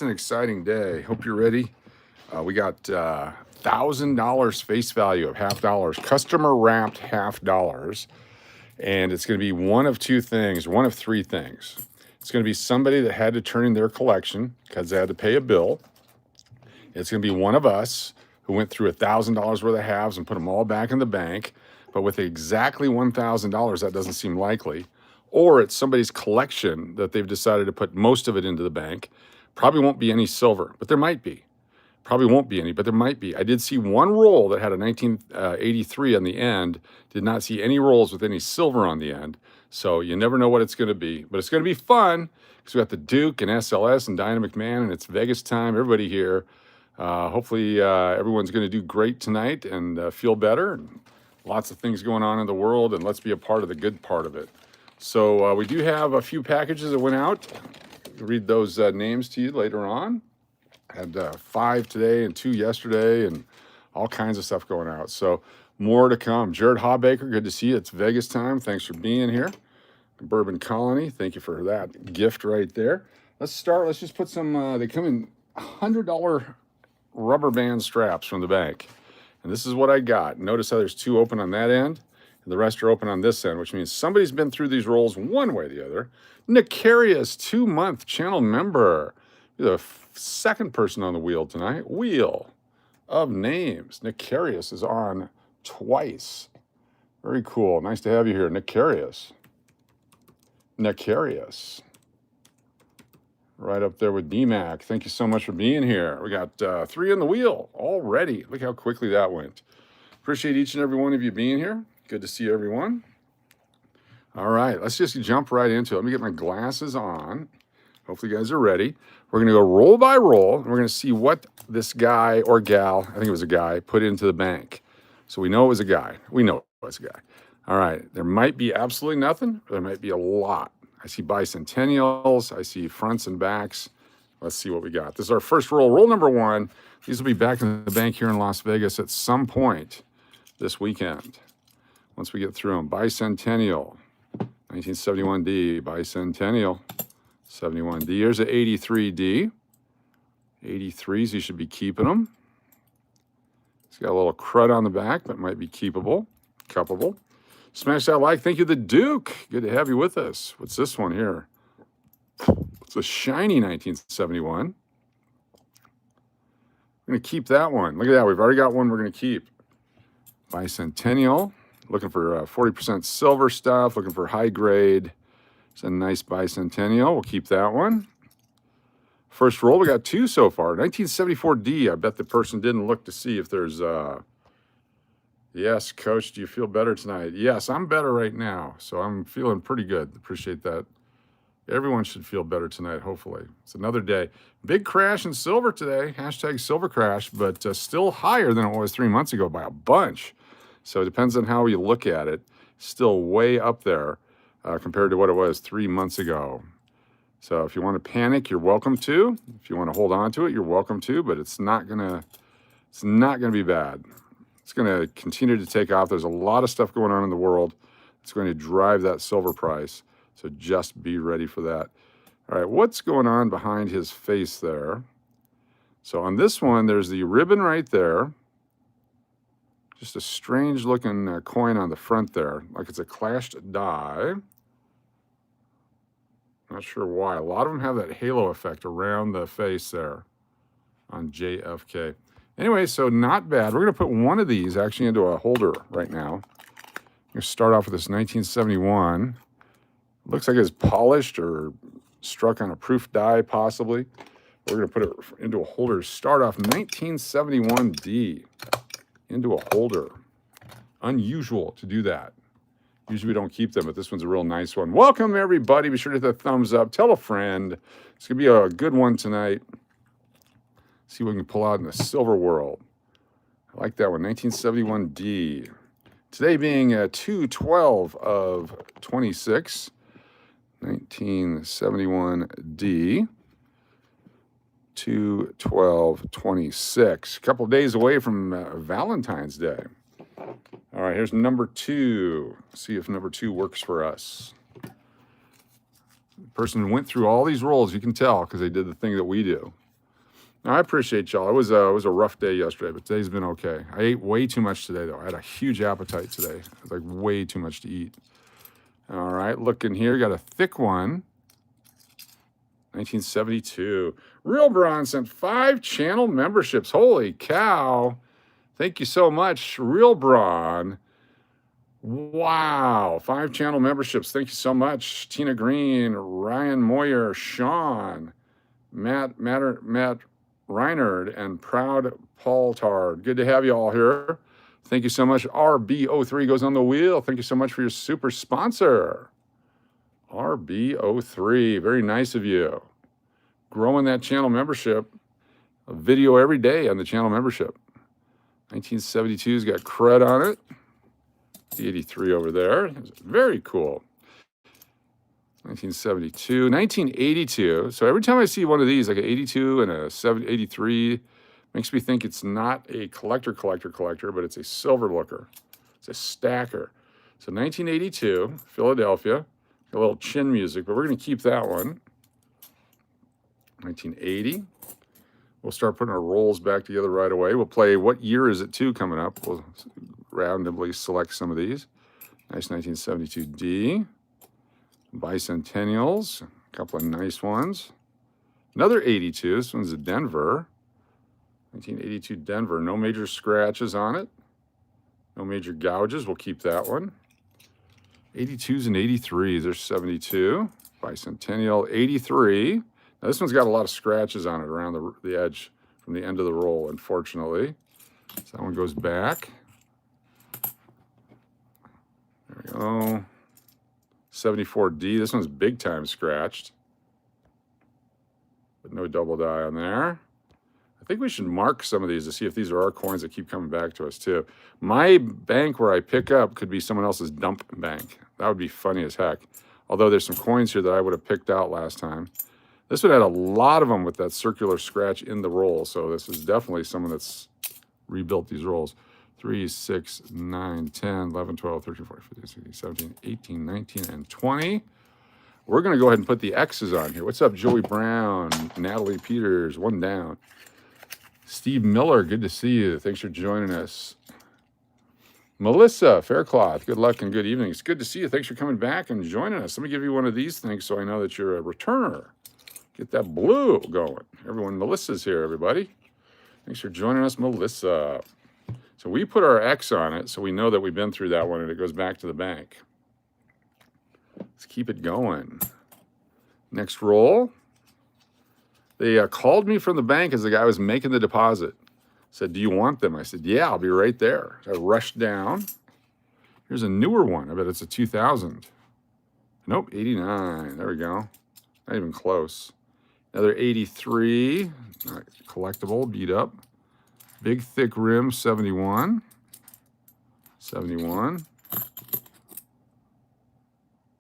an exciting day. Hope you're ready. We got $1,000 face value of half dollars, customer wrapped half dollars. And it's going to be one of two things, one of three things. It's going to be somebody that had to turn in their collection because they had to pay a bill. It's going to be one of us who went through $1,000 worth of halves and put them all back in the bank. But with exactly $1,000, that doesn't seem likely. Or it's somebody's collection that they've decided to put most of it into the bank. Probably won't be any silver, but there might be. Probably won't be any, but there might be. I did see one roll that had a 1983 on the end. Did not see any rolls with any silver on the end. So you never know what it's going to be. But it's going to be fun because we got the Duke and SLS and Dinah McMahon, and it's Vegas time. Everybody here. Hopefully everyone's going to do great tonight and feel better. And lots of things going on in the world, and let's be a part of the good part of it. So we do have a few packages that went out. I'll read those names to you later on. Had 5 today and 2 yesterday and all kinds of stuff going out. So more to come. Jared Hawbaker, good to see you. It's Vegas time. Thanks for being here. Bourbon Colony, thank you for that gift right there. Let's start. Let's just put some, they come in $100 rubber band straps from the bank. And this is what I got. Notice how there's 2 open on that end and the rest are open on this end, which means somebody's been through these rolls one way or the other. Nicarius, 2-month channel member. You're the second person on the wheel tonight. Wheel of names. Nicarius is on twice. Very cool. Nice to have you here, Nicarius. Nicarius. Right up there with DMAC. Thank you so much for being here. We got 3 on the wheel already. Look how quickly that went. Appreciate each and every one of you being here. Good to see everyone. All right, let's just jump right into it. Let me get my glasses on. Hopefully you guys are ready. We're going to go roll by roll, and we're going to see what this guy or gal, I think it was a guy, put into the bank. So we know it was a guy. We know it was a guy. All right, there might be absolutely nothing, or there might be a lot. I see bicentennials. I see fronts and backs. Let's see what we got. This is our first roll. Roll number 1. These will be back in the bank here in Las Vegas at some point this weekend. Once we get through them. Bicentennial, 1971D, bicentennial, 71D. Here's an 83D. 83s, you should be keeping them. It's got a little crud on the back, but might be keepable, cuppable. Smash that like. Thank you, the Duke. Good to have you with us. What's this one here? It's a shiny 1971. We're going to keep that one. Look at that. We've already got one we're going to keep. Bicentennial. Looking for 40% silver stuff. Looking for high grade. It's a nice bicentennial. We'll keep that one. First roll, we got 2 so far. 1974D. I bet the person didn't look to see if there's... Yes, Coach, do you feel better tonight? Yes, I'm better right now. So I'm feeling pretty good. Appreciate that. Everyone should feel better tonight, hopefully. It's another day. Big crash in silver today. Hashtag silver crash, but still higher than it was 3 months ago by a bunch. So it depends on how you look at it. Still way up there compared to what it was 3 months ago. So if you want to panic, you're welcome to. If you want to hold on to it, you're welcome to, but it's not gonna be bad. It's going to continue to take off. There's a lot of stuff going on in the world. It's going to drive that silver price. So just be ready for that. All right, what's going on behind his face there? So on this one, there's the ribbon right there. Just a strange looking coin on the front there, like it's a clashed die. Not sure why. A lot of them have that halo effect around the face there on JFK. Anyway, so not bad. We're going to put one of these actually into a holder right now. I'm going to start off with this 1971. Looks like it's polished or struck on a proof die, possibly. We're going to put it into a holder. Start off 1971D into a holder. Unusual to do that. Usually we don't keep them, but this one's a real nice one. Welcome, everybody. Be sure to hit the thumbs up. Tell a friend. It's going to be a good one tonight. See what we can pull out in the silver world. I like that one, 1971D. Today being 2/12 of 26, 1971D, 2/12/26. A couple days away from Valentine's Day. All right, here's number 2. See if number 2 works for us. The person went through all these rolls, you can tell, because they did the thing that we do. I appreciate y'all. It was a rough day yesterday, but today's been okay. I ate way too much today, though. I had a huge appetite today. It was like way too much to eat. All right, looking here, got a thick one. 1972. Real Bron sent 5 channel memberships. Holy cow. Thank you so much, Real Bron. Wow, 5 channel memberships. Thank you so much. Tina Green, Ryan Moyer, Sean, Matt Reinard, and Proud Paul Tard. Good to have you all here. Thank you so much. RB03 goes on the wheel. Thank you so much for your super sponsor. RB03, very nice of you. Growing that channel membership. A video every day on the channel membership. 1972's got cred on it. The 83 over there. Very cool. 1972. 1982. So every time I see one of these, like an 82 and a 83, makes me think it's not a collector, but it's a silver looker. It's a stacker. So 1982, Philadelphia. A little chin music, but we're going to keep that one. 1980. We'll start putting our rolls back together right away. We'll play What Year Is It 2 coming up. We'll randomly select some of these. Nice 1972D. Bicentennials. A couple of nice ones. Another 82. This one's a Denver. 1982 Denver. No major scratches on it. No major gouges. We'll keep that one. 82s and 83s. There's 72. Bicentennial 83. Now this one's got a lot of scratches on it around the edge from the end of the roll, unfortunately. So that one goes back. There we go. 74D. This one's big time scratched. But no double die on there. I think we should mark some of these to see if these are our coins that keep coming back to us too. My bank where I pick up could be someone else's dump bank. That would be funny as heck. Although there's some coins here that I would have picked out last time. This one had a lot of them with that circular scratch in the roll. So this is definitely someone that's rebuilt these rolls. 3, 6, 9, 10, 11, 12, 13, 14, 15, 16, 17, 18, 19, and 20. We're going to go ahead and put the X's on here. What's up, Joey Brown, Natalie Peters, one down. Steve Miller, good to see you. Thanks for joining us. Melissa Faircloth, good luck and good evening. It's good to see you. Thanks for coming back and joining us. Let me give you one of these things so I know that you're a returner. Get that blue going. Everyone, Melissa's here, everybody. Thanks for joining us, Melissa. So we put our X on it so we know that we've been through that one and it goes back to the bank. Let's keep it going. Next roll. They called me from the bank as the guy was making the deposit. Said, do you want them? I said, yeah, I'll be right there. I rushed down. Here's a newer one. I bet it's a 2000. Nope, 89. There we go. Not even close. Another 83. Not collectible, beat up. Big thick rim, 71. 71.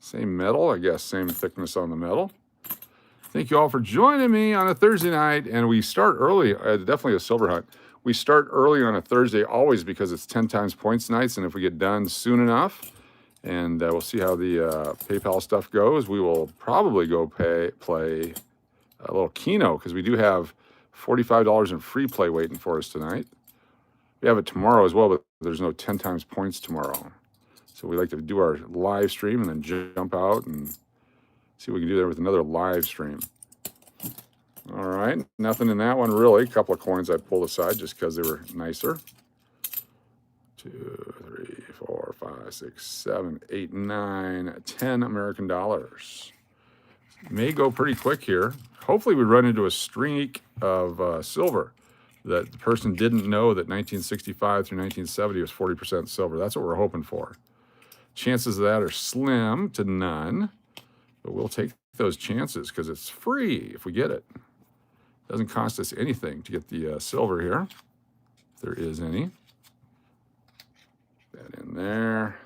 Same metal, I guess, same thickness on the metal. Thank you all for joining me on a Thursday night. And we start early, definitely a silver hunt. We start early on a Thursday always because it's 10 times points nights. And if we get done soon enough, and we'll see how the PayPal stuff goes, we will probably go play a little Keno because we do have $45 in free play waiting for us tonight. We have it tomorrow as well, but there's no 10 times points tomorrow. So we like to do our live stream and then jump out and see what we can do there with another live stream. All right, nothing in that one really. A couple of coins I pulled aside just because they were nicer. 2, 3, 4, 5, 6, 7, 8, 9, 10 American dollars. May go pretty quick here. Hopefully we run into a streak of silver that the person didn't know that 1965 through 1970 was 40% silver. That's what we're hoping for. Chances of that are slim to none, but we'll take those chances because it's free if we get it. Doesn't cost us anything to get the silver here, if there is any. That in there.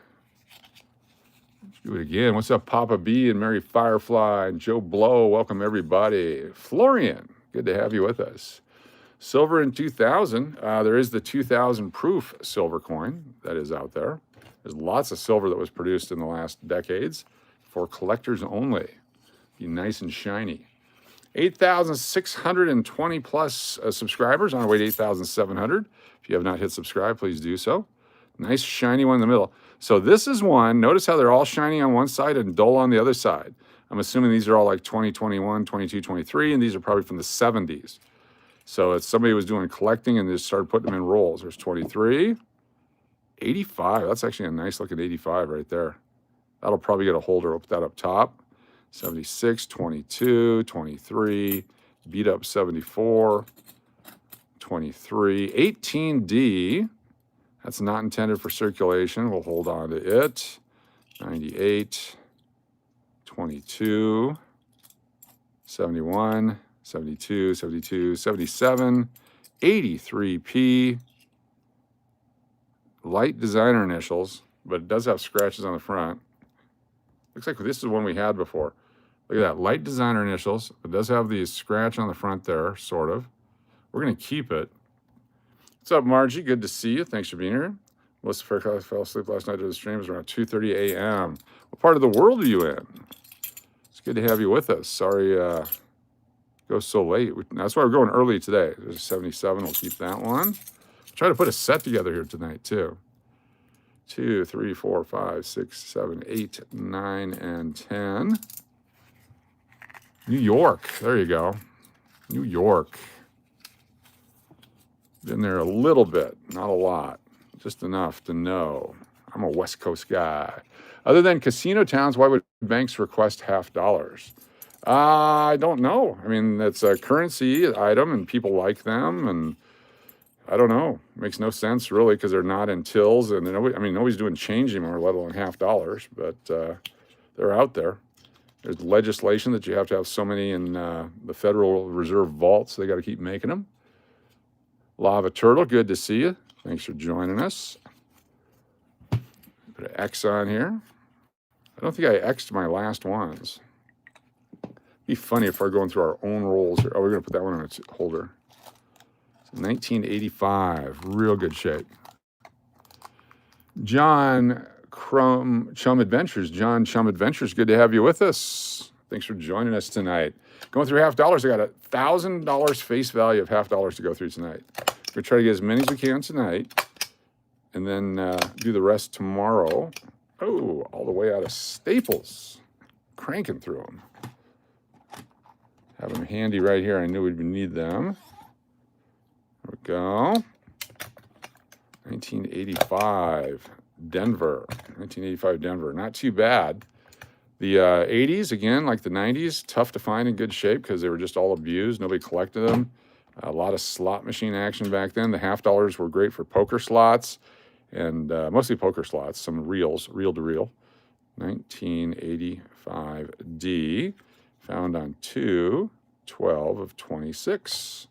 Let's do it again. What's up, Papa B and Mary Firefly and Joe Blow? Welcome, everybody. Florian, good to have you with us. Silver in 2000. There is the 2000 proof silver coin that is out there. There's lots of silver that was produced in the last decades for collectors only. Be nice and shiny. 8,620 plus subscribers, on our way to 8,700. If you have not hit subscribe, please do so. Nice shiny one in the middle. So this is one, notice how they're all shiny on one side and dull on the other side. I'm assuming these are all like 2021, 22, 23, and these are probably from the 70s. So it's somebody was doing collecting and just started putting them in rolls. There's 23, 85. That's actually a nice looking 85 right there. That'll probably get a holder. We'll put that up top. 76, 22, 23, beat up 74, 23, 18D. That's not intended for circulation. We'll hold on to it. 98, 22, 71, 72, 72, 77, 83P. Light designer initials, but it does have scratches on the front. Looks like this is one we had before. Look at that, light designer initials. It does have the scratch on the front there, sort of. We're going to keep it. What's up, Margie? Good to see you. Thanks for being here. Melissa Fairclough fell asleep last night during the stream. It was around 2:30 a.m. What part of the world are you in? It's good to have you with us. Sorry, go so late. That's why we're going early today. There's a 77. We'll keep that one. Try to put a set together here tonight, too. 2, 3, 4, 5, 6, 7, 8, 9, and 10. New York. There you go. New York. Been there a little bit, not a lot. Just enough to know. I'm a West Coast guy. Other than casino towns, why would banks request $50? I don't know. I mean, it's a currency item and people like them, and I don't know. It makes no sense really because they're not in tills, and nobody's doing change anymore, let alone $50. But they're out there. There's legislation that you have to have so many in the Federal Reserve vault, so they got to keep making them. Lava Turtle, good to see you. Thanks for joining us. Put an X on here. I don't think I X'd my last ones. It'd be funny if we're going through our own rolls here. Oh, we're going to put that one on its holder. 1985, real good shape. John Chum Adventures. John Chum Adventures, good to have you with us. Thanks for joining us tonight. Going through $50. I got $1,000 face value of $50 to go through tonight. We're going to try to get as many as we can tonight, and then do the rest tomorrow. Oh, all the way out of Staples. Cranking through them. Have them handy right here. I knew we'd need them. There we go. 1985, Denver. 1985, Denver. Not too bad. The 80s, again, like the 90s, tough to find in good shape because they were just all abused. Nobody collected them. A lot of slot machine action back then. The $50 were great for poker slots, and mostly poker slots, some reels, reel-to-reel. 1985D, found on 2/12 of 26.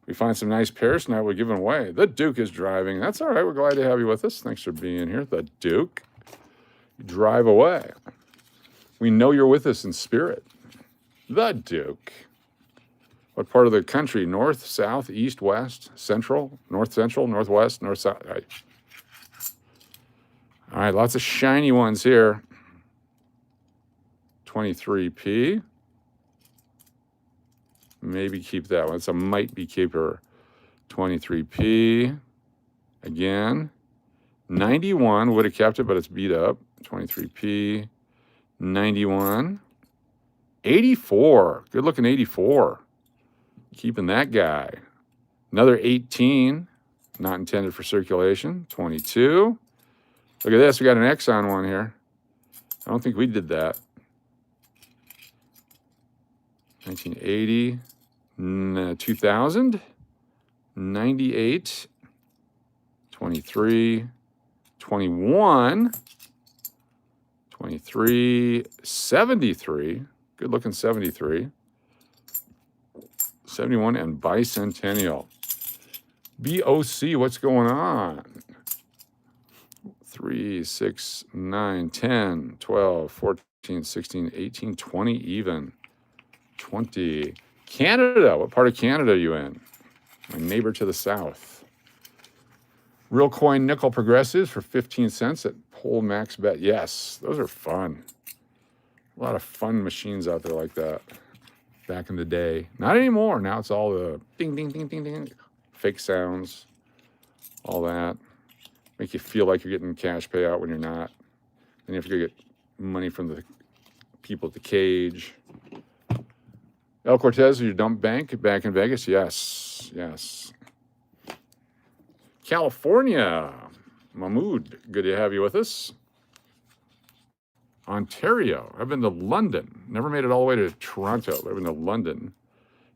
We find some nice pairs tonight. We're giving away. The Duke is driving. That's all right. We're glad to have you with us. Thanks for being here. The Duke. Drive away. We know you're with us in spirit. The Duke. What part of the country? North, south, east, west, central, north central, northwest, north south. All right, lots of shiny ones here. 23P. Maybe keep that one. It's a might be keeper. 23P. Again. 91. Would have kept it, but it's beat up. 23P. 91. 84. Good looking 84. Keeping that guy. Another 18. Not intended for circulation. 22. Look at this. We got an X on one here. I don't think we did that. 1980. 2000. 98. 23. 21. 23. 73. Good looking 73. 71 and bicentennial. BOC, what's going on? 3, 6, 9, 10, 12, 14, 16, 18, 20 even. 20. Canada, what part of Canada are you in? My neighbor to the south. Real coin nickel progressives for 15 cents at Pole Max Bet. Yes, those are fun. A lot of fun machines out there like that. back in the day. Not anymore. Now it's all the ding, ding, ding, ding, ding, fake sounds, all that. Make you feel like you're getting cash payout when you're not. Then you have to go get money from the people at the cage. El Cortez, your dump bank back in Vegas? Yes, yes. California, Mahmood, good to have you with us. Ontario, I've been to London. Never made it all the way to Toronto, but I've been to London.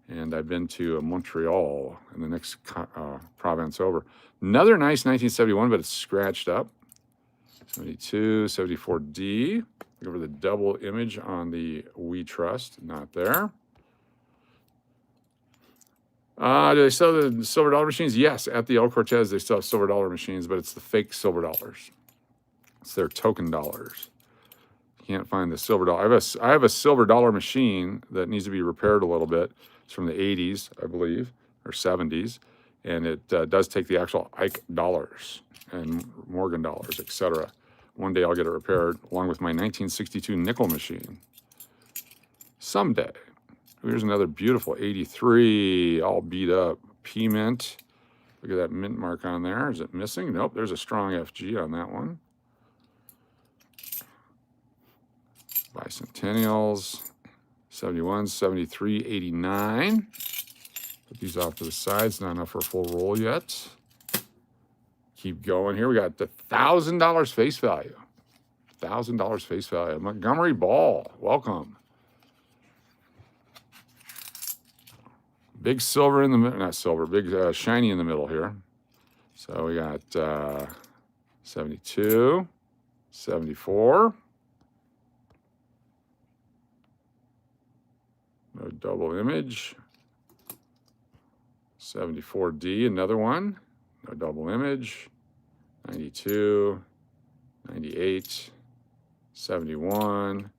And I've been to Montreal in the next province over. Another nice 1971, but it's scratched up. 72, 74D. Look over the double image on the We Trust, not there. Do they sell the silver dollar machines? Yes, at the El Cortez, they still have silver dollar machines, but it's the fake silver dollars. It's their token dollars. Can't find the silver dollar. I have a silver dollar machine that needs to be repaired a little bit. It's from the 80s, I believe, or 70s, and it does take the actual Ike dollars and Morgan dollars, etc. One day I'll get it repaired, along with my 1962 nickel machine. Someday. Here's another beautiful 83, all beat up. P-Mint. Look at that mint mark on there. Is it missing? Nope, there's a strong FG on that one. Bicentennials, 71, 73, 89. Put these off to the sides, not enough for a full roll yet. Keep going here. We got the $1,000 face value. $1,000 face value. Montgomery Ball, welcome. Big silver in the middle, not silver, big shiny in the middle here. So we got 72, 74. No double image. 74D, another one. No double image. 92, 98, 71.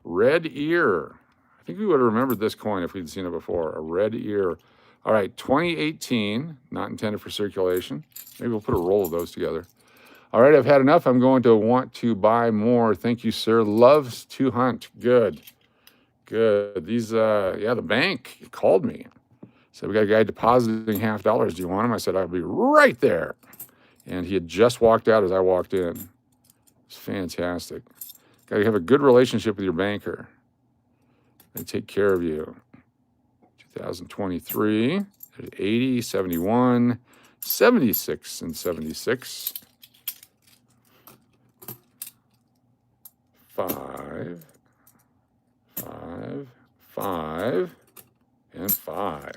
Red ear. I think we would have remembered this coin if we'd seen it before. A red ear. All right, 2018, not intended for circulation. Maybe we'll put a roll of those together. All right, I've had enough. I'm going to want to buy more. Thank you, sir. Loves to hunt. Good. Good. These, yeah, the bank called me. Said, we got a guy depositing $50. Do you want him? I said, I'll be right there. And he had just walked out as I walked in. It's fantastic. Got to have a good relationship with your banker. They take care of you. 2023, 80, 71, 76, and 76. 5, 5, 5, and 5.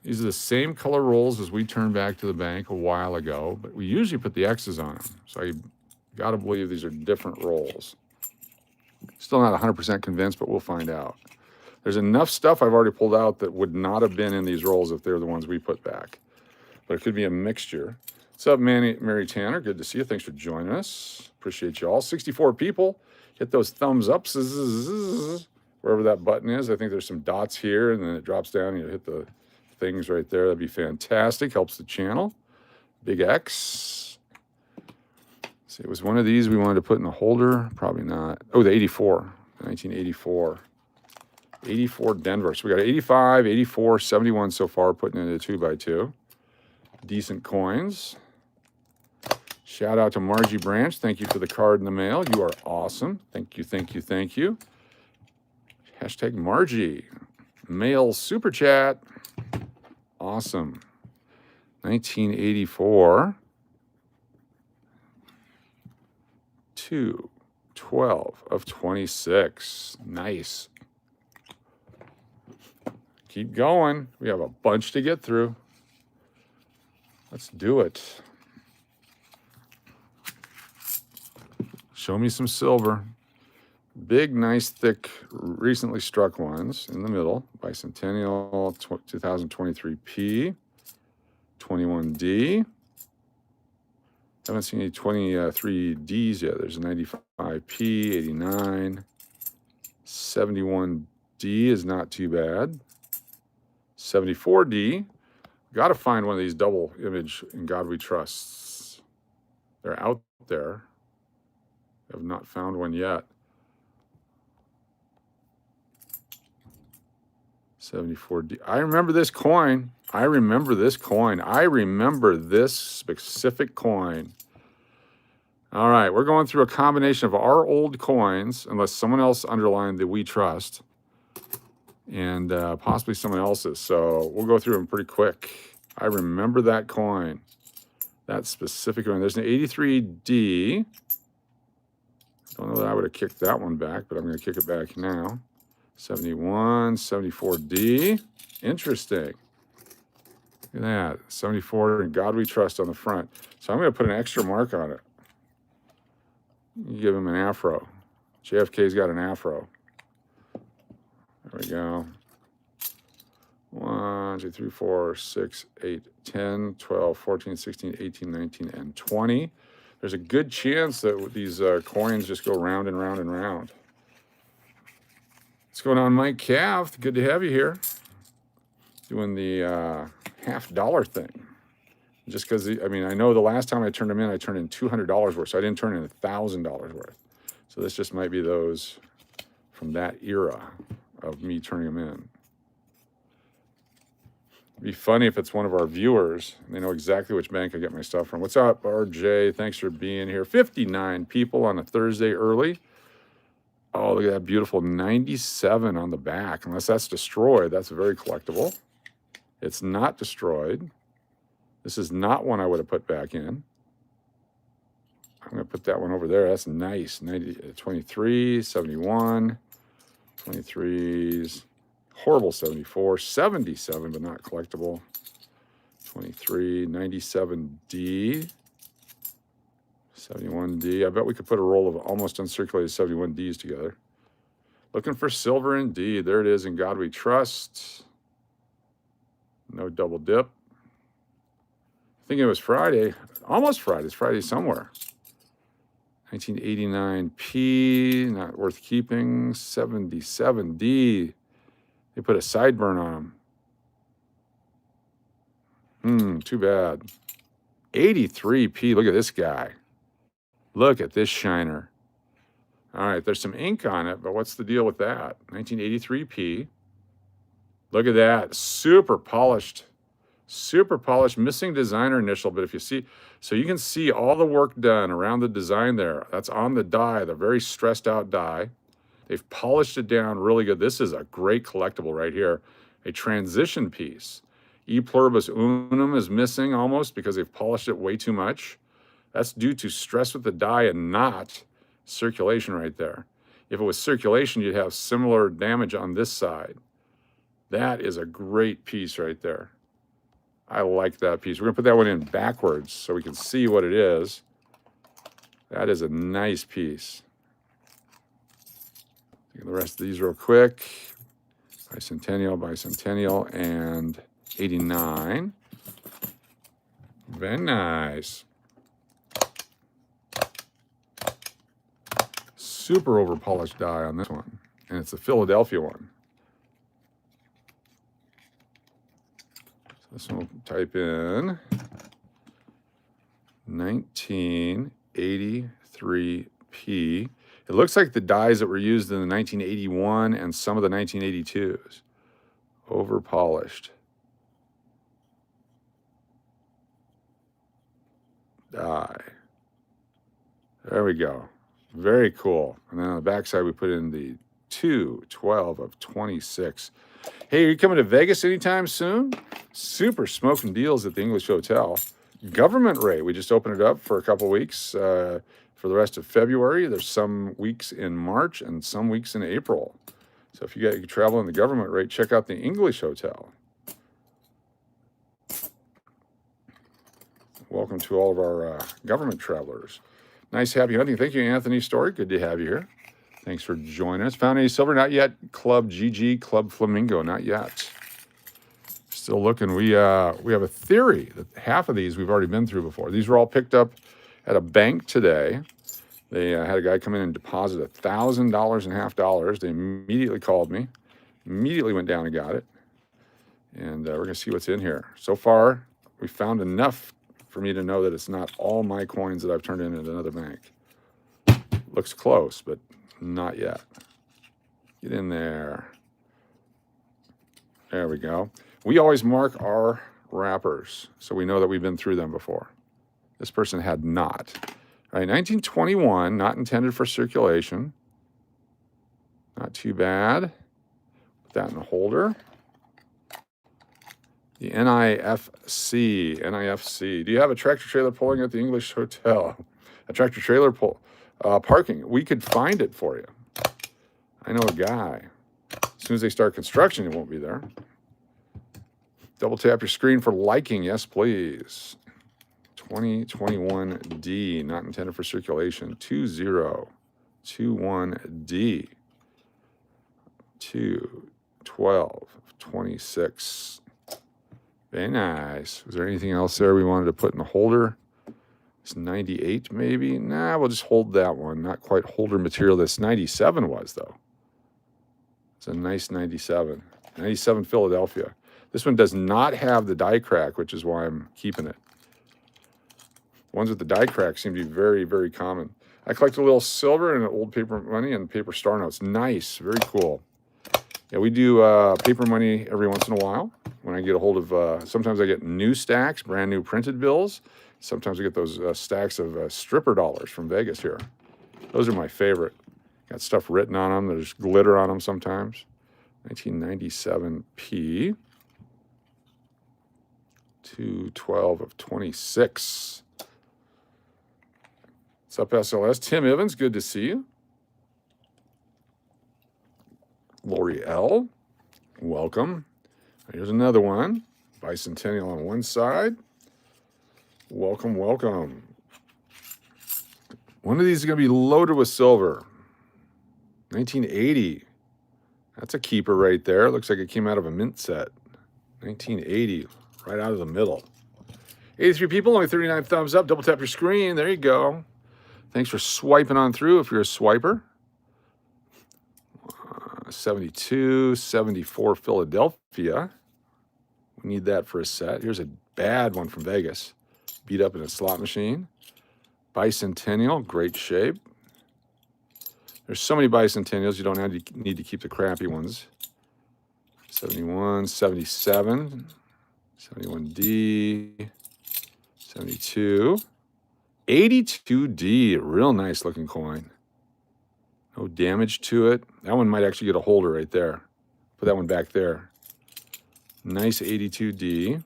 These are the same color rolls as we turned back to the bank a while ago, but we usually put the X's on them. So you got to believe these are different rolls. Still not 100% convinced, but we'll find out. There's enough stuff I've already pulled out that would not have been in these rolls if they're the ones we put back. But it could be a mixture. What's up, Mary Tanner? Good to see you. Thanks for joining us. Appreciate you all. 64 people. Hit those thumbs up, wherever that button is. I think there's some dots here, and then it drops down, and you hit the things right there. That'd be fantastic. Helps the channel. Big X. See, it was one of these we wanted to put in the holder. Probably not. Oh, the 84. 1984. 84 Denver. So we got 85, 84, 71 so far, putting in a 2x2. Decent coins. Shout out to Margie Branch. Thank you for the card in the mail. You are awesome. Thank you, thank you, thank you. Hashtag Margie. Mail super chat. Awesome. 1984. 2, 12 of 26. Nice. Keep going. We have a bunch to get through. Let's do it. Show me some silver. Big, nice, thick, recently struck ones in the middle. Bicentennial 2023 P, 21D. Haven't seen any 23 Ds yet. There's a 95 P, 89. 71 D is not too bad. 74 D. Got to find one of these double image In God We Trust. They're out there. Have not found one yet. 74D. I remember this coin. I remember this coin. I remember this specific coin. All right, we're going through a combination of our old coins, unless someone else underlined the We Trust, and possibly someone else's. So we'll go through them pretty quick. I remember that coin, that specific one. There's an 83D. Don't know that I would have kicked that one back, but I'm going to kick it back now. 71, 74D. Interesting. Look at that. 74 and God We Trust on the front. So I'm going to put an extra mark on it. You give him an afro. JFK's got an afro. There we go. 1, 2, 3, 4, 6, 8, 10, 12, 14, 16, 18, 19, and 20. There's a good chance that these coins just go round and round and round. What's going on, Mike Cav? Good to have you here. Doing the $50 thing. Just because, I mean, I know the last time I turned them in, I turned in $200 worth. So I didn't turn in $1,000 worth. So this just might be those from that era of me turning them in. It'd be funny if it's one of our viewers and they know exactly which bank I get my stuff from. What's up, RJ? Thanks for being here. 59 people on a Thursday early. Oh, look at that beautiful 97 on the back. Unless that's destroyed, that's very collectible. It's not destroyed. This is not one I would have put back in. I'm going to put that one over there. That's nice. 23, 71, 23s, horrible 74, 77, but not collectible. 23, 97D, 71D. I bet we could put a roll of almost uncirculated 71Ds together. Looking for silver indeed. There it is, In God We Trust. No double dip. I think it was Friday, almost Friday. It's Friday somewhere. 1989P, not worth keeping. 77D. They put a sideburn on them. Too bad. 83P. Look at this guy. Look at this shiner. All right, there's some ink on it, but what's the deal with that? 1983P. Look at that. Super polished. Super polished, missing designer initial, but if you see, so you can see all the work done around the design there. That's on the die, the very stressed out die. They've polished it down really good. This is a great collectible right here. A transition piece. E pluribus unum is missing almost because they've polished it way too much. That's due to stress with the die and not circulation right there. If it was circulation, you'd have similar damage on this side. That is a great piece right there. I like that piece. We're going to put that one in backwards so we can see what it is. That is a nice piece. The rest of these real quick. Bicentennial, and 89. Very nice. Super over-polished die on this one. And it's a Philadelphia one. So this one will type in 1983P. It looks like the dies that were used in the 1981 and some of the 1982s. Over-polished. Die. There we go. Very cool. And then on the backside, we put in the 212 of 26. Hey, are you coming to Vegas anytime soon? Super smoking deals at the English Hotel. Government rate. We just opened it up for a couple weeks for the rest of February. There's some weeks in March and some weeks in April. So if you travel in the government rate, check out the English Hotel. Welcome to all of our government travelers. Nice, happy hunting. Thank you, Anthony Story. Good to have you here. Thanks for joining us. Found any silver? Not yet. Club GG, Club Flamingo. Not yet. Still looking. We have a theory that half of these we've already been through before. These were all picked up at a bank today. They had a guy come in and deposit $1,000 in $50. They immediately called me. Immediately went down and got it. And we're going to see what's in here. So far, we found enough for me to know that it's not all my coins that I've turned in at another bank. Looks close, but not yet. Get in there. There we go. We always mark our wrappers so we know that we've been through them before. This person had not. All right, 1921, not intended for circulation. Not too bad. Put that in the holder. The NIFC. Do you have a tractor trailer pulling at the English Hotel? A tractor trailer parking. We could find it for you. I know a guy. As soon as they start construction, it won't be there. Double tap your screen for liking. Yes, please. 2021D, not intended for circulation. 2021D. 2/12/26. Very nice. Was there anything else there we wanted to put in the holder? It's 98 maybe? Nah, we'll just hold that one. Not quite holder material. This 97 was, though. It's a nice 97. 97 Philadelphia. This one does not have the die crack, which is why I'm keeping it. Ones with the die crack seem to be very, very common. I collect a little silver and old paper money and paper star notes. Nice. Very cool. Yeah, we do paper money every once in a while. When I get a hold of, sometimes I get new stacks, brand new printed bills. Sometimes I get those stacks of stripper dollars from Vegas here. Those are my favorite. Got stuff written on them. There's glitter on them sometimes. 1997P. 2/12/26. What's up, SLS? Tim Evans, good to see you. Lori L, welcome. Here's another one. Bicentennial on one side. Welcome, welcome. One of these is going to be loaded with silver. 1980. That's a keeper right there. Looks like it came out of a mint set. 1980, right out of the middle. 83 people, only 39 thumbs up. Double tap your screen. There you go. Thanks for swiping on through if you're a swiper. 72, 74 Philadelphia. We need that for a set. Here's a bad one from Vegas. Beat up in a slot machine. Bicentennial, great shape. There's so many bicentennials, you don't need to keep the crappy ones. 71, 77, 71D, 72, 82D, real nice looking coin. No damage to it. That one might actually get a holder right there. Put that one back there. Nice 82D.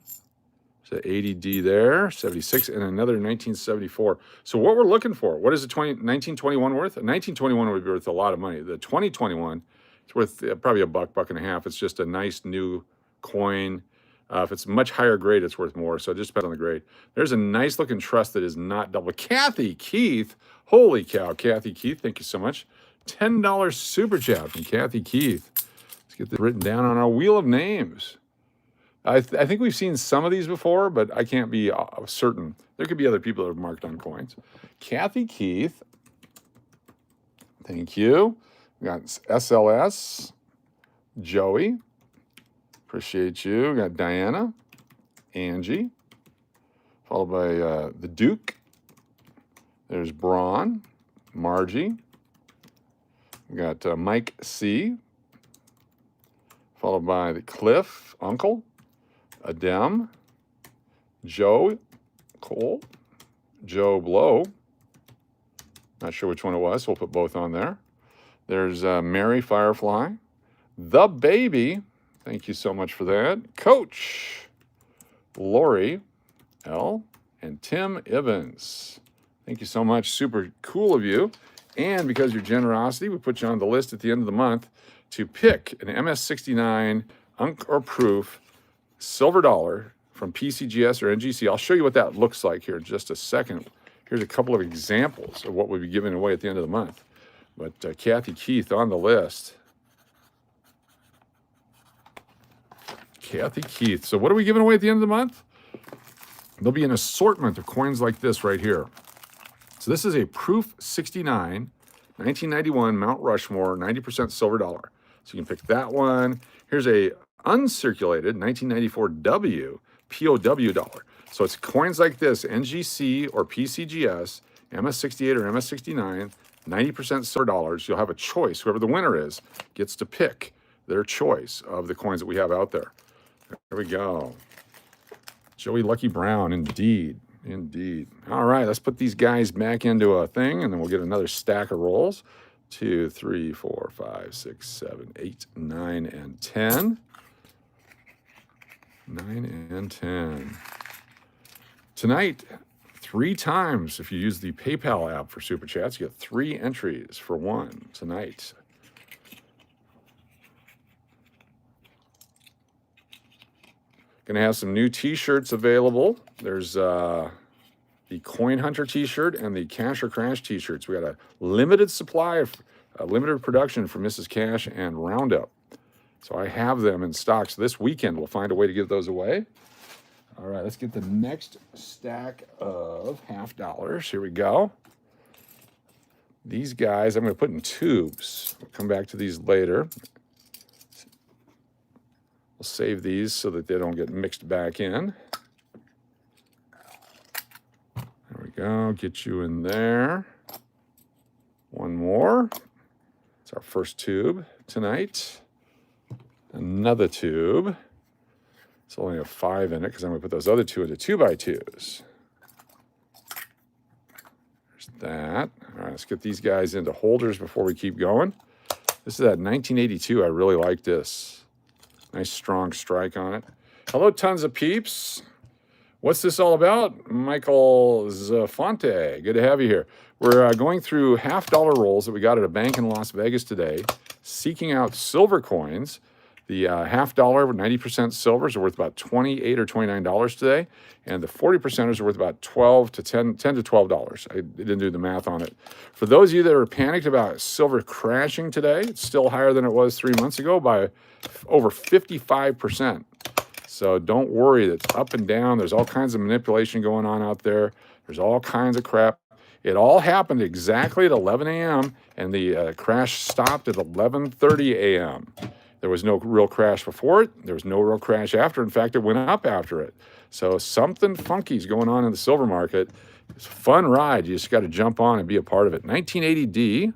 There's an 80D there, 76, and another 1974. So what we're looking for, what is the 1921 worth? A 1921 would be worth a lot of money. The 2021, it's worth probably $1, $1.50. It's just a nice new coin. If it's much higher grade, it's worth more. So it just depends on the grade. There's a nice looking trust that is not double. Kathy Keith. Holy cow, Kathy Keith. Thank you so much. $10 super chat from Kathy Keith. Let's get this written down on our wheel of names. I think we've seen some of these before, but I can't be certain. There could be other people that have marked on coins. Kathy Keith. Thank you. We got SLS. Joey. Appreciate you. We got Diana. Angie. Followed by the Duke. There's Braun. Margie. We got Mike C. Followed by the Cliff, Uncle, Adem, Joe Cole, Joe Blow. Not sure which one it was, so we'll put both on there. There's Mary Firefly, The Baby. Thank you so much for that. Coach, Lori L, and Tim Evans. Thank you so much. Super cool of you. And because of your generosity, we put you on the list at the end of the month to pick an MS69 Unk or Proof silver dollar from PCGS or NGC. I'll show you what that looks like here in just a second. Here's a couple of examples of what we'll be giving away at the end of the month. But Kathy Keith on the list. Kathy Keith. So what are we giving away at the end of the month? There'll be an assortment of coins like this right here. So this is a Proof 69, 1991 Mount Rushmore, 90% silver dollar. So you can pick that one. Here's a uncirculated 1994 W POW dollar. So it's coins like this, NGC or PCGS, MS68 or MS69, 90% silver dollars. You'll have a choice. Whoever the winner is gets to pick their choice of the coins that we have out there. There we go. Joey Lucky Brown, indeed. Indeed. All right, let's put these guys back into a thing, and then we'll get another stack of rolls. 2, 3, 4, 5, 6, 7, 8, 9, and 10. 9 and 10. Tonight, 3 times, if you use the PayPal app for Super Chats, you get 3 entries for 1 tonight. Gonna have some new t-shirts available. There's the Coin Hunter t-shirt and the Cash or Crash t-shirts. We got a limited supply of limited production for Mrs. Cash and Roundup. So I have them in stock. So this weekend we'll find a way to give those away. All right, let's get the next stack of $50. Here we go. These guys I'm going to put in tubes. We'll come back to these later. We'll save these so that they don't get mixed back in. There we go. Get you in there. One more. It's our first tube tonight. Another tube. It's only have 5 in it because I'm going to put those other 2 into 2x2s. There's that. All right, let's get these guys into holders before we keep going. This is that 1982. I really like this. Nice strong strike on it. Hello, tons of peeps. What's this all about? Michael Zafonte, good to have you here. We're going through $50 rolls that we got at a bank in Las Vegas today, seeking out silver coins. The $50 with 90% silvers are worth about $28 or $29 today, and the 40%ers are worth about $10 to $12. I didn't do the math on it. For those of you that are panicked about silver crashing today, it's still higher than it was 3 months ago by over 55%. So don't worry, it's up and down. There's all kinds of manipulation going on out there. There's all kinds of crap. It all happened exactly at 11 a.m. and the crash stopped at 11:30 a.m. There was no real crash before it. There was no real crash after. In fact, it went up after it. So something funky is going on in the silver market. It's a fun ride. You just got to jump on and be a part of it. 1980D.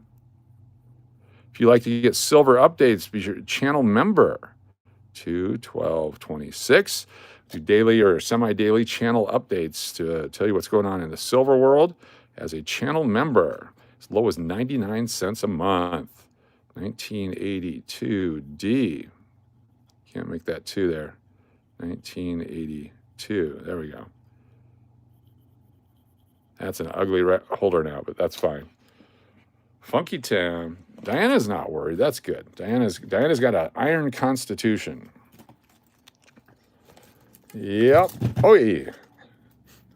If you like to get silver updates, be your channel member. 2/12/26. Do daily or semi-daily channel updates to tell you what's going on in the silver world as a channel member. As low as 99 cents a month. 1982D. Can't make that 2 there. 1982. There we go. That's an ugly holder now, but that's fine. Funky Town. Diana's not worried. That's good. Diana's got an iron constitution. Yep. Oh, yeah.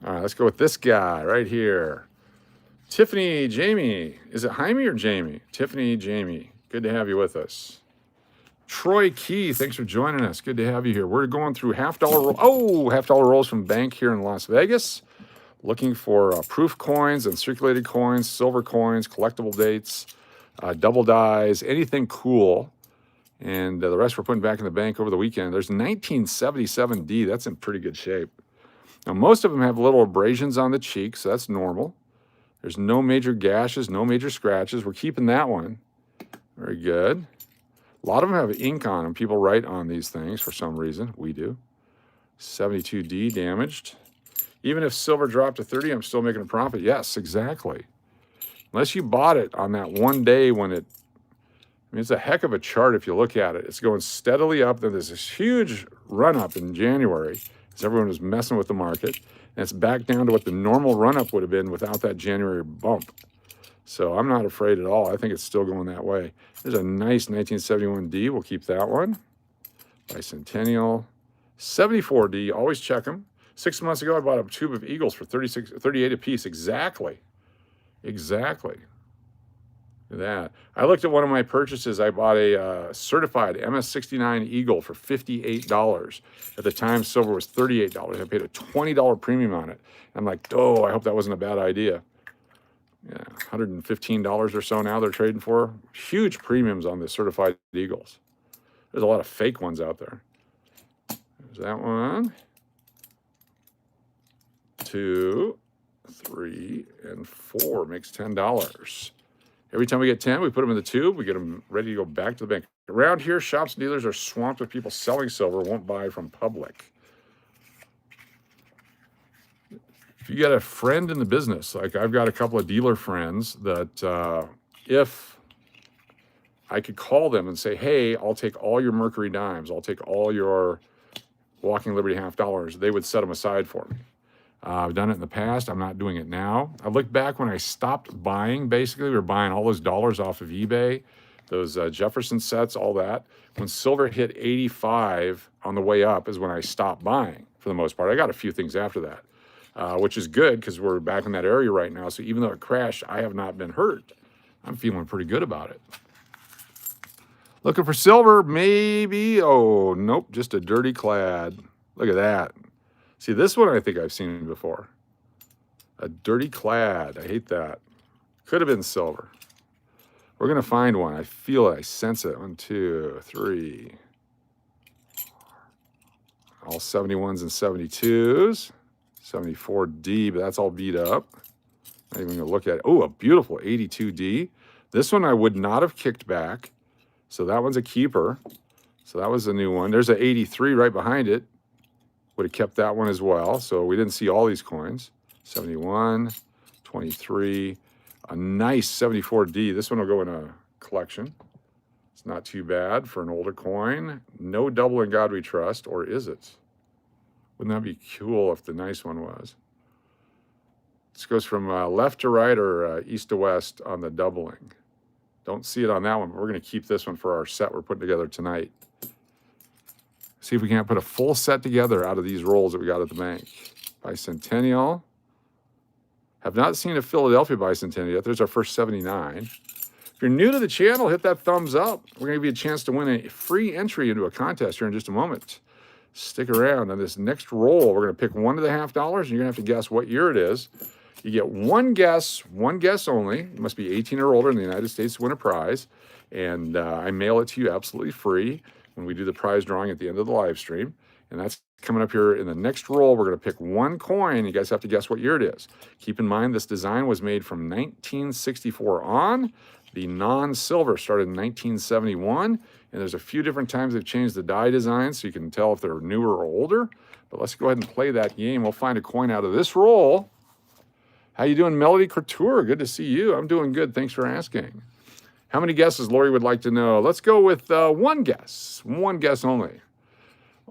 All right, let's go with this guy right here. Tiffany Jamie. Is it Jaime or Jamie? Tiffany Jamie. Good to have you with us. Troy Key, thanks for joining us. Good to have you here. We're going through $50 rolls from bank here in Las Vegas. Looking for proof coins and circulated coins, silver coins, collectible dates, double dies, anything cool. And the rest we're putting back in the bank over the weekend. There's 1977D. That's in pretty good shape. Now, most of them have little abrasions on the cheeks, so that's normal. There's no major gashes, no major scratches. We're keeping that one. Very good. A lot of them have ink on them. People write on these things for some reason. We do. 72D damaged. Even if silver dropped to 30, I'm still making a profit. Yes, exactly. Unless you bought it on that one day when it, I mean, it's a heck of a chart if you look at it. It's going steadily up. Then there's this huge run-up in January as everyone was messing with the market. And it's back down to what the normal run-up would have been without that January bump. So I'm not afraid at all. I think it's still going that way. There's a nice 1971D. We'll keep that one. Bicentennial. 74D. Always check them. 6 months ago, I bought a tube of Eagles for 38 a piece. Exactly. Exactly. Look at that. I looked at one of my purchases. I bought a certified MS69 Eagle for $58. At the time, silver was $38. I paid a $20 premium on it. I'm like, oh, I hope that wasn't a bad idea. Yeah, $115 or so now they're trading for. Huge premiums on the certified Eagles. There's a lot of fake ones out there. There's that one. 2, 3, and 4 makes $10. Every time we get 10, we put them in the tube. We get them ready to go back to the bank. Around here, shops and dealers are swamped with people selling silver, won't buy from public. If you got a friend in the business, like I've got a couple of dealer friends that if I could call them and say, hey, I'll take all your Mercury dimes, I'll take all your Walking Liberty $50, they would set them aside for me. I've done it in the past. I'm not doing it now. I look back when I stopped buying, basically, we were buying all those dollars off of eBay, those Jefferson sets, all that. When silver hit 85 on the way up is when I stopped buying for the most part. I got a few things after that, which is good because we're back in that area right now. So even though it crashed, I have not been hurt. I'm feeling pretty good about it. Looking for silver, maybe. Oh, nope, just a dirty clad. Look at that. See, this one I think I've seen before. A dirty clad. I hate that. Could have been silver. We're going to find one. I feel it. I sense it. 1, 2, 3. All 71s and 72s. 74D, but that's all beat up. Not even going to look at it. Oh, a beautiful 82D. This one I would not have kicked back. So that one's a keeper. So that was a new one. There's an 83 right behind it. Would have kept that one as well. So we didn't see all these coins. 71, 23, a nice 74D. This one will go in a collection. It's not too bad for an older coin. No double in God we trust, or is it? Wouldn't that be cool if the nice one was? This goes from left to right or east to west on the doubling. Don't see it on that one, but we're going to keep this one for our set we're putting together tonight. See if we can't put a full set together out of these rolls that we got at the bank. Bicentennial. Have not seen a Philadelphia bicentennial yet. There's our first 79. If you're new to the channel, hit that thumbs up. We're going to give you a chance to win a free entry into a contest here in just a moment. Stick around. On this next roll, we're going to pick one of the $50, and you're going to have to guess what year it is. You get one guess only. You must be 18 or older in the United States to win a prize. And I mail it to you absolutely free when we do the prize drawing at the end of the live stream. And that's coming up here in the next roll. We're going to pick one coin. You guys have to guess what year it is. Keep in mind, this design was made from 1964 on. The non-silver started in 1971. And there's a few different times they've changed the die design so you can tell if they're newer or older. But let's go ahead and play that game. We'll find a coin out of this roll. How you doing, Melody Couture? Good to see you. I'm doing good. Thanks for asking. How many guesses Lori would like to know? Let's go with one guess. One guess only.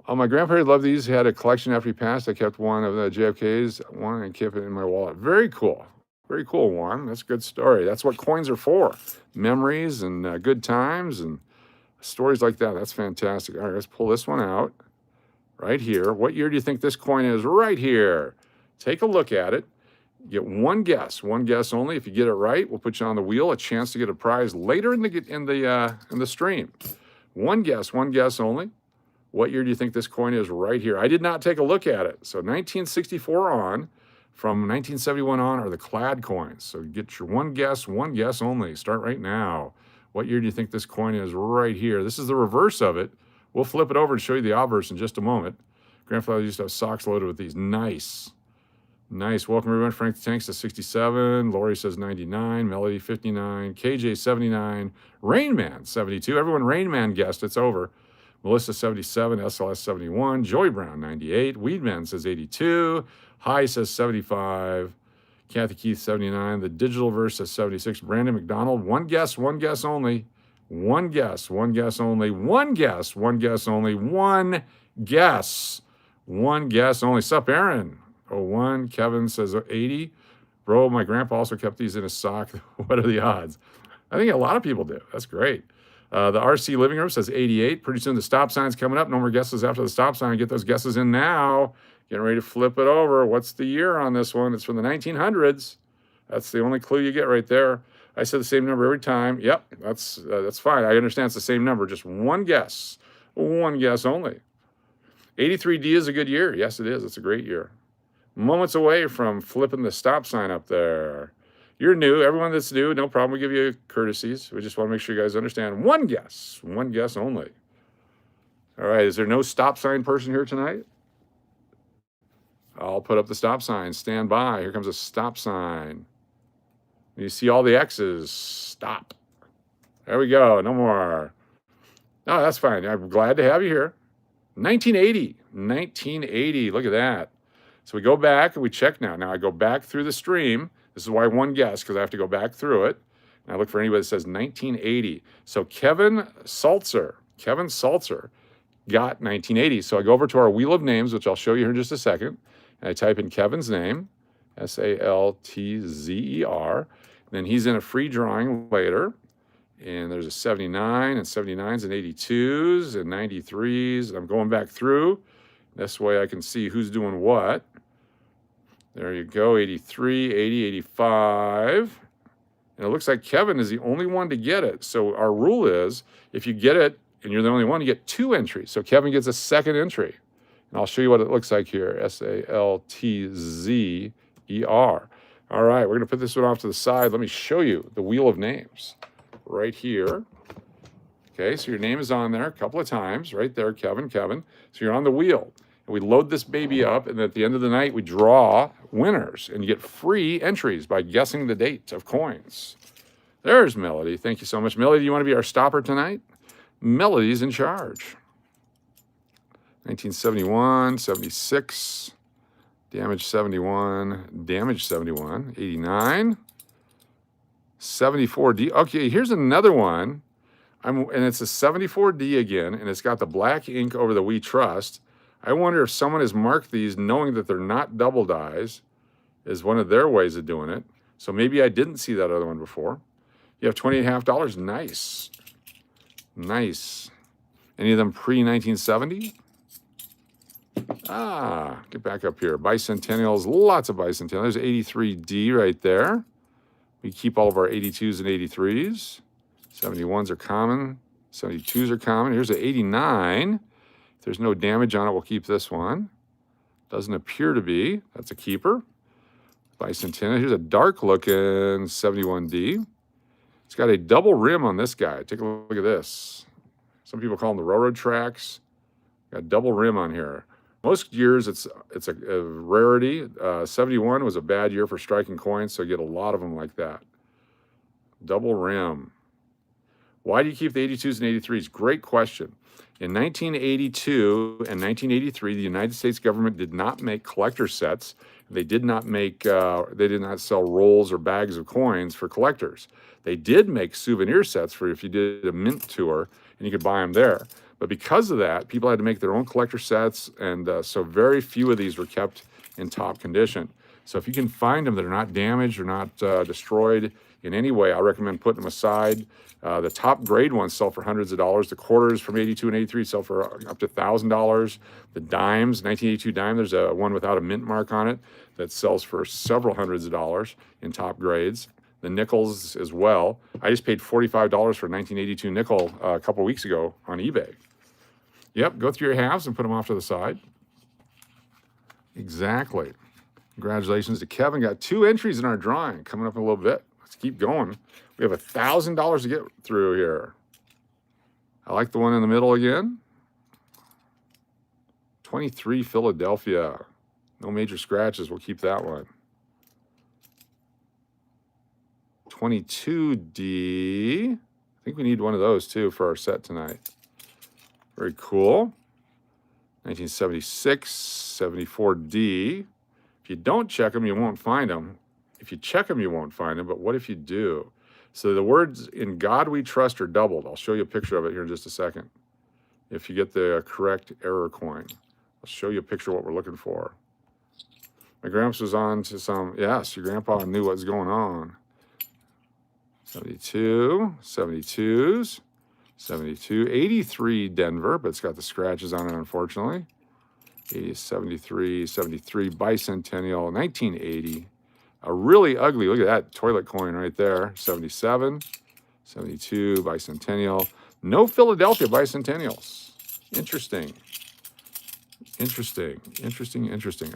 My grandpa loved these. He had a collection after he passed. I kept one of the JFK's, one, and kept it in my wallet. Very cool. Very cool one. That's a good story. That's what coins are for. Memories and good times and stories like that. That's fantastic. All right, let's pull this one out right here. What year do you think this coin is? Right here. Take a look at it. Get one guess only. If you get it right, we'll put you on the wheel. A chance to get a prize later in the stream. One guess only. What year do you think this coin is? Right here. I did not take a look at it. So 1964 on, from 1971 on are the clad coins. So get your one guess only. Start right now. What year do you think this coin is? Right here. This is the reverse of it. We'll flip it over and show you the obverse in just a moment. Grandfather used to have socks loaded with these. Nice. Nice. Welcome, everyone. Frank the Tank says 67. Lori says 99. Melody 59. KJ 79. Rainman 72. Everyone Rainman guessed. It's over. Melissa 77. SLS 71. Joey Brown 98. Weedman says 82. High says 75. Kathy Keith 79. The Digital Verse says 76. Brandon McDonald. One guess only. One guess only. One guess only. One guess only. Sup, Aaron? 01. Kevin says 80. Bro, my grandpa also kept these in his sock. What are the odds? I think a lot of people do. That's great. The RC Living Room says 88. Pretty soon the stop sign's coming up. No more guesses after the stop sign. Get those guesses in now. Getting ready to flip it over. What's the year on this one? It's from the 1900s. That's the only clue you get right there. I said the same number every time. Yep, that's fine. I understand it's the same number. Just one guess only. 83D is a good year. Yes, it is. It's a great year. Moments away from flipping the stop sign up there. You're new. Everyone that's new, no problem. We give you courtesies. We just want to make sure you guys understand. One guess only. All right, is there no stop sign person here tonight? I'll put up the stop sign. Stand by. Here comes a stop sign. You see all the X's. Stop. There we go. No more. No, that's fine. I'm glad to have you here. 1980. 1980. Look at that. So we go back and we check now. Now I go back through the stream. This is why one guess, because I have to go back through it. And I look for anybody that says 1980. So Kevin Saltzer got 1980. So I go over to our wheel of names, which I'll show you here in just a second. And I type in Kevin's name, Saltzer. Then he's in a free drawing later. And there's a 79 and 79s and 82s and 93s. And I'm going back through. This way I can see who's doing what. There you go, 83, 80, 85. And it looks like Kevin is the only one to get it. So our rule is, if you get it and you're the only one, you get 2 entries. So Kevin gets a second entry. And I'll show you what it looks like here, Saltzer. All right, we're gonna put this one off to the side. Let me show you the wheel of names right here. Okay, so your name is on there a couple of times, right there, Kevin. So you're on the wheel. And we load this baby up, and at the end of the night, we draw winners, and you get free entries by guessing the date of coins. There's Melody. Thank you so much. Melody, do you want to be our stopper tonight? Melody's in charge. 1971, 76, damage 71, 89, 74D. Okay, here's another one. And it's a 74D again, and it's got the black ink over the We Trust. I wonder if someone has marked these knowing that they're not double dies is one of their ways of doing it. So maybe I didn't see that other one before. You have $20.50. Nice. Nice. Any of them pre-1970? Get back up here. Bicentennials, lots of bicentennials. There's 83D right there. We keep all of our 82s and 83s. 71s are common. 72s are common. Here's an 89. If there's no damage on it, we'll keep this one. Doesn't appear to be. That's a keeper. Bicentennial. Here's a dark looking 71D. It's got a double rim on this guy. Take a look at this. Some people call them the railroad tracks. Got a double rim on here. Most years it's a rarity. 71 was a bad year for striking coins, so you get a lot of them like that. Double rim. Why do you keep the 82s and 83s? Great question. In 1982 and 1983, the United States government did not make collector sets. They did not sell rolls or bags of coins for collectors. They did make souvenir sets for if you did a mint tour, and you could buy them there. But because of that, people had to make their own collector sets, and so very few of these were kept in top condition. So if you can find them that are not damaged or not destroyed in any way, I recommend putting them aside. The top grade ones sell for hundreds of dollars. The quarters from 82 and 83 sell for up to $1,000. The dimes, 1982 dime, there's a one without a mint mark on it that sells for several hundreds of dollars in top grades. The nickels as well. I just paid $45 for a 1982 nickel a couple weeks ago on eBay. Yep, go through your halves and put them off to the side. Exactly. Congratulations to Kevin. Got 2 entries in our drawing coming up in a little bit. Let's keep going. We have $1,000 to get through here. I like the one in the middle again. 23 Philadelphia. No major scratches. We'll keep that one. 22D. I think we need one of those too for our set tonight. Very cool. 1976, 74D. If you don't check them, you won't find them. If you check them, you won't find them. But what if you do? So the words "In God We Trust" are doubled. I'll show you a picture of it here in just a second. If you get the correct error coin, I'll show you a picture of what we're looking for. My grandpa was on to some, yes, your grandpa knew what was going on. 72, 72s, 72, 83 Denver, but it's got the scratches on it, unfortunately. 80, 73, 73 Bicentennial, 1980. A really ugly, look at that toilet coin right there. 77, 72 Bicentennial. No Philadelphia Bicentennials. Interesting. Interesting.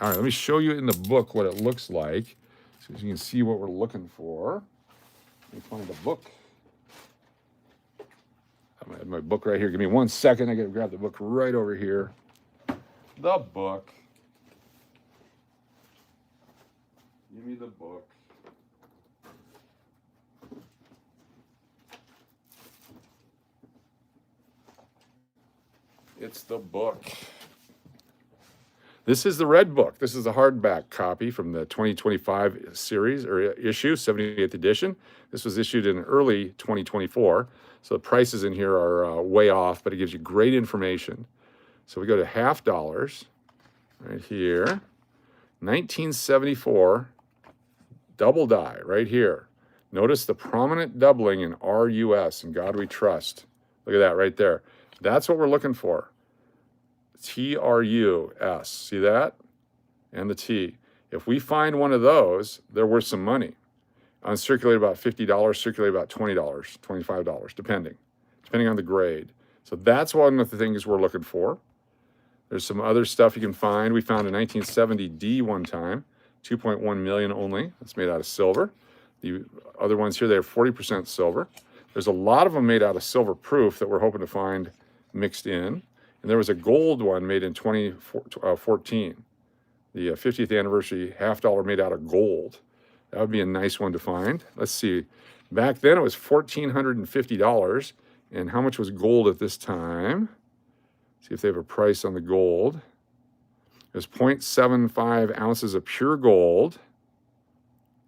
All right, let me show you in the book what it looks like so you can see what we're looking for. Let me find the book. I have my book right here. Give me 1 second. I got to grab the book right over here. The book. Give me the book. It's the book. This is the red book. This is a hardback copy from the 2025 series or issue, 78th edition. This was issued in early 2024. So the prices in here are way off, but it gives you great information. So we go to $50 right here. 1974 double die right here. Notice the prominent doubling in RUS, In God We Trust. Look at that right there. That's what we're looking for. TRUS. See that? And the T. If we find one of those, they're worth some money. Uncirculated about $50, circulated about $20, $25, depending on the grade. So that's one of the things we're looking for. There's some other stuff you can find. We found a 1970D one time, 2.1 million only. It's made out of silver. The other ones here, they have 40% silver. There's a lot of them made out of silver proof that we're hoping to find mixed in. And there was a gold one made in 2014, the 50th anniversary $50 made out of gold. That would be a nice one to find. Let's see. Back then it was $1,450. And how much was gold at this time? See if they have a price on the gold. It was 0.75 ounces of pure gold.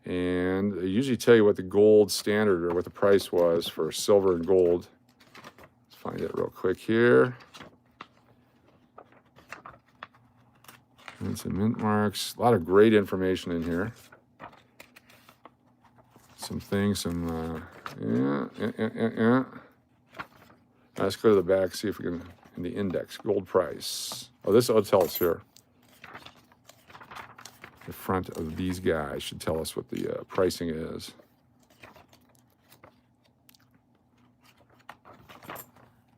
And they usually tell you what the gold standard or what the price was for silver and gold. Let's find it real quick here. And some mint marks. A lot of great information in here. Some things, yeah. Let's go to the back, see if we can, in the index, gold price. Oh, this will tell us here. The front of these guys should tell us what the pricing is.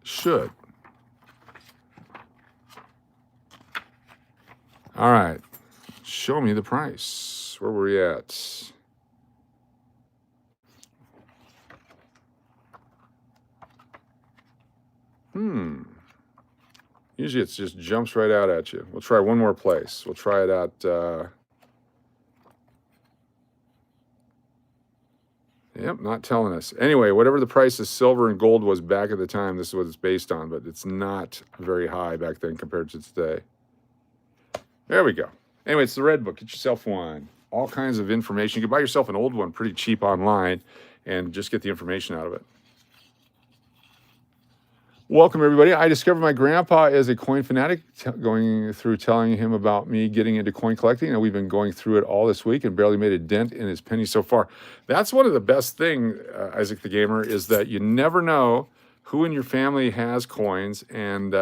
Should. All right. Show me the price. Where were we at? Usually it just jumps right out at you. We'll try one more place. We'll try it at, yep, not telling us. Anyway, whatever the price of silver and gold was back at the time, this is what it's based on, but it's not very high back then compared to today. There we go. Anyway, it's the red book. Get yourself one. All kinds of information. You can buy yourself an old one pretty cheap online and just get the information out of it. Welcome, everybody. I discovered my grandpa is a coin fanatic, going through telling him about me getting into coin collecting. And we've been going through it all this week and barely made a dent in his penny so far. That's one of the best things, Isaac the Gamer, is that you never know who in your family has coins. And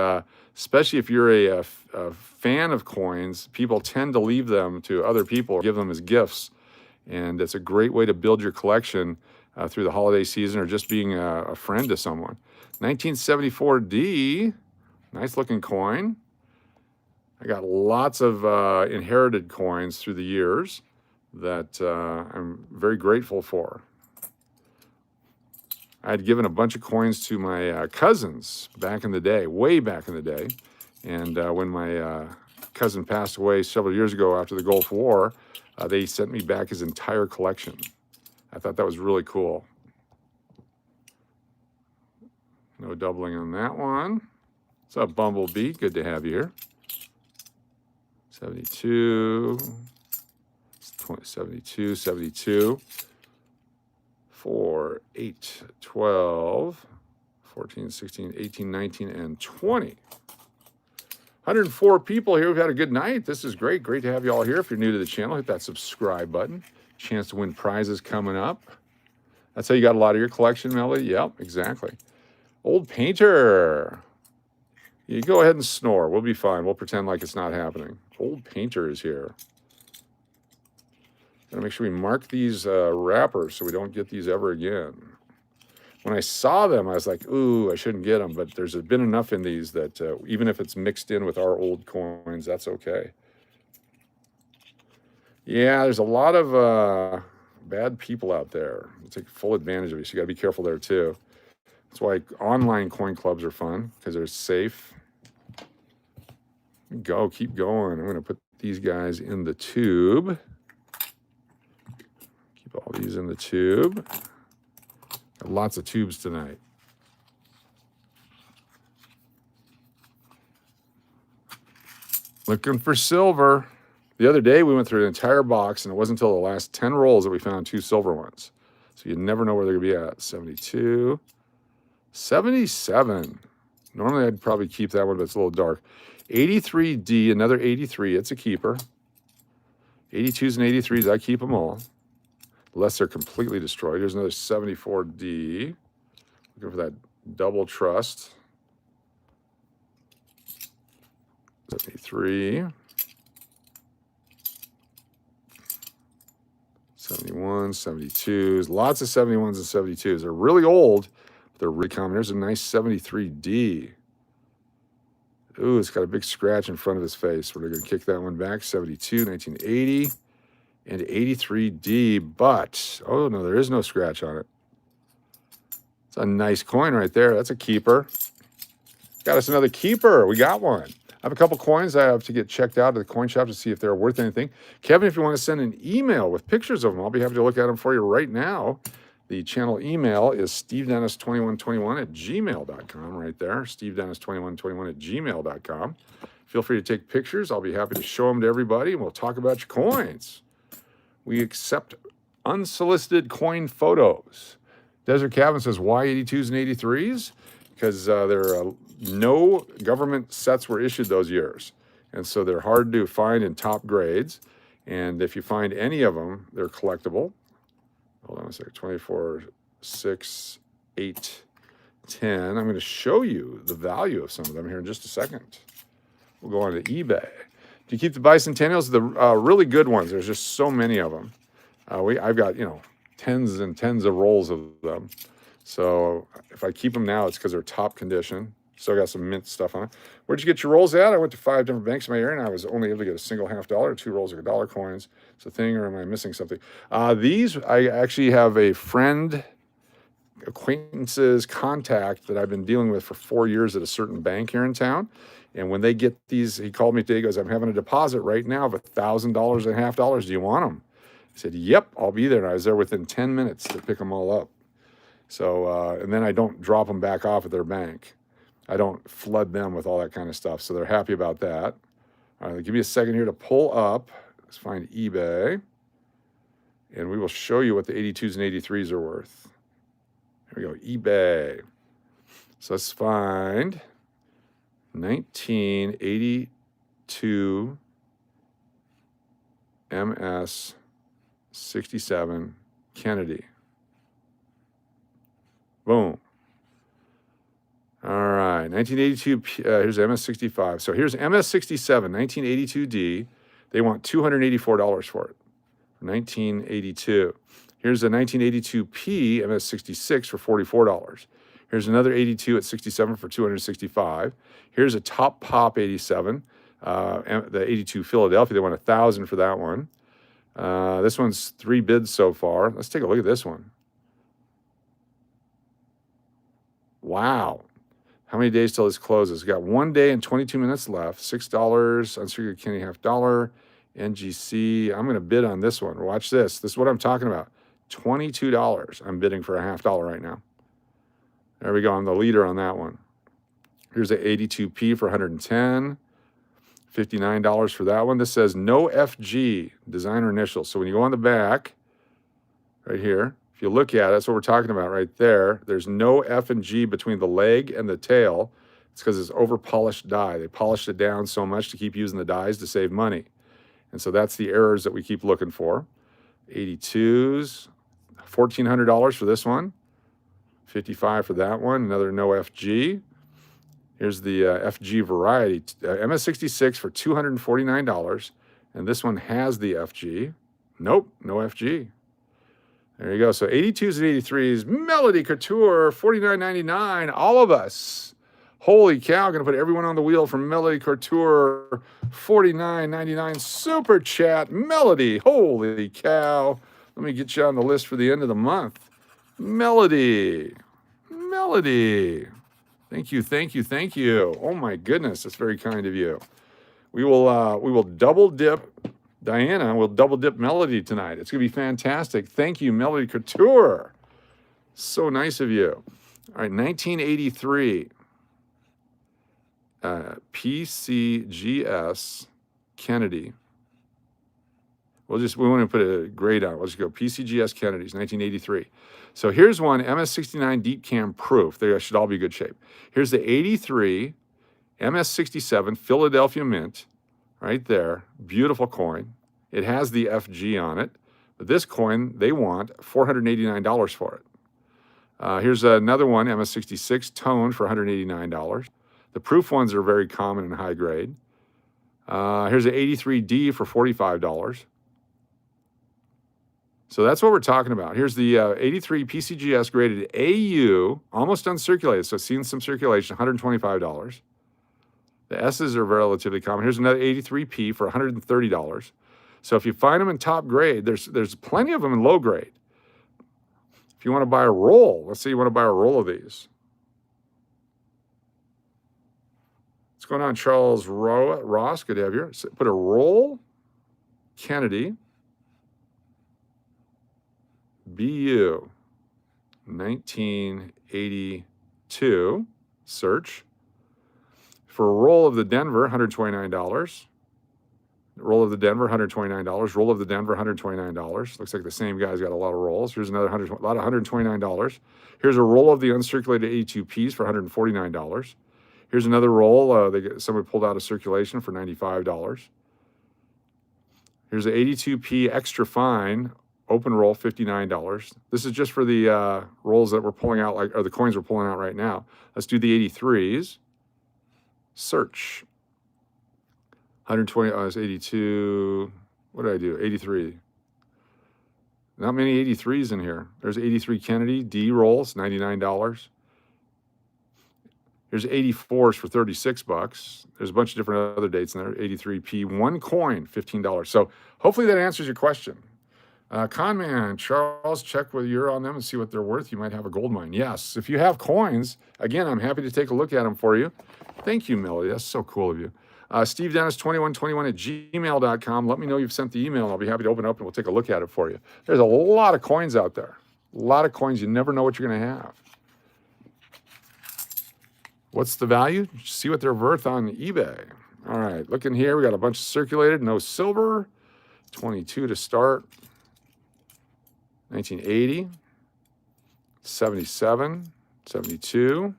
especially if you're a fan of coins, people tend to leave them to other people, give them as gifts. And it's a great way to build your collection through the holiday season or just being a friend to someone. 1974D, nice looking coin. I got lots of inherited coins through the years that I'm very grateful for. I had given a bunch of coins to my cousins back in the day, way back in the day. And when my cousin passed away several years ago after the Gulf War, they sent me back his entire collection. I thought that was really cool. No doubling on that one. What's up, Bumblebee? Good to have you here. 72, 72, 72, 4, 8, 12, 14, 16, 18, 19, and 20. 104 people here. We've had a good night. This is great. Great to have you all here. If you're new to the channel, hit that subscribe button. Chance to win prizes coming up. That's how you got a lot of your collection, Melody? Yep, exactly. Old Painter. You go ahead and snore. We'll be fine. We'll pretend like it's not happening. Old Painter is here. Gotta make sure we mark these wrappers so we don't get these ever again. When I saw them, I was like, ooh, I shouldn't get them. But there's been enough in these that even if it's mixed in with our old coins, that's okay. Yeah, there's a lot of bad people out there. They'll take full advantage of you, so you got to be careful there too. That's why online coin clubs are fun, because they're safe. Go, keep going. I'm going to put these guys in the tube. Keep all these in the tube. Got lots of tubes tonight. Looking for silver. The other day we went through an entire box, and it wasn't until the last 10 rolls that we found 2 silver ones. So you never know where they're going to be at. 72, 77. Normally I'd probably keep that one, but it's a little dark. 83D, another 83. It's a keeper. 82s and 83s, I keep them all, unless they're completely destroyed. Here's another 74D. Looking for that double trust. 73. 71, 72s. Lots of 71s and 72s. They're really old, but they're really common. There's a nice 73D. Ooh, it's got a big scratch in front of his face. We're going to kick that one back. 72, 1980, and 83D. But, oh no, there is no scratch on it. It's a nice coin right there. That's a keeper. Got us another keeper. We got one. I have a couple coins I have to get checked out at the coin shop to see if they're worth anything. Kevin, if you want to send an email with pictures of them, I'll be happy to look at them for you right now. The channel email is stevedennis2121@gmail.com right there. stevedennis2121@gmail.com. Feel free to take pictures. I'll be happy to show them to everybody, and we'll talk about your coins. We accept unsolicited coin photos. Desert Cabin says, why 82s and 83s? Because no government sets were issued those years. And so they're hard to find in top grades. And if you find any of them, they're collectible. Hold on a second. 24, 6, 8, 10. I'm going to show you the value of some of them here in just a second. We'll go on to eBay. Do you keep the bicentennials? The really good ones. There's just so many of them. I've got, tens and tens of rolls of them. So if I keep them now, it's because they're top condition. Still got some mint stuff on it. Where'd you get your rolls at? I went to 5 different banks in my area, and I was only able to get a single $50, 2 rolls of dollar coins. It's a thing, or am I missing something? These, I actually have a friend, acquaintance's contact that I've been dealing with for 4 years at a certain bank here in town. And when they get these, he called me today, he goes, I'm having a deposit right now of $1,000 and $50. Do you want them? I said, yep, I'll be there. And I was there within 10 minutes to pick them all up. So, and then I don't drop them back off at their bank. I don't flood them with all that kind of stuff. So they're happy about that. All right, give me a second here to pull up. Let's find eBay. And we will show you what the 82s and 83s are worth. Here we go, eBay. So let's find 1982 MS 67 Kennedy. Boom. All right, 1982, here's MS65. So here's MS67, 1982D. They want $284 for it, 1982. Here's a 1982P MS66 for $44. Here's another 82 at 67 for $265. Here's a Top Pop 87, the 82 Philadelphia. They want $1,000 for that one. This one's 3 bids so far. Let's take a look at this one. Wow. How many days till this closes? We got 1 day and 22 minutes left. $6, unsecured Kenny $50, NGC. I'm going to bid on this one. Watch this. This is what I'm talking about. $22. I'm bidding for a $50 right now. There we go. I'm the leader on that one. Here's the 82P for $110. $59 for that one. This says no FG, designer initials. So when you go on the back, right here, if you look at it, that's what we're talking about right there. There's no F and G between the leg and the tail. It's because it's over-polished dye. They polished it down so much to keep using the dyes to save money. And so that's the errors that we keep looking for. 82s, $1,400 for this one. $55 for that one. Another no FG. Here's the FG variety. MS66 for $249. And this one has the FG. Nope, no FG. There you go. So 82s and 83s, Melody Couture, $49.99. All of us. Holy cow, going to put everyone on the wheel from Melody Couture, $49.99 super chat. Melody, holy cow. Let me get you on the list for the end of the month. Melody. Thank you, thank you, thank you. Oh my goodness, that's very kind of you. We will double dip Diana. We'll double dip Melody tonight. It's gonna be fantastic. Thank you, Melody Couture. So nice of you. All right, 1983. PCGS Kennedy. We want to put a grade on it. We'll just go PCGS Kennedy's, 1983. So here's one, MS69 Deep Cam Proof. They should all be good shape. Here's the 83 MS67 Philadelphia Mint, right there. Beautiful coin. It has the FG on it. But this coin, they want $489 for it. Here's another one, MS66 Tone for $189. The proof ones are very common and high grade. Here's an 83D for $45. So that's what we're talking about. Here's the 83 PCGS graded AU, almost uncirculated, so seen some circulation, $125. The S's are relatively common. Here's another 83P for $130. So if you find them in top grade, there's plenty of them in low grade. If you want to buy a roll, let's say you want to buy a roll of these. What's going on, Charles Ross? Good to have you here. So put a roll, Kennedy, BU, 1982, search. For a roll of the Denver, $129. Roll of the Denver, $129. Roll of the Denver, $129. Looks like the same guy's got a lot of rolls. Here's another lot of $129. Here's a roll of the uncirculated 82Ps for $149. Here's another roll. Somebody pulled out of circulation for $95. Here's the 82P extra fine open roll, $59. This is just for the rolls that we're pulling out, or the coins we're pulling out right now. Let's do the 83s. Search. 120, it's 82. What did I do? 83. Not many 83s in here. There's 83 Kennedy, D rolls, $99. Here's 84s for $36. There's a bunch of different other dates in there. 83P, one coin, $15. So hopefully that answers your question. Conman, Charles, check whether you're on them and see what they're worth. You might have a gold mine. Yes, if you have coins, again, I'm happy to take a look at them for you. Thank you, Millie. That's so cool of you. Steve Dennis 2121 at gmail.com. Let me know you've sent the email. I'll be happy to open it up and we'll take a look at it for you. There's a lot of coins out there. A lot of coins. You never know what you're going to have. What's the value? See what they're worth on eBay. All right, looking here, we got a bunch of circulated, no silver. 22 to start. 1980, 77, 72,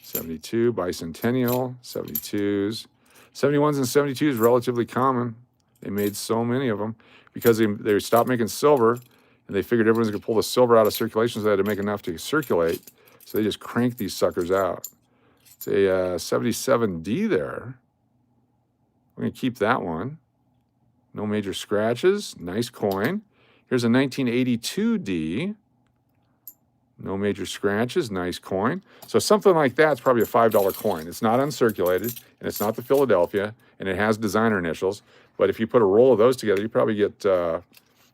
72, bicentennial, 72s. 71s and 72s relatively common. They made so many of them because they stopped making silver and they figured everyone's going to pull the silver out of circulation, so they had to make enough to circulate. So they just cranked these suckers out. It's a 77D there. We're going to keep that one. No major scratches. Nice coin. Here's a 1982D. No major scratches. Nice coin. So something like that's probably a $5 coin. It's not uncirculated, and it's not the Philadelphia, and it has designer initials. But if you put a roll of those together, you probably get $70,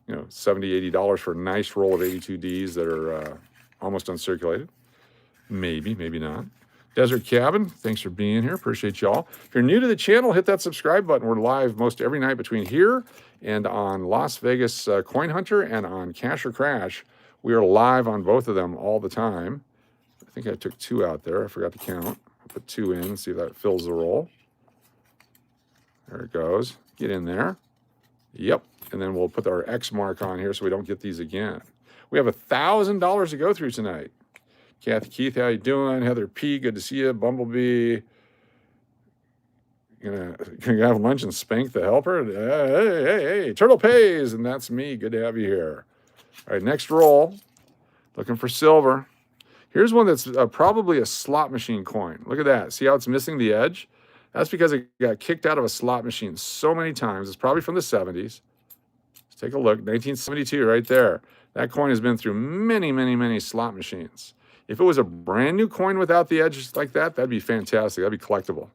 $80 for a nice roll of 82Ds that are almost uncirculated. Maybe, maybe not. Desert Cabin, thanks for being here. Appreciate y'all. If you're new to the channel, hit that subscribe button. We're live most every night between here and on Las Vegas Coin Hunter and on Cash or Crash. We are live on both of them all the time. I think I took 2 out there. I forgot to count. I'll put 2 in and see if that fills the roll. There it goes. Get in there. Yep. And then we'll put our X mark on here so we don't get these again. We have $1,000 to go through tonight. Kathy Keith, how you doing? Heather P, good to see you. Bumblebee, gonna have lunch and spank the helper? Hey, Turtle Pays, and that's me. Good to have you here. All right, next roll. Looking for silver. Here's one that's probably a slot machine coin. Look at that. See how it's missing the edge? That's because it got kicked out of a slot machine so many times. It's probably from the 70s. Let's take a look. 1972 right there. That coin has been through many, many, many slot machines. If it was a brand new coin without the edges like that, that'd be fantastic. That'd be collectible.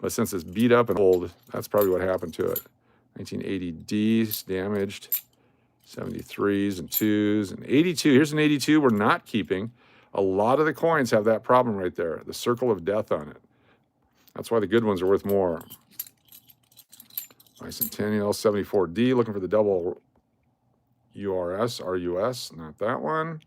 But since it's beat up and old, that's probably what happened to it. 1980D's damaged. 73s and 2s and 82. Here's an 82 we're not keeping. A lot of the coins have that problem right there. The circle of death on it. That's why the good ones are worth more. Bicentennial 74D. Looking for the double URS, RUS. Not that one.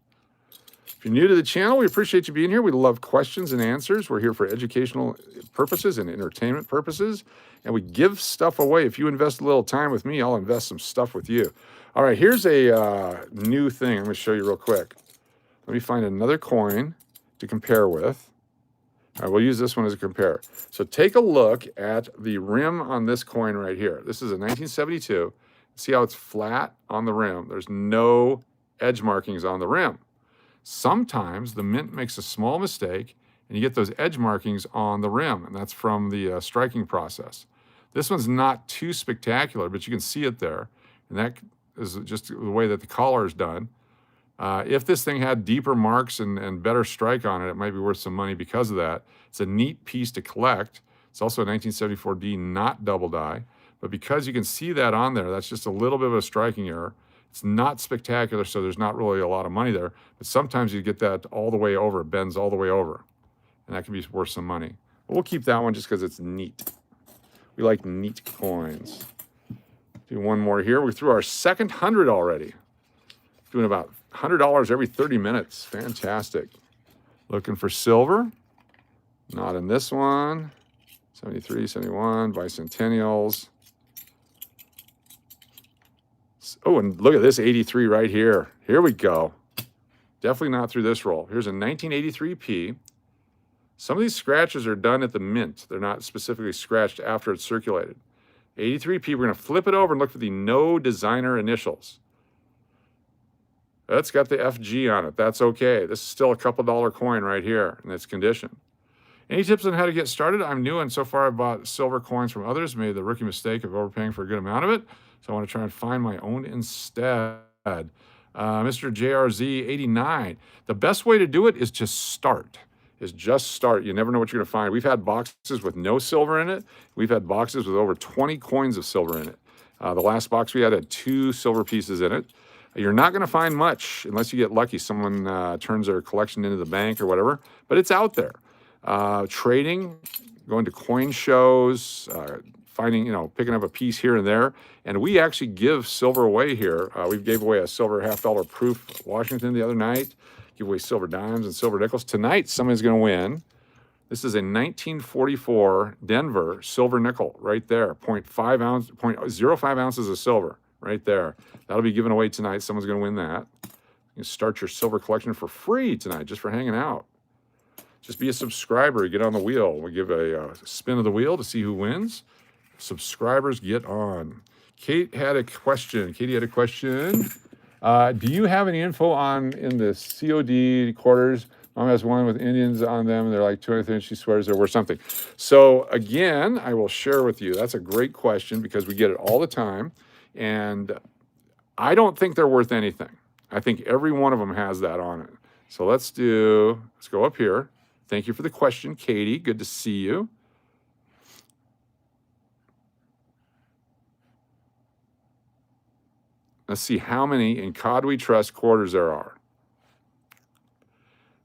If you're new to the channel, we appreciate you being here. We love questions and answers. We're here for educational purposes and entertainment purposes, and we give stuff away. If you invest a little time with me, I'll invest some stuff with you. All right, here's a new thing I'm going to show you real quick. Let me find another coin to compare with. All right, we'll use this one as a compare. So take a look at the rim on this coin right here. This is a 1972. See how it's flat on the rim? There's no edge markings on the rim. Sometimes the mint makes a small mistake and you get those edge markings on the rim, and that's from the striking process. This one's not too spectacular, but you can see it there, and that is just the way that the collar is done. If this thing had deeper marks and better strike on it, it might be worth some money because of that. It's a neat piece to collect. It's also a 1974D, not double die, but because you can see that on there, that's just a little bit of a striking error. It's not spectacular, so there's not really a lot of money there. But sometimes you get that all the way over. It bends all the way over. And that can be worth some money. But we'll keep that one just because it's neat. We like neat coins. Do one more here. We threw our second 100 already. Doing about $100 every 30 minutes. Fantastic. Looking for silver. Not in this one. 73, 71, bicentennials. Oh, and look at this 83 right here. Here we go. Definitely not through this roll. Here's a 1983P. Some of these scratches are done at the mint. They're not specifically scratched after it's circulated. 83P, we're going to flip it over and look for the no designer initials. That's got the FG on it. That's okay. This is still a couple dollar coin right here in its condition. Any tips on how to get started? I'm new, and so far I've bought silver coins from others, made the rookie mistake of overpaying for a good amount of it. So I want to try and find my own instead. Mr. JRZ 89. The best way to do it is just start. You never know what you're going to find. We've had boxes with no silver in it. We've had boxes with over 20 coins of silver in it. The last box we had 2 silver pieces in it. You're not going to find much unless you get lucky. Someone turns their collection into the bank or whatever, but it's out there. Trading, going to coin shows, finding, picking up a piece here and there. And we actually give silver away here. We gave away a silver $50 proof Washington the other night. Give away silver dimes and silver nickels. Tonight, somebody's going to win. This is a 1944 Denver silver nickel right there. 0.05 ounces of silver right there. That'll be given away tonight. Someone's going to win that. You can start your silver collection for free tonight just for hanging out. Just be a subscriber. Get on the wheel. We give a spin of the wheel to see who wins. Subscribers get on. Katie had a question. Do you have any info on in the COD quarters? Mom has one with Indians on them, and they're like 200, she swears they're worth something. So again, I will share with you. That's a great question because we get it all the time. And I don't think they're worth anything. I think every one of them has that on it. So let's go up here. Thank you for the question, Katie. Good to see you. Let's see how many in COD We Trust quarters there are.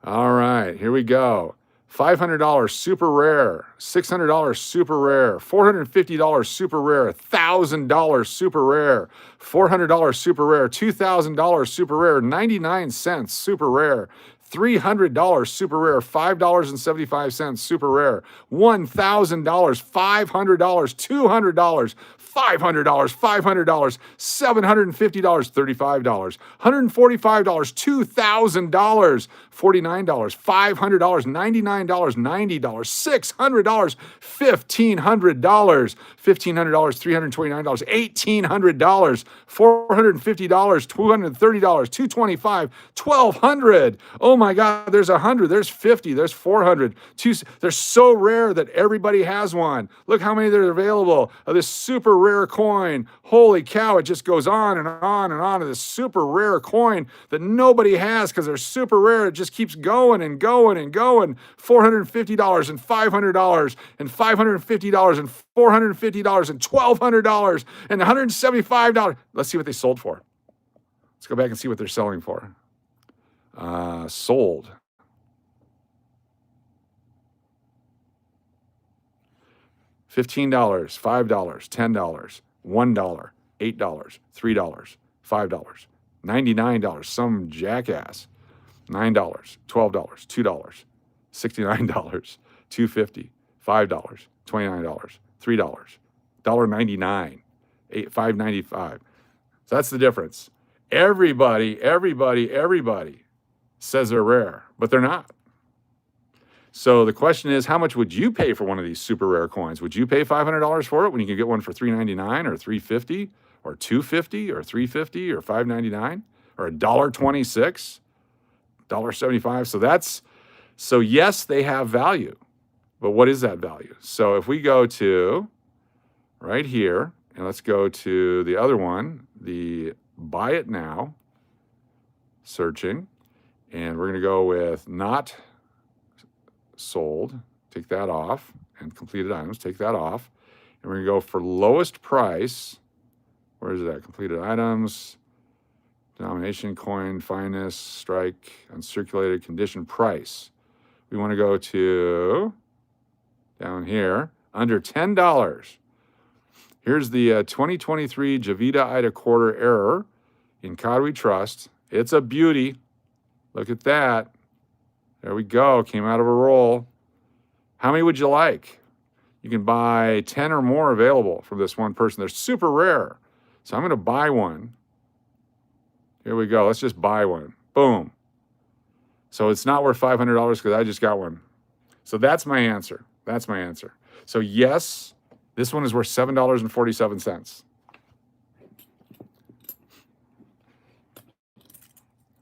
All right, here we go. $500 super rare, $600 super rare, $450 super rare, $1,000 super rare, $400 super rare, $2,000 super rare, 99 cents super rare, $300 super rare, $5.75 super rare, $1,000, $500, $200, $500, $500, $750, $35, $145, $2,000, $49, $500, $99, $90, $600, $1,500, $1,500, $329, $1,800, $450, $230, $225, $1,200. Oh my God, there's 100, there's 50, there's 400. They're so rare that everybody has one. Look how many there are available of this super rare coin. Holy cow, it just goes on and on and on to this super rare coin that nobody has because they're super rare. It just keeps going and going and going. $450 and $500 and $550 and $450 and $1,200 and $175. Let's see what they sold for. Let's go back and see what they're selling for. Sold. $15, $5, $10, $1, $8, $3, $5, $99. Some jackass. $9, $12, $2, $69, $2.50, $5, $29, $3, $1.99, $5.95. So that's the difference. Everybody says they're rare, but they're not. So the question is, how much would you pay for one of these super rare coins? Would you pay $500 for it when you can get one for $3.99 or $3.50 or $2.50 or $3.50 or $5.99 or $1.26, $1.75? So yes, they have value, but what is that value? So if we go to right here, and let's go to the other one, the buy it now, searching, and we're going to go with not sold, take that off, and completed items, take that off, and we're going to go for lowest price. Where is that? Completed items, denomination, coin, finest, strike, uncirculated, condition, price. We want to go to down here, under $10. Here's the 2023 Javita Ida quarter error in COD We Trust. It's a beauty. Look at that. There we go. Came out of a roll. How many would you like? You can buy 10 or more available from this one person. They're super rare. So I'm going to buy one. Here we go. Let's just buy one. Boom. So it's not worth $500 because I just got one. So that's my answer. That's my answer. So yes, this one is worth $7.47.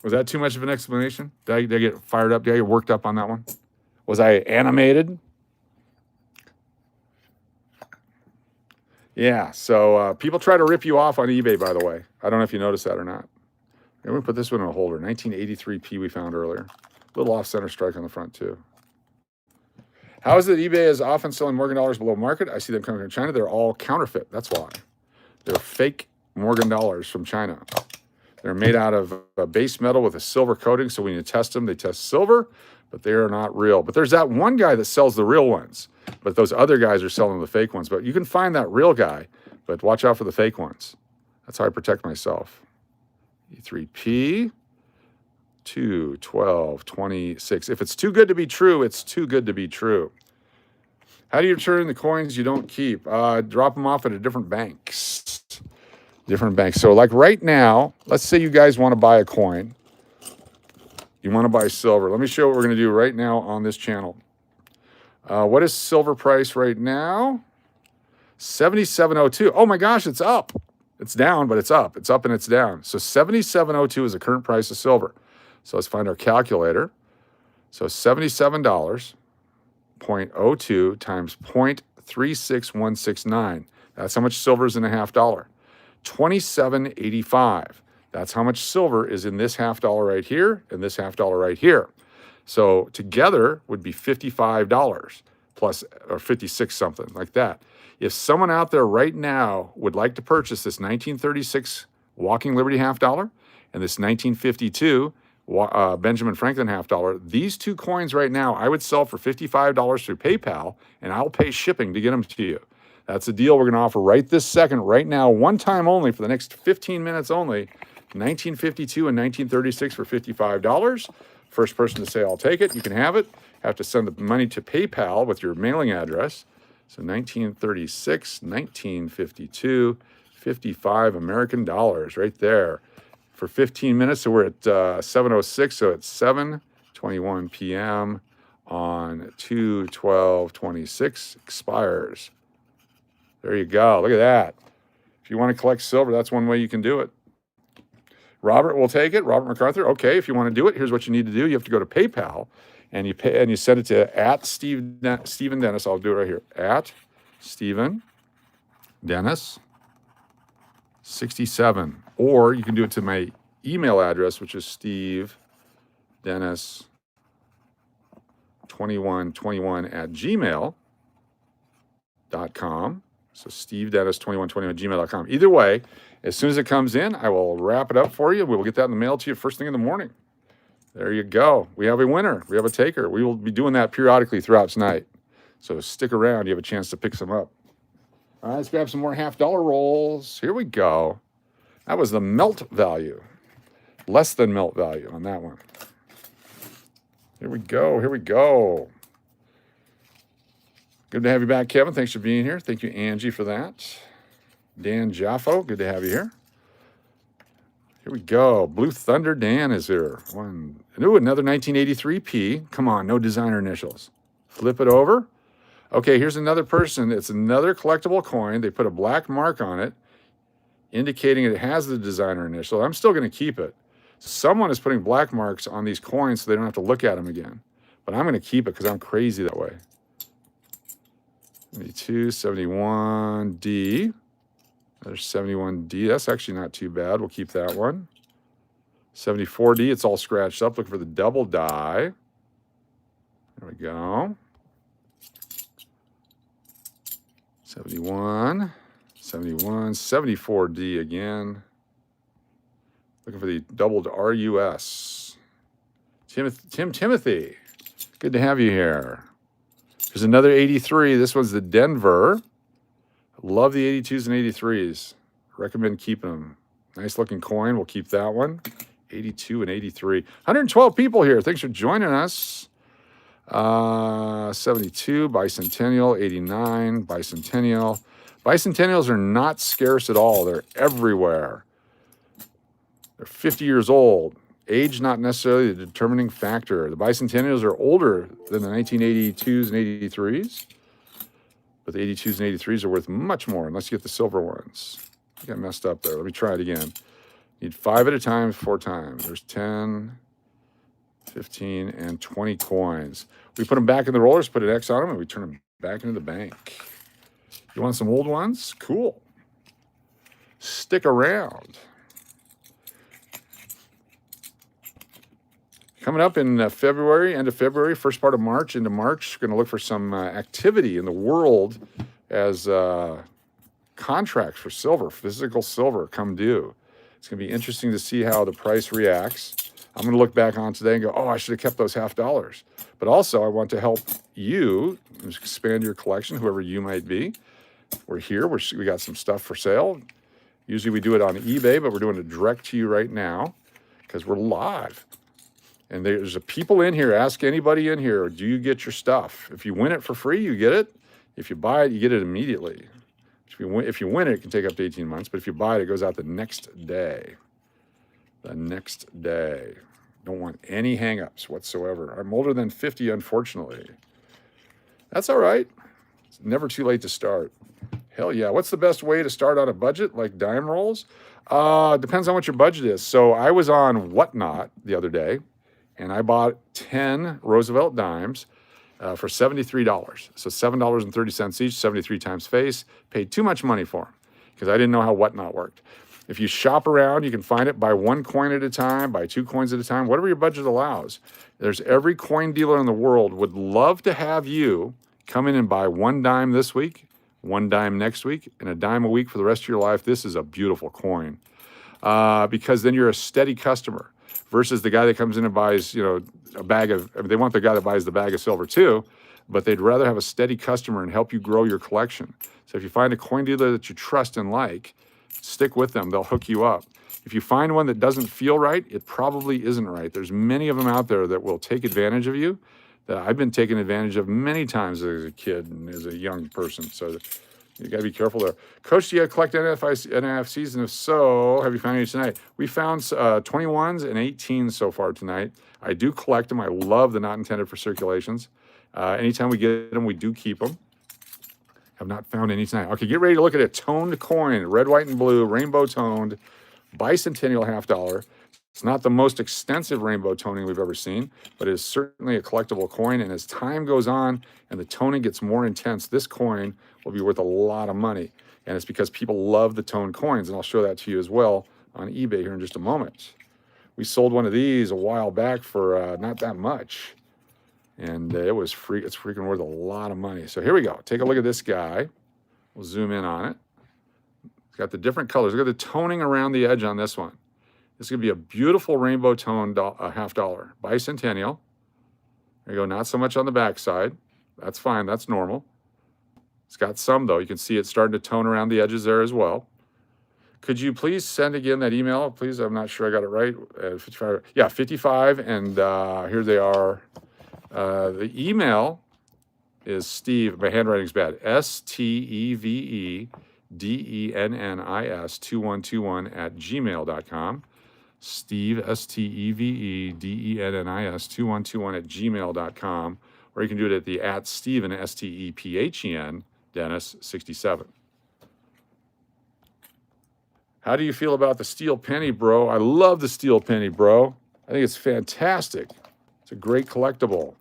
Was that too much of an explanation? Did I get fired up? Did I get worked up on that one? Was I animated? Yeah, so people try to rip you off on eBay, by the way. I don't know if you noticed that or not. I'm going to put this one in a holder. 1983P we found earlier. A little off-center strike on the front, too. How is it eBay is often selling Morgan dollars below market? I see them coming from China. They're all counterfeit. That's why. They're fake Morgan dollars from China. They're made out of a base metal with a silver coating, so when you test them, they test silver, but they are not real. But there's that one guy that sells the real ones, but those other guys are selling the fake ones. But you can find that real guy, but watch out for the fake ones. That's how I protect myself. E3P, 2, 12, 26. If it's too good to be true, it's too good to be true. How do you return the coins you don't keep? Drop them off at a different banks. Different banks. So like right now, let's say you guys want to buy a coin. You want to buy silver. Let me show you what we're going to do right now on this channel. What is silver price right now? 77.02. Oh my gosh, it's up. It's down, but it's up. It's up and it's down. So 77.02 is the current price of silver. So let's find our calculator. So $77.02 times 0.36169. That's how much silver is in a $0.50. $27.85. That's how much silver is in this $0.50 right here and this $0.50 right here. So together would be $55 plus, or 56 something like that. If someone out there right now would like to purchase this 1936 Walking Liberty $0.50 and this 1952 Benjamin Franklin $0.50, these two coins right now I would sell for $55 through PayPal, and I'll pay shipping to get them to you. That's a deal we're going to offer right this second, right now, one time only for the next 15 minutes only. 1952 and 1936 for $55. First person to say, I'll take it, you can have it. Have to send the money to PayPal with your mailing address. So 1936, 1952, 55 American dollars right there for 15 minutes. So we're at 7:06, so it's 7:21 p.m. on 2/12/26 expires. There you go. Look at that. If you want to collect silver, that's one way you can do it. Robert will take it. Robert MacArthur. Okay, if you want to do it, here's what you need to do. You have to go to PayPal, and you pay, and you send it to Stephen Dennis. I'll do it right here. Stephen Dennis 67. Or you can do it to my email address, which is Steve Dennis 2121@gmail.com. So stevedennis2121@gmail.com. Either way, as soon as it comes in, I will wrap it up for you. We will get that in the mail to you first thing in the morning. There you go. We have a winner. We have a taker. We will be doing that periodically throughout tonight. So stick around. You have a chance to pick some up. All right, let's grab some more $0.50 rolls. Here we go. That was the melt value. Less than melt value on that one. Here we go. Here we go. Good to have you back, Kevin. Thanks for being here. Thank you, Angie, for that. Dan Jaffo, good to have you here. Here we go. Blue Thunder Dan is here. Another 1983 P. Come on, no designer initials. Flip it over. Okay, here's another person. It's another collectible coin. They put a black mark on it, indicating it has the designer initial. I'm still going to keep it. Someone is putting black marks on these coins so they don't have to look at them again. But I'm going to keep it because I'm crazy that way. 72, 71D. Another 71D. That's actually not too bad. We'll keep that one. 74D. It's all scratched up. Look for the double die. There we go. 71. 71. 74D again. Looking for the doubled RUS. Timothy. Good to have you here. There's another 83. This one's the Denver. Love the 82s and 83s. Recommend keeping them. Nice looking coin. We'll keep that one. 82 and 83. 112 people here. Thanks for joining us. 72, Bicentennial, 89, Bicentennial. Bicentennials are not scarce at all. They're everywhere. They're 50 years old. Age not necessarily the determining factor. The Bicentennials are older than the 1982s and 83s. But the 82s and 83s are worth much more unless you get the silver ones. I got messed up there. Let me try it again. Need 5 at a time, 4 times. There's 10, 15, and 20 coins. We put them back in the rollers, put an X on them, and we turn them back into the bank. You want some old ones? Cool. Stick around. Coming up in February, end of February, first part of March into March, going to look for some activity in the world as contracts for silver, physical silver, come due. It's going to be interesting to see how the price reacts. I'm going to look back on today and go, oh, I should have kept those $50. But also, I want to help you expand your collection, whoever you might be. We're here. We got some stuff for sale. Usually we do it on eBay, but we're doing it direct to you right now because we're live. And there's people in here. Ask anybody in here, do you get your stuff? If you win it for free, you get it. If you buy it, you get it immediately. If you win it, it can take up to 18 months. But if you buy it, it goes out the next day. The next day. Don't want any hangups whatsoever. I'm older than 50, unfortunately. That's all right. It's never too late to start. Hell yeah. What's the best way to start on a budget like dime rolls? Depends on what your budget is. So I was on Whatnot the other day, and I bought 10 Roosevelt dimes for $73. So $7.30 each, 73 times face. Paid too much money for them because I didn't know how Whatnot worked. If you shop around, you can find it. Buy 1 coin at a time, buy 2 coins at a time, whatever your budget allows. There's every coin dealer in the world would love to have you come in and buy 1 dime this week, 1 dime next week, and a dime a week for the rest of your life. This is a beautiful coin because then you're a steady customer versus the guy that comes in and buys, a bag of, they want the guy that buys the bag of silver too, but they'd rather have a steady customer and help you grow your collection. So if you find a coin dealer that you trust and like, stick with them. They'll hook you up. If you find one that doesn't feel right, it probably isn't right. There's many of them out there that will take advantage of you that I've been taken advantage of many times as a kid and as a young person. So you got to be careful there. Coach, do you collect NFCs? And if so, have you found any tonight? We found 21s and 18s so far tonight. I do collect them. I love the not intended for circulations. Anytime we get them, we do keep them. Have not found any tonight. Okay, get ready to look at a toned coin, red, white, and blue, rainbow toned, bicentennial $50. It's not the most extensive rainbow toning we've ever seen, but it is certainly a collectible coin. And as time goes on and the toning gets more intense, this coin will be worth a lot of money. And it's because people love the toned coins. And I'll show that to you as well on eBay here in just a moment. We sold one of these a while back for not that much. And it was free. It's freaking worth a lot of money. So here we go. Take a look at this guy. We'll zoom in on it. It's got the different colors. Look at the toning around the edge on this one. This is going to be a beautiful rainbow toned $50. Bicentennial. There you go. Not so much on the back side. That's fine. That's normal. It's got some, though. You can see it starting to tone around the edges there as well. Could you please send again that email, please? I'm not sure I got it right. 55. Yeah, 55. And here they are. The email is Steve. My handwriting's bad. SteveDennis 2121 at gmail.com. Steve, SteveDennis 2121 at gmail.com. Or you can do it at the at Steven, Stephen, Dennis 67. How do you feel about the steel penny, bro? I love the steel penny, bro. I think it's fantastic. It's a great collectible,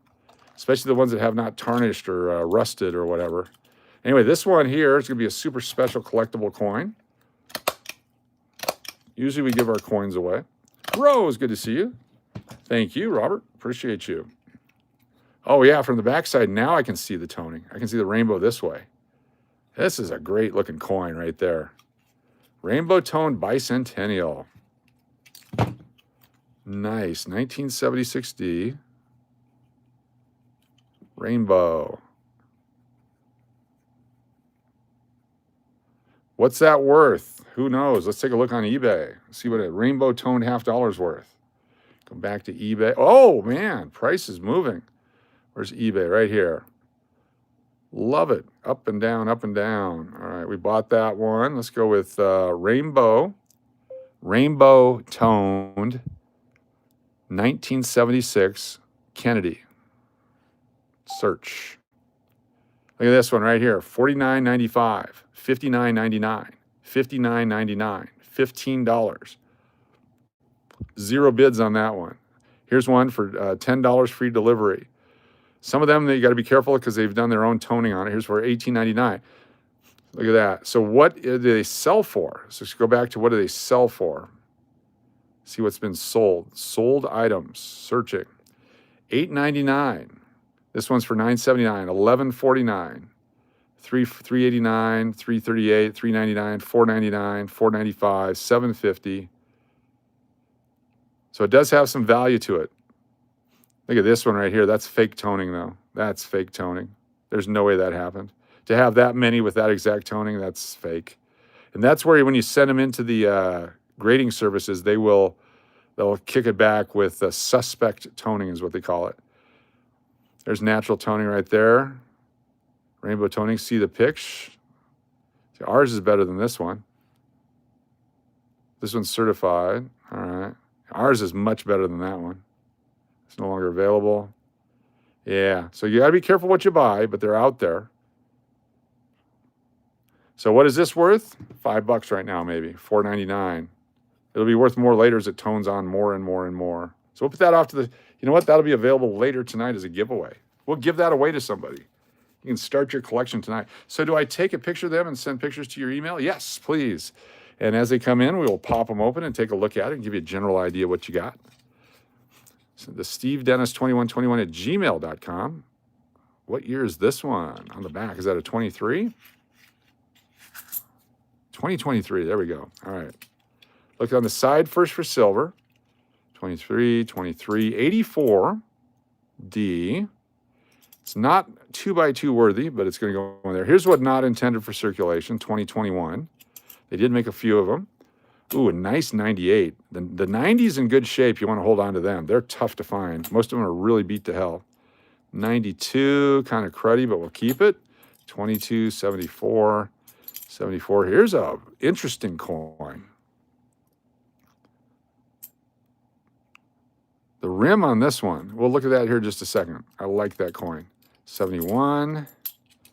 especially the ones that have not tarnished or rusted or whatever. Anyway, this one here is going to be a super special collectible coin. Usually we give our coins away. Rose, good to see you. Thank you, Robert. Appreciate you. Oh, yeah, from the backside, now I can see the toning. I can see the rainbow this way. This is a great looking coin right there. Rainbow toned bicentennial. Nice. 1976D. Rainbow. What's that worth? Who knows? Let's take a look on eBay. See what a rainbow toned $50 worth. Go back to eBay. Oh, man. Price is moving. Where's eBay? Right here. Love it. Up and down, up and down. All right, we bought that one. Let's go with rainbow toned 1976 Kennedy. Search. Look at this one right here. $49.95, $59.99, $59.99, $15. Zero bids on that one. Here's one for $10 free delivery. Some of them, you got to be careful because they've done their own toning on it. Here's for $18.99. Look at that. So what do they sell for? So let's go back to what do they sell for. See what's been sold. Sold items. Searching. $8.99. This one's for $9.79. $11.49. $3.89. $3.38. $3.99. $4.99. $4.95. $7.50. So it does have some value to it. Look at this one right here. That's fake toning, though. That's fake toning. There's no way that happened. To have that many with that exact toning, that's fake. And that's where when you send them into the grading services, they'll kick it back with suspect toning is what they call it. There's natural toning right there. Rainbow toning. See the pitch? See, ours is better than this one. This one's certified. All right. Ours is much better than that one. It's no longer available. Yeah, so you got to be careful what you buy, but they're out there. So what is this worth? $5 right now, maybe. $4.99. It'll be worth more later as it tones on more and more and more. So we'll put that off to the, you know what? That'll be available later tonight as a giveaway. We'll give that away to somebody. You can start your collection tonight. So do I take a picture of them and send pictures to your email? Yes, please. And as they come in, we will pop them open and take a look at it and give you a general idea what you got. So the Steve Dennis 2121 at gmail.com. What year is this one on the back? Is that a 23? 2023. There we go. All right. Look on the side first for silver. 23, 23, 84D. It's not 2x2 worthy, but it's going to go in there. Here's what not intended for circulation, 2021. They did make a few of them. Ooh, a nice 98. The 90's in good shape. You want to hold on to them. They're tough to find. Most of them are really beat to hell. 92, kind of cruddy, but we'll keep it. 22, 74, 74. Here's a interesting coin. The rim on this one, we'll look at that here in just a second. I like that coin. 71,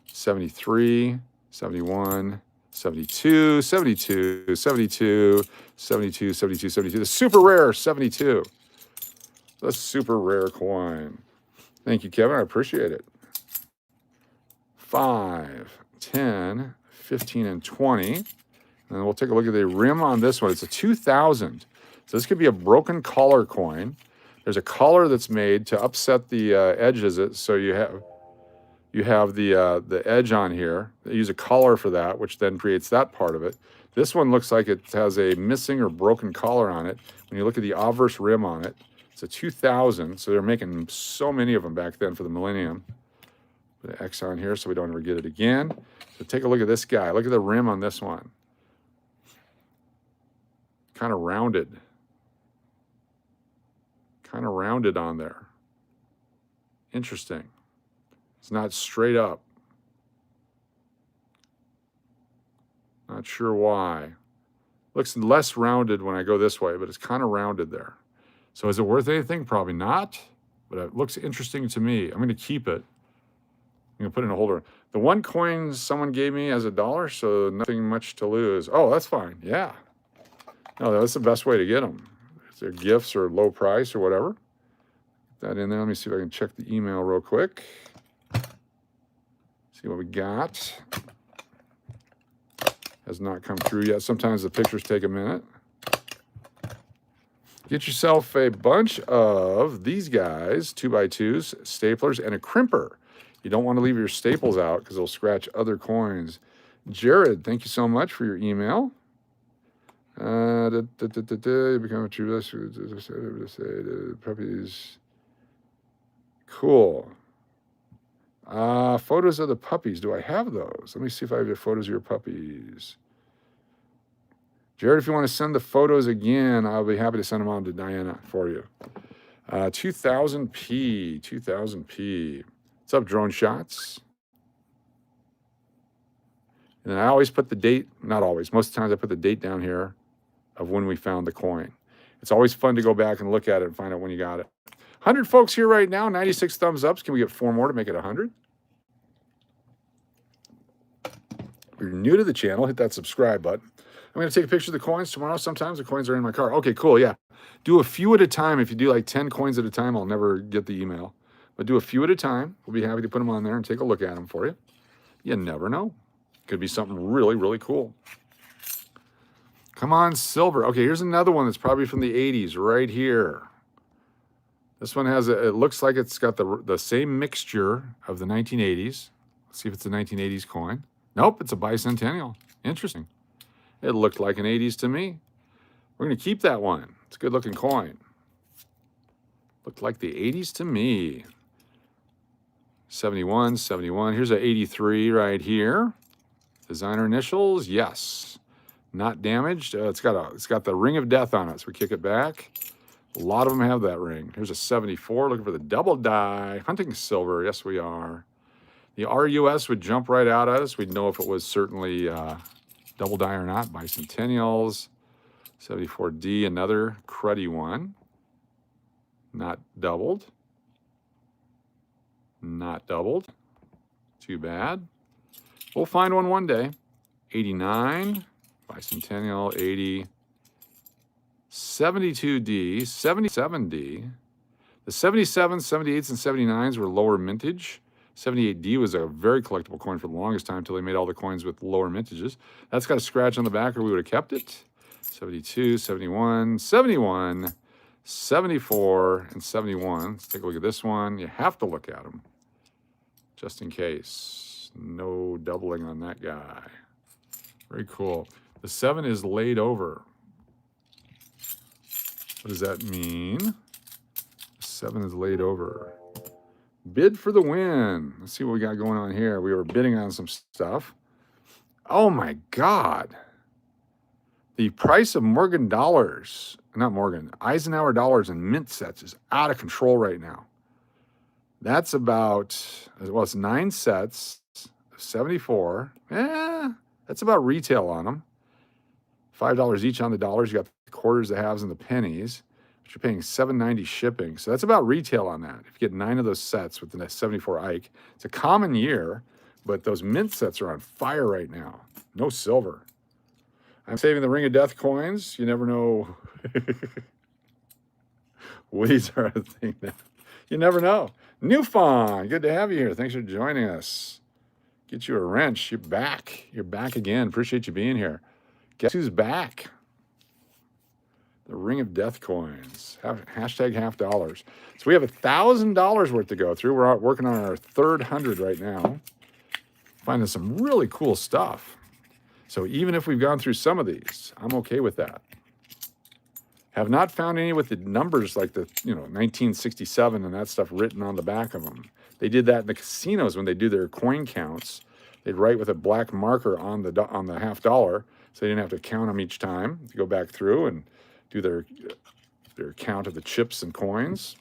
73, 71, 72, 72, 72, 72, 72, 72. The super rare 72. The super rare coin. Thank you, Kevin. I appreciate it. 5, 10, 15, and 20. And then we'll take a look at the rim on this one. It's a 2000. So this could be a broken collar coin. There's a collar that's made to upset the edges, so you have the edge on here. They use a collar for that, which then creates that part of it. This one looks like it has a missing or broken collar on it. When you look at the obverse rim on it, it's a 2000. So they're making so many of them back then for the millennium. Put an X on here so we don't ever get it again. So take a look at this guy. Look at the rim on this one. Kind of rounded. Kind of rounded on there. Interesting. It's not straight up. Not sure why. Looks less rounded when I go this way, but it's kind of rounded there. So is it worth anything? Probably not, but it looks interesting to me. I'm going to keep it. I'm going to put it in a holder. The one coin someone gave me as $1, so nothing much to lose. Oh, that's fine. Yeah. No, that's the best way to get them. If they're gifts or low price or whatever. Put that in there. Let me see if I can check the email real quick. See what we got. Has not come through yet. Sometimes the pictures take a minute. Get yourself a bunch of these guys, 2x2s, staplers, and a crimper. You don't want to leave your staples out because they'll scratch other coins. Jared, thank you so much for your email. You become a true puppies. Cool. Photos of the puppies. Do I have those? Let me see if I have photos of your puppies. Jared, if you want to send the photos again, I'll be happy to send them on to Diana for you. 2000p, 2000p. What's up, Drone Shots? And then I always put the date, not always, most times I put the date down here of when we found the coin. It's always fun to go back and look at it and find out when you got it. 100 folks here right now, 96 thumbs ups. Can we get 4 more to make it 100? If you're new to the channel, hit that subscribe button. I'm going to take a picture of the coins tomorrow. Sometimes the coins are in my car. Okay, cool, yeah. Do a few at a time. If you do like 10 coins at a time, I'll never get the email. But do a few at a time. We'll be happy to put them on there and take a look at them for you. You never know. Could be something really, really cool. Come on, silver. Okay, here's another one that's probably from the 80s right here. This one has, it looks like it's got the same mixture of the 1980s. Let's see if it's a 1980s coin. Nope, it's a bicentennial. Interesting. It looked like an 80s to me. We're going to keep that one. It's a good looking coin. Looked like the 80s to me. 71, 71. Here's an 83 right here. Designer initials, yes. Not damaged. It's got the ring of death on it, so we kick it back. A lot of them have that ring. Here's a 74, looking for the double die. Hunting silver, yes we are. The RUS would jump right out at us. We'd know if it was certainly double die or not. Bicentennials. 74D, another cruddy one. Not doubled. Not doubled. Too bad. We'll find one day. 89, bicentennial, 80, 72D, 77D. The 77s, 78s, and 79s were lower mintage. 78D was a very collectible coin for the longest time until they made all the coins with lower mintages. That's got a scratch on the back or we would have kept it. 72, 71, 71, 74, and 71. Let's take a look at this one. You have to look at them just in case. No doubling on that guy. Very cool. The 7 is laid over. What does that mean? The 7 is laid over. Bid for the win. Let's see what we got going on here. We were bidding on some stuff. Oh my God. The price of Eisenhower dollars and mint sets is out of control right now. That's about, well, it's 9 sets, 74. That's about retail on them. $5 each on the dollars. You got the quarters, the halves, and the pennies. But you're paying $7.90 shipping. So that's about retail on that. If you get 9 of those sets with the 74 Ike, it's a common year, but those mint sets are on fire right now. No silver. I'm saving the Ring of Death coins. You never know. Woody's are a thing now. You never know. Newfon, good to have you here. Thanks for joining us. Get you a wrench. You're back. You're back again. Appreciate you being here. Guess who's back? The Ring of Death coins. Hashtag $50. So we have $1,000 worth to go through. We're out working on our third 100 right now. Finding some really cool stuff. So even if we've gone through some of these, I'm okay with that. Have not found any with the numbers like the 1967 and that stuff written on the back of them. They did that in the casinos when they do their coin counts. They'd write with a black marker on the $50, so they didn't have to count them each time. To go back through and do their count of the chips and coins.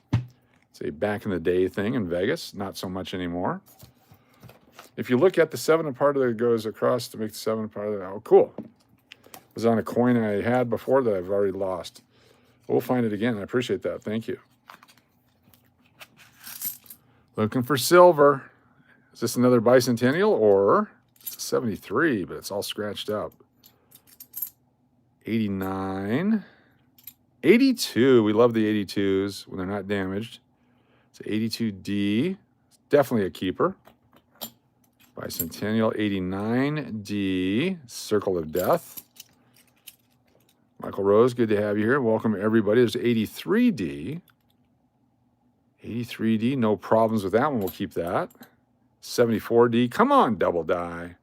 It's a back in the day thing in Vegas, not so much anymore. If you look at the 7 part of it goes across to make the 7 part of it. Oh, cool. It was on a coin I had before that I've already lost. We'll find it again. I appreciate that. Thank you. Looking for silver. Is this another bicentennial or it's a 73, but it's all scratched up. 89. 82. We love the 82s when they're not damaged. It's 82D. It's definitely a keeper. Bicentennial 89D. Circle of Death. Michael Rose, good to have you here. Welcome everybody. There's 83D. 83D, no problems with that one. We'll keep that. 74D. Come on, double die.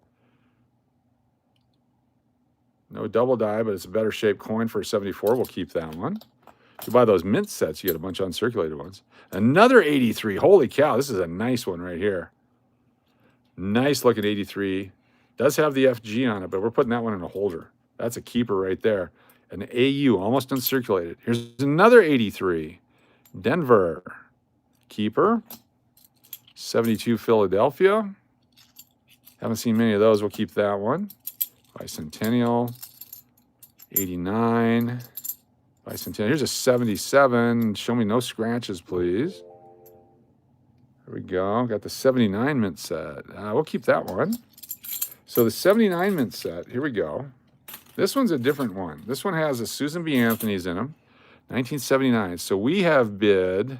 No double die, but it's a better shaped coin for a 74. We'll keep that one. If you buy those mint sets, you get a bunch of uncirculated ones. Another 83. Holy cow, this is a nice one right here. Nice looking 83. Does have the FG on it, but we're putting that one in a holder. That's a keeper right there. An AU, almost uncirculated. Here's another 83. Denver. Keeper. 72 Philadelphia. Haven't seen many of those. We'll keep that one. Bicentennial. 89. Bicentennial. Here's a 77. Show me no scratches, please. There we go. Got the 79 mint set. We'll keep that one. So the 79 mint set, here we go. This one's a different one. This one has a Susan B. Anthony's in them. 1979. So we have bid,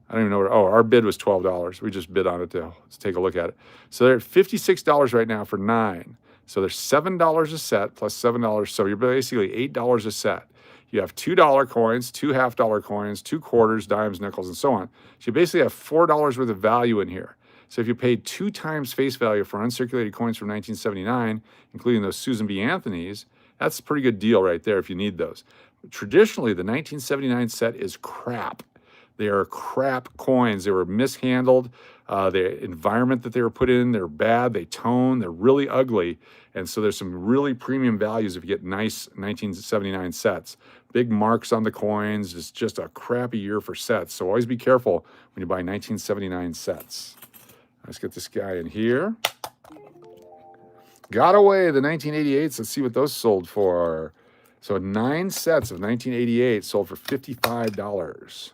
I don't even know where, oh, our bid was $12. We just bid on it to take a look at it. So they're at $56 right now for 9. So there's $7 a set plus $7. So you're basically $8 a set. You have $2 coins, 2 half-dollar coins, 2 quarters, dimes, nickels, and so on. So you basically have $4 worth of value in here. So if you paid 2 times face value for uncirculated coins from 1979, including those Susan B. Anthony's, that's a pretty good deal right there if you need those. Traditionally, the 1979 set is crap. They are crap coins. They were mishandled. The environment that they were put in, they're bad. They tone. They're really ugly. And so there's some really premium values if you get nice 1979 sets. Big marks on the coins. It's just a crappy year for sets. So always be careful when you buy 1979 sets. Let's get this guy in here. Got away the 1988s. Let's see what those sold for. So 9 sets of 1988 sold for $55.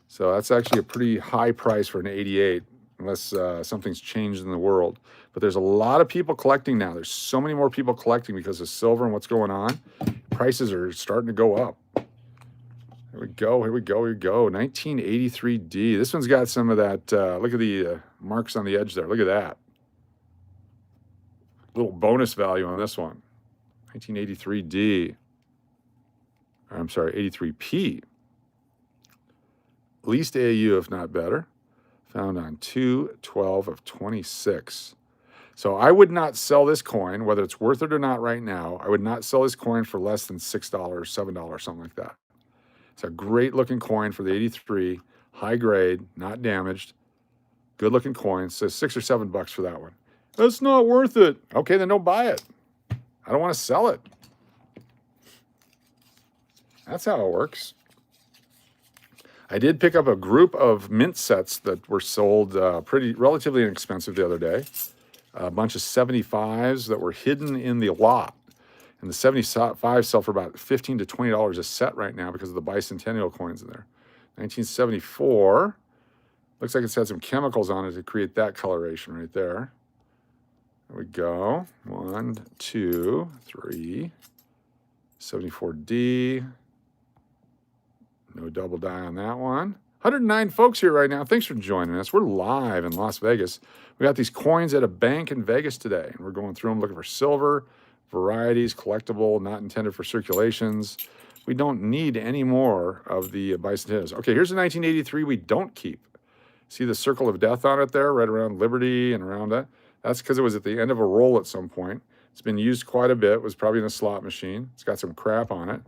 So that's actually a pretty high price for an 88, unless something's changed in the world. But there's a lot of people collecting now. There's so many more people collecting because of silver and what's going on. Prices are starting to go up. Here we go, here we go, here we go. 1983D. This one's got some of that, look at the marks on the edge there. Look at that. Little bonus value on this one. 1983D. I'm sorry, 83P. Least AU, if not better. Found on 2/12 of 26. So I would not sell this coin, whether it's worth it or not right now. I would not sell this coin for less than $6, $7, something like that. It's a great looking coin for the 83, high grade, not damaged, good looking coin. So $6 or $7 for that one. That's not worth it. Okay, then don't buy it. I don't want to sell it. That's how it works. I did pick up a group of mint sets that were sold relatively inexpensive the other day. A bunch of 75s that were hidden in the lot. And the 75 sell for about $15 to $20 a set right now because of the bicentennial coins in there. 1974. Looks like it's had some chemicals on it to create that coloration right there. There we go. 1, 2, 3. 74D. No double die on that one. 109 folks here right now. Thanks for joining us. We're live in Las Vegas. We got these coins at a bank in Vegas today, and we're going through them looking for silver, varieties, collectible, not intended for circulations. We don't need any more of the bicentennials. Okay, here's a 1983 we don't keep. See the circle of death on it there, right around Liberty and around that? That's because it was at the end of a roll at some point. It's been used quite a bit. It was probably in a slot machine. It's got some crap on it.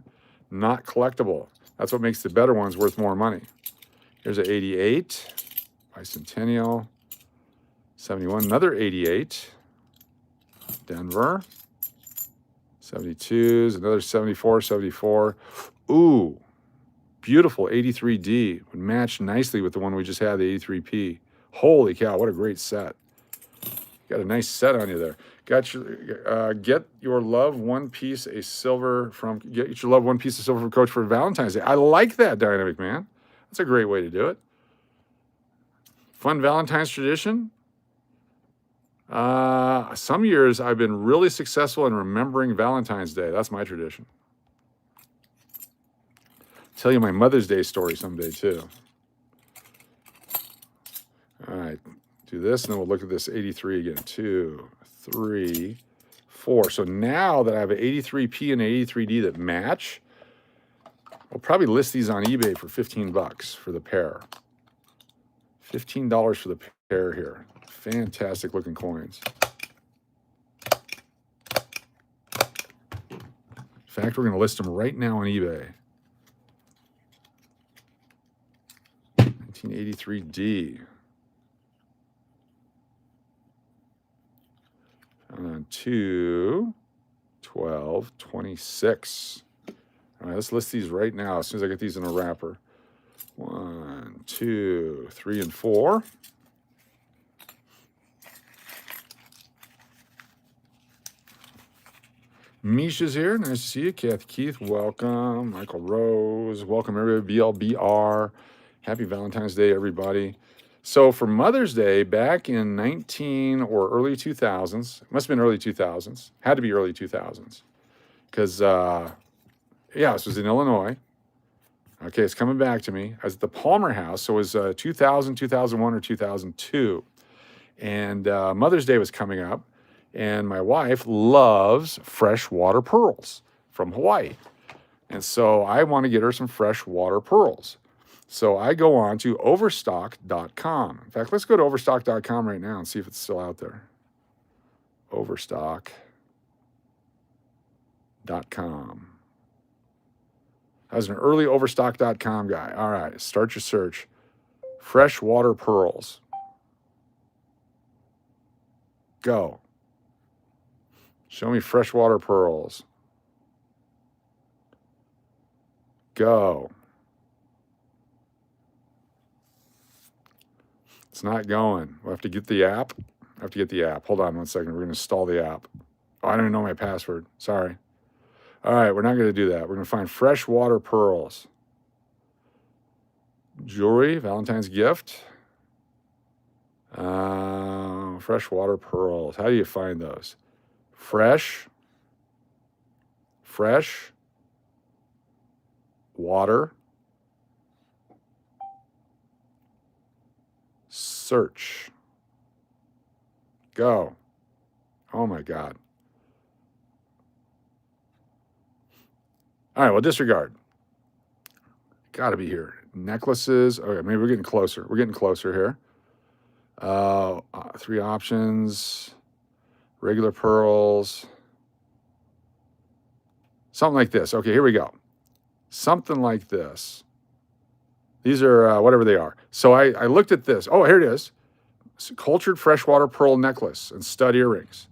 Not collectible. That's what makes the better ones worth more money. Here's an 88, bicentennial, 71, another 88, Denver, 72s, another 74, 74. Ooh, beautiful 83D. Would match nicely with the one we just had, the 83P. Holy cow, what a great set. Got a nice set on you there. Get your love one piece of silver from Coach for Valentine's Day. I like that, Dynamic Man. That's a great way to do it. Fun Valentine's tradition. Some years I've been really successful in remembering Valentine's Day. That's my tradition. Tell you my Mother's Day story someday too. All right, do this and then we'll look at this 83 again. 2, 3, 4. So now that I have an 83P and an 83D that match, I'll probably list these on eBay for $15 for the pair. $15 for the pair here. Fantastic looking coins. In fact, we're going to list them right now on eBay. 1983D. On 2, 12, 26. All right, let's list these right now as soon as I get these in a wrapper. 1, 2, 3, and 4. Misha's here. Nice to see you. Kathy Keith, welcome. Michael Rose, welcome everybody. BLBR. Happy Valentine's Day, everybody. So for Mother's Day, back in 19 or early 2000s, it must have been early 2000s, had to be early 2000s, because, this was in Illinois. Okay, it's coming back to me. I was at the Palmer House, so it was 2000, 2001, or 2002. And Mother's Day was coming up, and my wife loves freshwater pearls from Hawaii. And so I want to get her some freshwater pearls. So I go on to overstock.com. In fact, let's go to overstock.com right now and see if it's still out there. Overstock.com. I was an early overstock.com guy. All right, start your search. Freshwater pearls. Go. Show me freshwater pearls. Go. It's not going. We'll have to get the app. I have to get the app. Hold on one second. We're going to install the app. Oh, I don't even know my password. Sorry. All right, we're not going to do that. We're going to find freshwater pearls. Jewelry, Valentine's gift. Freshwater pearls. How do you find those? Fresh water, search, go. Oh my God. All right, well, disregard. Got to be here. Necklaces. Okay, maybe we're getting closer. We're getting closer here. 3 options. Regular pearls. Something like this. Okay, here we go. Something like this. These are whatever they are. So I looked at this. Oh, here it is. It's a cultured freshwater pearl necklace and stud earrings.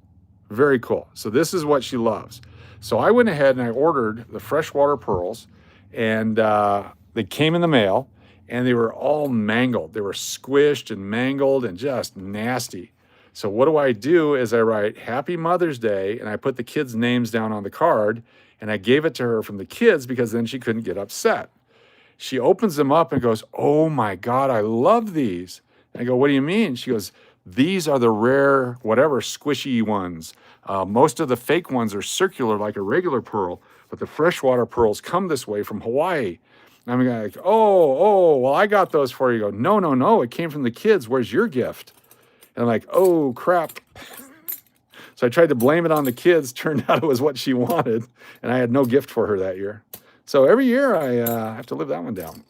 Very cool. So this is what she loves. So I went ahead and I ordered the freshwater pearls, and they came in the mail, and they were all mangled. They were squished and mangled and just nasty. So what do is I write Happy Mother's Day, and I put the kids' names down on the card, and I gave it to her from the kids because then she couldn't get upset. She opens them up and goes, oh my God, I love these. And I go, what do you mean? She goes, these are the rare, whatever, squishy ones. Most of the fake ones are circular like a regular pearl, but the freshwater pearls come this way from Hawaii. And I'm like, well, I got those for you. Go, no, it came from the kids. Where's your gift? And I'm like, oh, crap. So I tried to blame it on the kids. Turned out it was what she wanted, and I had no gift for her that year. So every year I have to live that one down.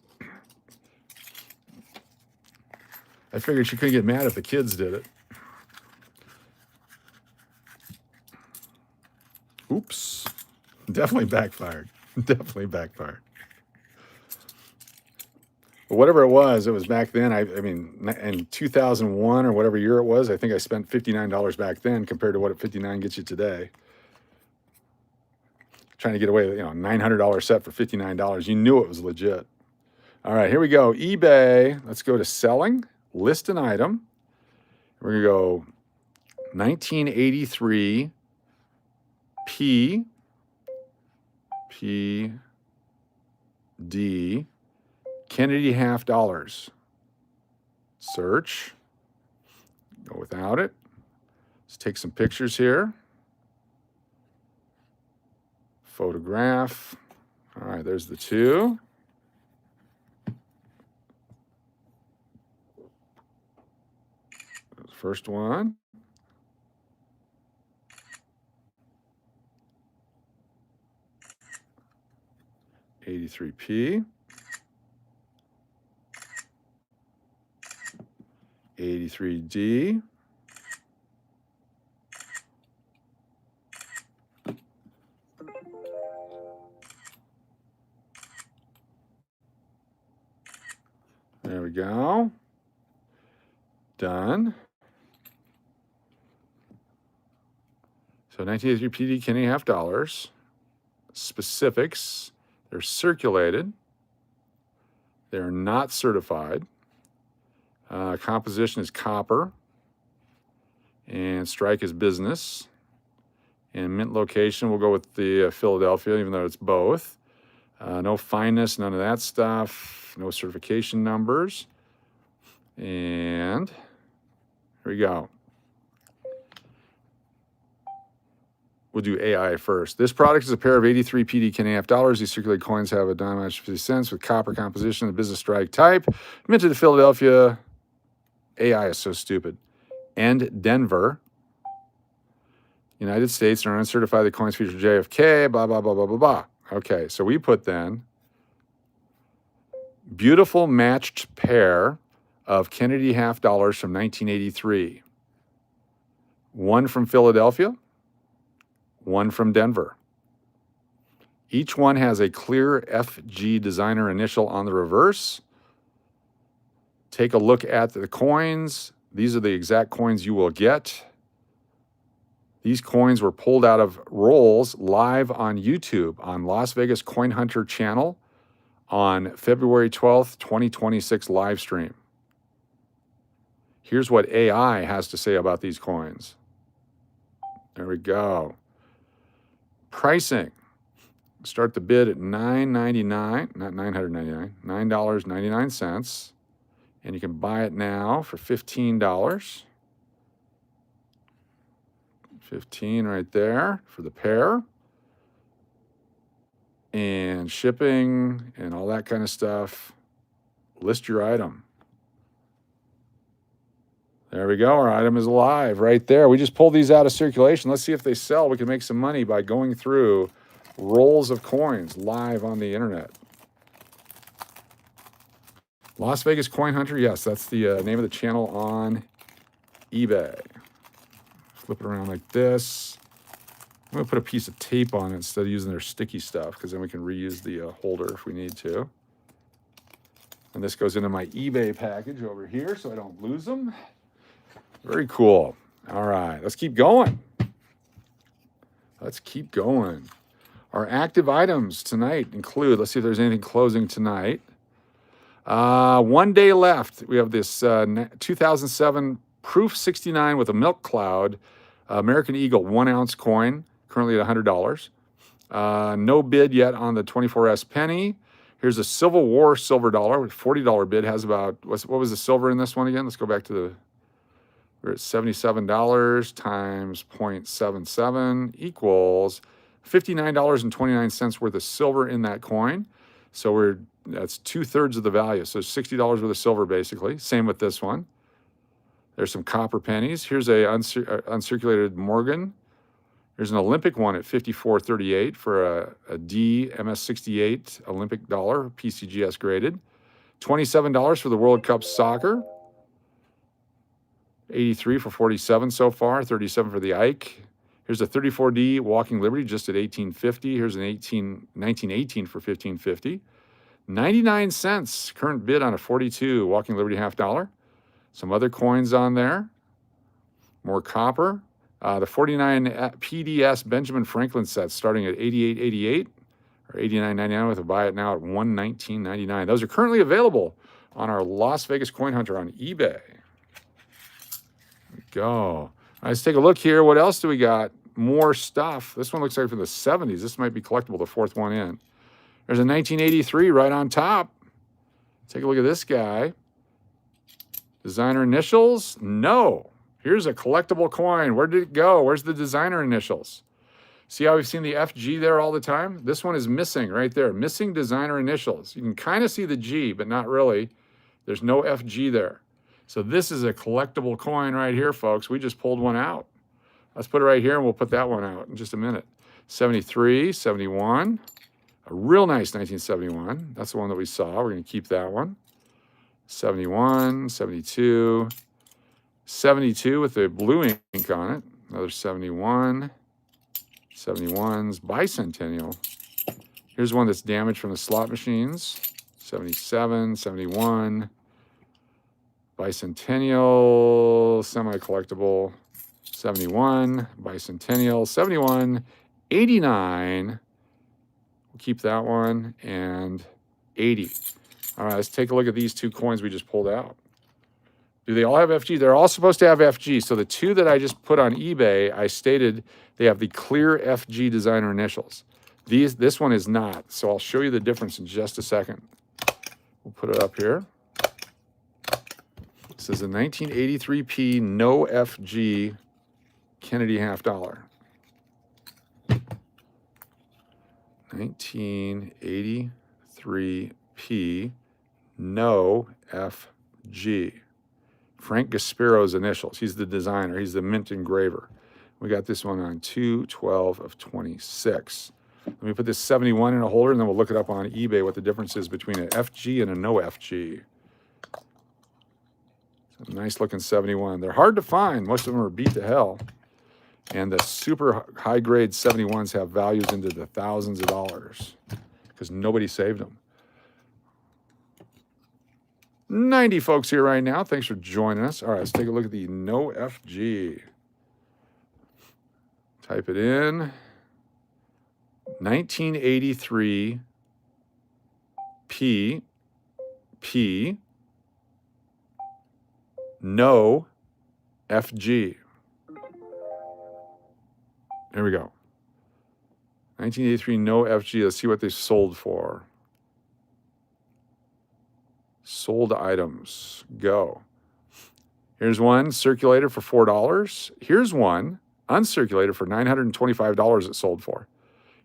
I figured she couldn't get mad if the kids did it. Oops. Definitely backfired. Definitely backfired. But whatever it was back then. I mean, in 2001 or whatever year it was, I think I spent $59 back then compared to what $59 gets you today. Trying to get away with, $900 set for $59. You knew it was legit. All right, here we go. eBay. Let's go to selling, list an item. We're going to go 1983 P D Kennedy half dollars. Search. Go without it. Let's take some pictures here. Photograph. All right, there's the two. First one. $83P. 83D. There we go. Done. So 1983 PD Kennedy half dollars. Specifics. They're circulated. They're not certified. Composition is copper. And strike is business. And mint location, we'll go with the Philadelphia, even though it's both. No fineness, none of that stuff. No certification numbers. And here we go. We'll do AI first. This product is a pair of 83 PD Kennedy half dollars. These circulated coins have a dime match 50 cents with copper composition, the business strike type. Minted to Philadelphia. AI is so stupid. And Denver, United States, are uncertified. The coins feature JFK, blah, blah, blah, blah, blah, blah. Okay, so we put then beautiful matched pair of Kennedy half dollars from 1983. One from Philadelphia, one from Denver. Each one has a clear FG designer initial on the reverse. Take a look at the coins. These are the exact coins you will get. These coins were pulled out of rolls live on YouTube on Las Vegas Coin Hunter channel on February 12th, 2026 live stream. Here's what AI has to say about these coins. There we go. Pricing. Start the bid at $9.99, not $999, $9.99. And you can buy it now for $15. 15 right there for the pair. And shipping and all that kind of stuff. List your item. There we go. Our item is live right there. We just pulled these out of circulation. Let's see if they sell. We can make some money by going through rolls of coins live on the internet. Las Vegas Coin Hunter. Yes, that's the name of the channel on eBay. Flip it around like this. I'm going to put a piece of tape on it instead of using their sticky stuff, because then we can reuse the holder if we need to. And this goes into my eBay package over here so I don't lose them. Very cool. All right, let's keep going. Let's keep going. Our active items tonight include, let's see if there's anything closing tonight. 1 day left. We have this 2007 Proof 69 with a milk cloud American Eagle 1 ounce coin, currently at $100. No bid yet on the 24S penny. Here's a Civil War silver dollar with $40 bid. Has about, what was the silver in this one again? Let's go back to the, we're at $77 times 0.77 equals $59.29 worth of silver in that coin. So that's 2/3 of the value. So $60 worth of silver basically. Same with this one. There's some copper pennies. Here's a uncirculated Morgan. There's an Olympic one at $54.38 for a D MS68 Olympic dollar, PCGS graded. $27 for the World Cup soccer. 83 for 47 so far, 37 for the Ike. Here's a 34D Walking Liberty just at $18.50. Here's an 1918 for $15.50. 99 cents current bid on a 42 Walking Liberty half dollar. Some other coins on there. More copper. The 49 PDS Benjamin Franklin set starting at $88.88 for $89.99 with a buy it now at $119.99. Those are currently available on our Las Vegas Coin Hunter on eBay. There we go. All right, let's take a look here. What else do we got? More stuff. This one looks like from the 70s. This might be collectible, the fourth one in. There's a 1983 right on top. Take a look at this guy. Designer initials? No. Here's a collectible coin. Where did it go? Where's the designer initials? See how we've seen the FG there all the time? This one is missing right there. Missing designer initials. You can kind of see the G, but not really. There's no FG there. So this is a collectible coin right here, folks. We just pulled one out. Let's put it right here, and we'll put that one out in just a minute. 73, 71. A real nice 1971. That's the one that we saw. We're going to keep that one. 71, 72. 72 with the blue ink on it. Another 71. 71's bicentennial. Here's one that's damaged from the slot machines. 77, 71. Bicentennial, semi-collectible. 71, bicentennial, 71, 89. We'll keep that one, and 80. All right, let's take a look at these two coins we just pulled out. Do they all have FG? They're all supposed to have FG. So the two that I just put on eBay, I stated they have the clear FG designer initials. This one is not. So I'll show you the difference in just a second. We'll put it up here. This is a 1983P no FG Kennedy half dollar. 1983P no FG. Frank Gaspero's initials. He's the designer. He's the mint engraver. We got this one on 2/12 of 26. Let me put this 71 in a holder, and then we'll look it up on eBay what the difference is between an FG and a no FG. It's a nice looking 71. They're hard to find. Most of them are beat to hell. And the super high grade 71s have values into the thousands of dollars because nobody saved them. 90 folks here right now. Thanks for joining us. All right, let's take a look at the no FG. Type it in. 1983 P no FG. There we go. 1983 no FG. Let's see what they sold for. Sold items. Go. Here's one circulated for $4. Here's one uncirculated for $925 it sold for.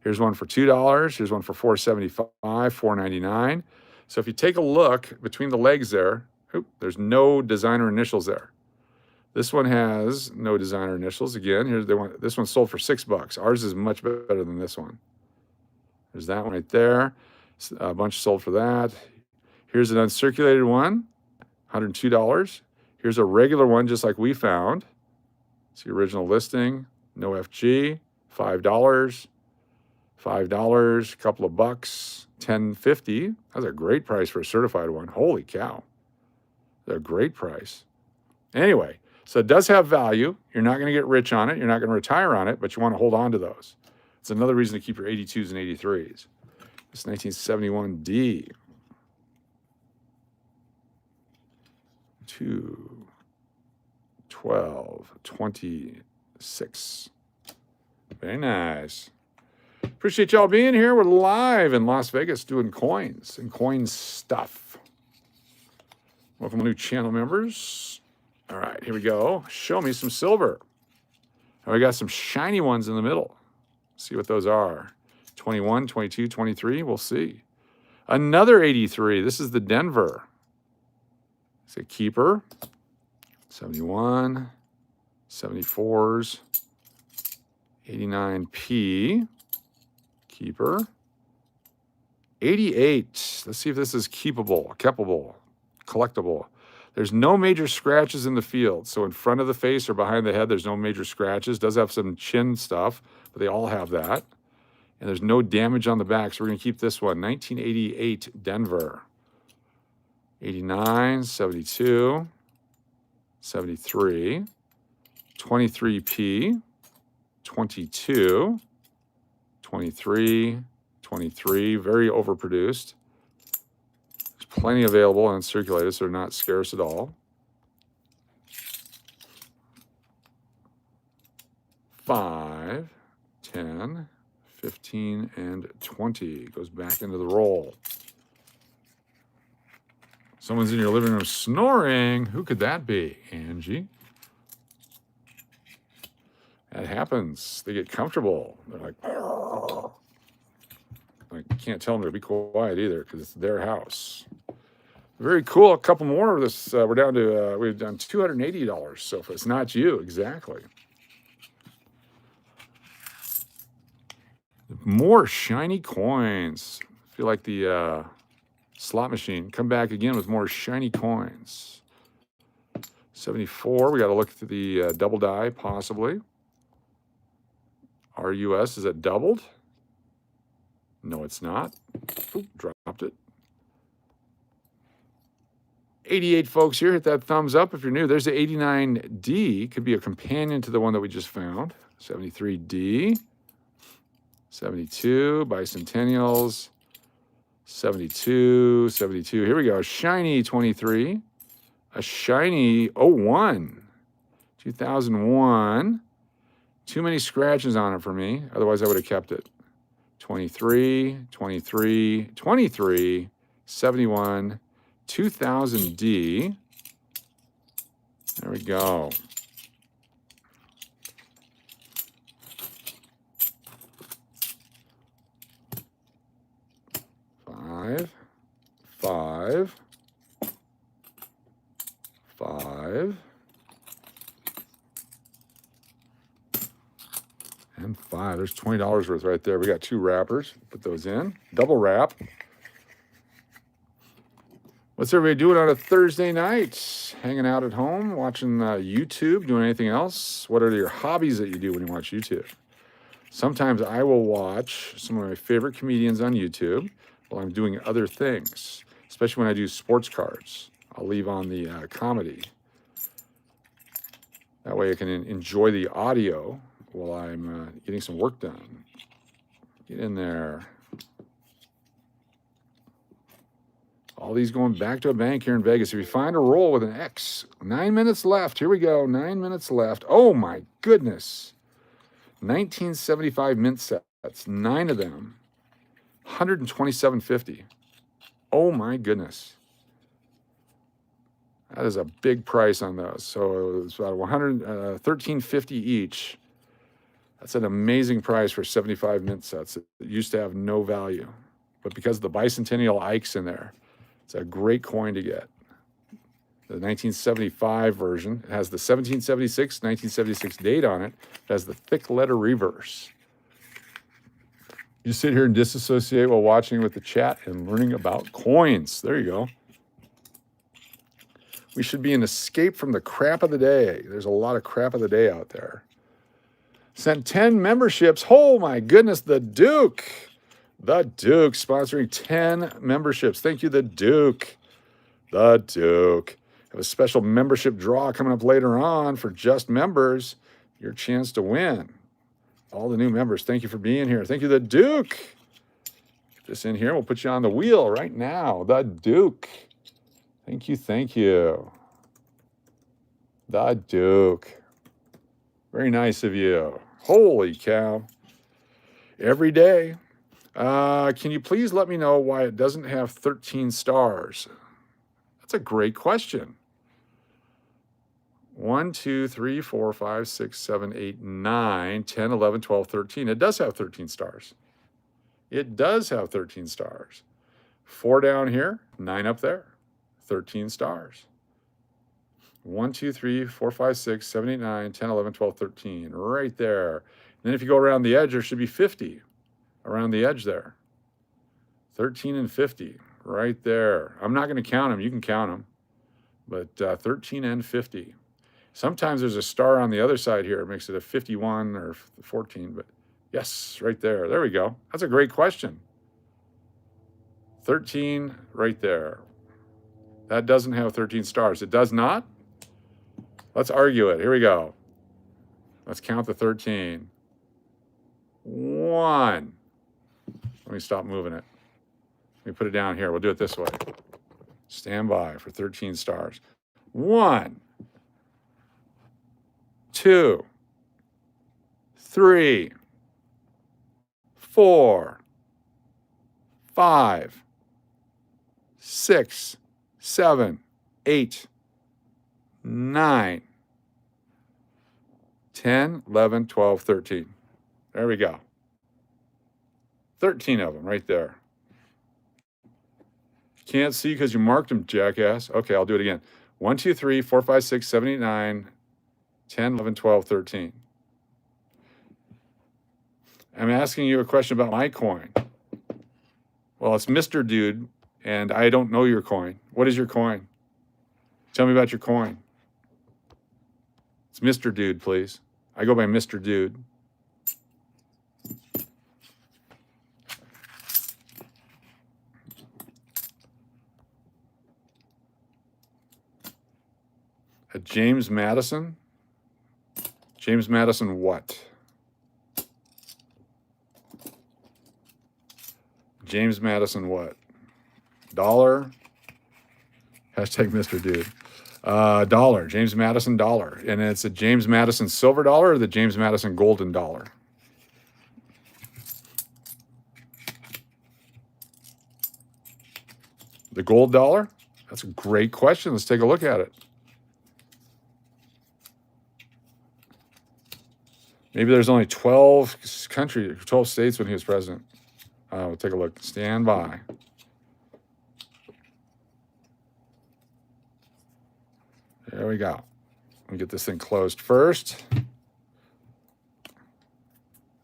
Here's one for $2. Here's one for $475, $499. So if you take a look between the legs there, there's no designer initials there. This one has no designer initials. Again, here's the one. This one sold for $6. Ours is much better than this one. There's that one right there. A bunch sold for that. Here's an uncirculated one, $102. Here's a regular one just like we found. It's the original listing, no FG, $5. $5, a couple of bucks, $10.50. That's a great price for a certified one. Holy cow. That's a great price. Anyway, so it does have value. You're not going to get rich on it. You're not going to retire on it, but you want to hold on to those. It's another reason to keep your 82s and 83s. This 1971D. 2/12/26. Very nice. Appreciate y'all being here. We're live in Las Vegas doing coins and coin stuff. Welcome to new channel members. All right, here we go. Show me some silver. And we got some shiny ones in the middle. See what those are. 21, 22, 23. We'll see. Another 83. This is the Denver. It's a keeper. 71, 74s, 89P. Keeper. 88. Let's see if this is keepable, collectible. There's no major scratches in the field. So in front of the face or behind the head, there's no major scratches. Does have some chin stuff, but they all have that. And there's no damage on the back. So we're going to keep this one. 1988 Denver. 89, 72, 73, 23P, 22, 23, 23, very overproduced. There's plenty available and circulated, so they're not scarce at all. 5, 10, 15, and 20. Goes back into the roll. Someone's in your living room snoring. Who could that be? Angie. That happens. They get comfortable. They're like, "Argh." I can't tell them to be quiet either because it's their house. Very cool. A couple more of this. We're down to, we've done $280 so far. It's not you, exactly. More shiny coins. I feel like the slot machine. Come back again with more shiny coins. 74. We got to look at the double die, possibly. RUS, is it doubled? No, it's not. Oop, dropped it. 88 folks here. Hit that thumbs up if you're new. There's the 89D. Could be a companion to the one that we just found. 73D. 72. Bicentennials. 72. 72. Here we go. Shiny 23. A shiny 01. 2001. Too many scratches on it for me. Otherwise, I would have kept it. 23, 23, 23, 71, 2000D. There we go. Five, five, five, and 5. There's $20 worth right there. We got 2 wrappers. Put those in. Double wrap. What's everybody doing on a Thursday night? Hanging out at home, watching YouTube, doing anything else? What are your hobbies that you do when you watch YouTube? Sometimes I will watch some of my favorite comedians on YouTube while I'm doing other things, especially when I do sports cards. I'll leave on the comedy. That way I can enjoy the audio while I'm getting some work done. Get in there. All these going back to a bank here in Vegas. If you find a roll with an X, 9 minutes left. Here we go. 9 minutes left. Oh my goodness. 1975 mint sets. 9 of them. $127.50. Oh my goodness. That is a big price on those. So it's about $13.50 each. That's an amazing price for 75 mint sets that used to have no value. But because of the bicentennial Ikes in there, it's a great coin to get. The 1975 version, it has the 1976 date on it. It has the thick letter reverse. You sit here and disassociate while watching with the chat and learning about coins. There you go. We should be an escape from the crap of the day. There's a lot of crap of the day out there. Sent 10 memberships. Oh my goodness, the Duke. The Duke sponsoring 10 memberships. Thank you, the Duke. The Duke. Have a special membership draw coming up later on for just members. Your chance to win. All the new members, thank you for being here. Thank you, the Duke. Get this in here. We'll put you on the wheel right now. The Duke. Thank you, thank you. The Duke. Very nice of you. Holy cow. Every day. Can you please let me know why it doesn't have 13 stars? That's a great question. 1, 2, 3, 4, 5, 6, 7, 8, 9, 10, 11, 12, 13. It does have 13 stars. It does have 13 stars. 4 down here, 9 up there. 13 stars. 1, 2, 3, 4, 5, 6, 7, 8, 9, 10, 11, 12, 13. Right there. And then if you go around the edge, there should be 50 around the edge there. 13 and 50 right there. I'm not going to count them. You can count them. But 13 and 50. Sometimes there's a star on the other side here. It makes it a 51 or 14. But yes, right there. There we go. That's a great question. 13 right there. That doesn't have 13 stars. It does not? Let's argue it. Here we go. Let's count the 13. 1. Let me me stop moving it. Let me put it down here. We'll do it this way. Stand by for 13 stars. 1, 2, 3, 4, 5, 6, 7, 8, 9, 10, 11, 12, 13. There we go. 13 of them right there. Can't see because you marked them, jackass. Okay, I'll do it again. 1, 2, 3, 4, 5, 6, 7, 8, 9, 10, 11, 12, 13. I'm asking you a question about my coin. Well, it's Mr. Dude, and I don't know your coin. What is your coin? Tell me about your coin. It's Mr. Dude, please. I go by Mr. Dude. A James Madison? James Madison what? James Madison what? Dollar? Hashtag Mr. Dude. Dollar. James Madison dollar. And it's a James Madison silver dollar or the James Madison golden dollar? The gold dollar? That's a great question. Let's take a look at it. Maybe there's only 12 states when he was president. We'll take a look. Stand by. There we go. Let me get this thing closed first. I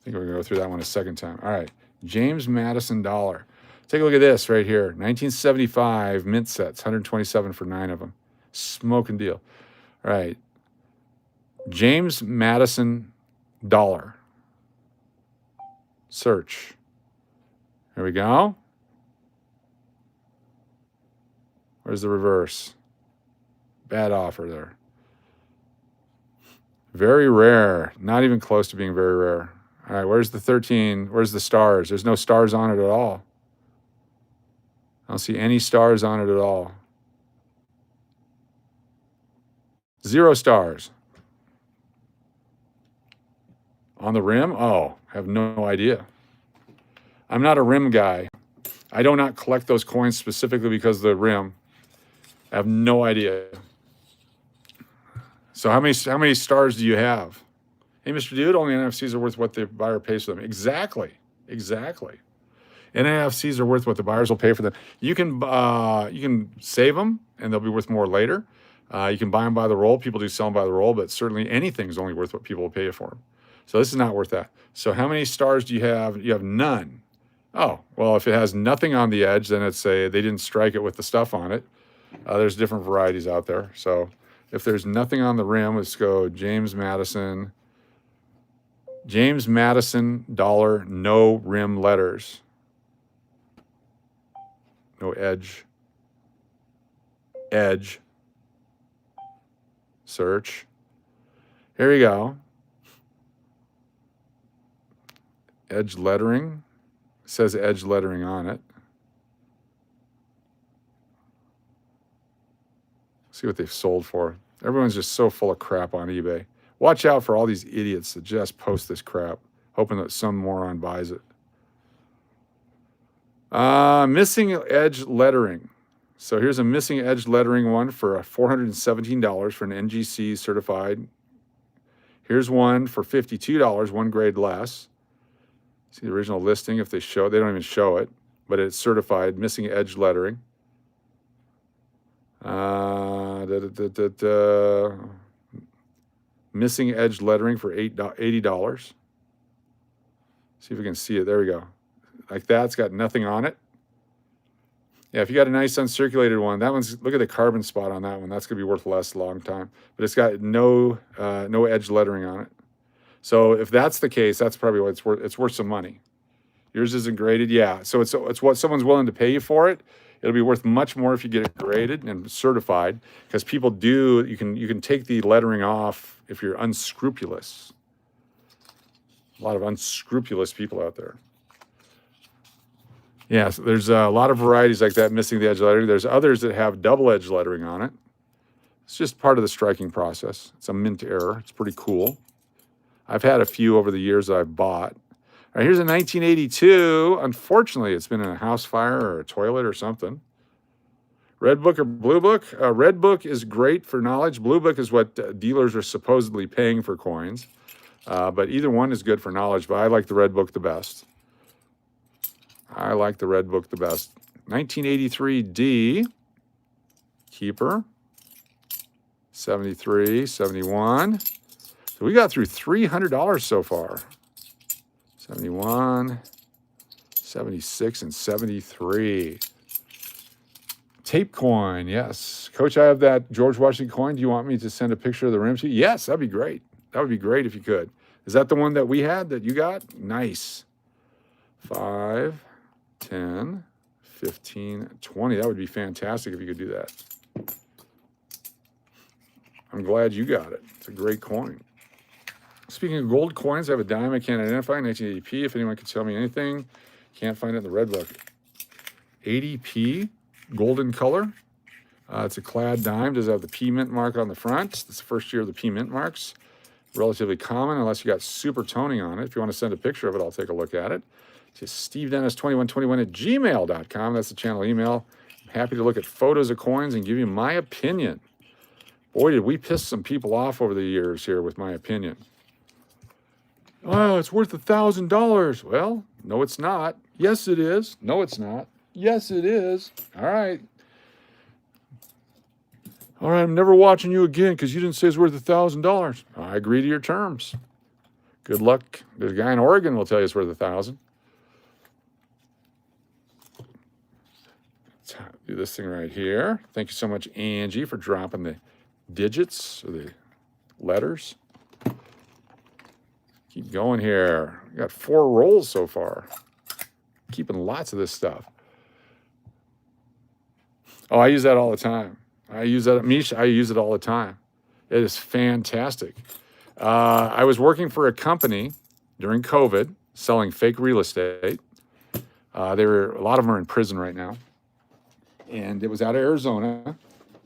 think we're going to go through that one a second time. All right. James Madison dollar. Take a look at this right here. 1975 mint sets, 127 for 9 of them. Smoking deal. All right. James Madison dollar. Search. There we go. Where's the reverse? Bad offer there. Very rare. Not even close to being very rare. All right, where's the 13? Where's the stars? There's no stars on it at all. I don't see any stars on it at all. 0 stars. On the rim? Oh, I have no idea. I'm not a rim guy. I do not collect those coins specifically because of the rim. I have no idea. So how many stars do you have? Hey, Mr. Dude, only NFCs are worth what the buyer pays for them. Exactly. NFCs are worth what the buyers will pay for them. You can save them, and they'll be worth more later. You can buy them by the roll. People do sell them by the roll, but certainly anything's only worth what people will pay you for them. So this is not worth that. So how many stars do you have? You have none. Oh, well, if it has nothing on the edge, then it's they didn't strike it with the stuff on it. There's different varieties out there. So if there's nothing on the rim, let's go James Madison. James Madison dollar, no rim letters. No edge. Edge. Search. Here we go. Edge lettering. It says edge lettering on it. See what they've sold for. Everyone's just so full of crap on eBay. Watch out for all these idiots that just post this crap, hoping that some moron buys it. Missing edge lettering. So here's a missing edge lettering one for $417 for an NGC certified. Here's one for $52, one grade less. See the original listing. If they show it, they don't even show it, but it's certified, missing edge lettering. Missing edge lettering for $80. See if we can see it. There we go. Like that. It's got nothing on it. Yeah, if you got a nice uncirculated one, that one's, look at the carbon spot on that one. That's going to be worth less a long time. But it's got no edge lettering on it. So if that's the case, that's probably what it's worth. It's worth some money. Yours isn't graded, yeah. So it's what someone's willing to pay you for it. It'll be worth much more if you get it graded and certified, because people do. You can take the lettering off if you're unscrupulous. A lot of unscrupulous people out there. Yeah, so there's a lot of varieties like that missing the edge lettering. There's others that have double edge lettering on it. It's just part of the striking process. It's a mint error. It's pretty cool. I've had a few over the years that I've bought. All right, here's a 1982. Unfortunately, it's been in a house fire or a toilet or something. Red Book or Blue Book? Red Book is great for knowledge. Blue Book is what dealers are supposedly paying for coins. But either one is good for knowledge, but I like the Red Book the best. I like the Red Book the best. 1983 D. Keeper. 73, 71. So we got through $300 so far. 71, 76, and 73. Tape coin, yes. Coach, I have that George Washington coin. Do you want me to send a picture of the rim to you? Yes, that'd be great. That would be great if you could. Is that the one that we had that you got? Nice. 5, 10, 15, 20. That would be fantastic if you could do that. I'm glad you got it. It's a great coin. Speaking of gold coins, I have a dime I can't identify, 1980p. If anyone can tell me anything, can't find it in the Red Book. 80p, golden color. It's a clad dime. Does it have the P mint mark on the front? It's the first year of the P mint marks. Relatively common unless you got super toning on it. If you want to send a picture of it, I'll take a look at it. Just stevedennis2121@gmail.com. That's the channel email. I'm happy to look at photos of coins and give you my opinion. Boy, did we piss some people off over the years here with my opinion. Oh, it's worth $1,000. Well, no, it's not. Yes, it is. No, it's not. Yes, it is. All right. All right, I'm never watching you again because you didn't say it's worth $1,000. I agree to your terms. Good luck. There's a guy in Oregon who will tell you it's worth $1,000. Let's do this thing right here. Thank you so much, Angie, for dropping the digits or the letters. Keep going here. We got 4 rolls so far. Keeping lots of this stuff. Oh, I use that all the time. I use that, Mish, I use it all the time. It is fantastic. I was working for a company during COVID selling fake real estate. A lot of them are in prison right now. And it was out of Arizona.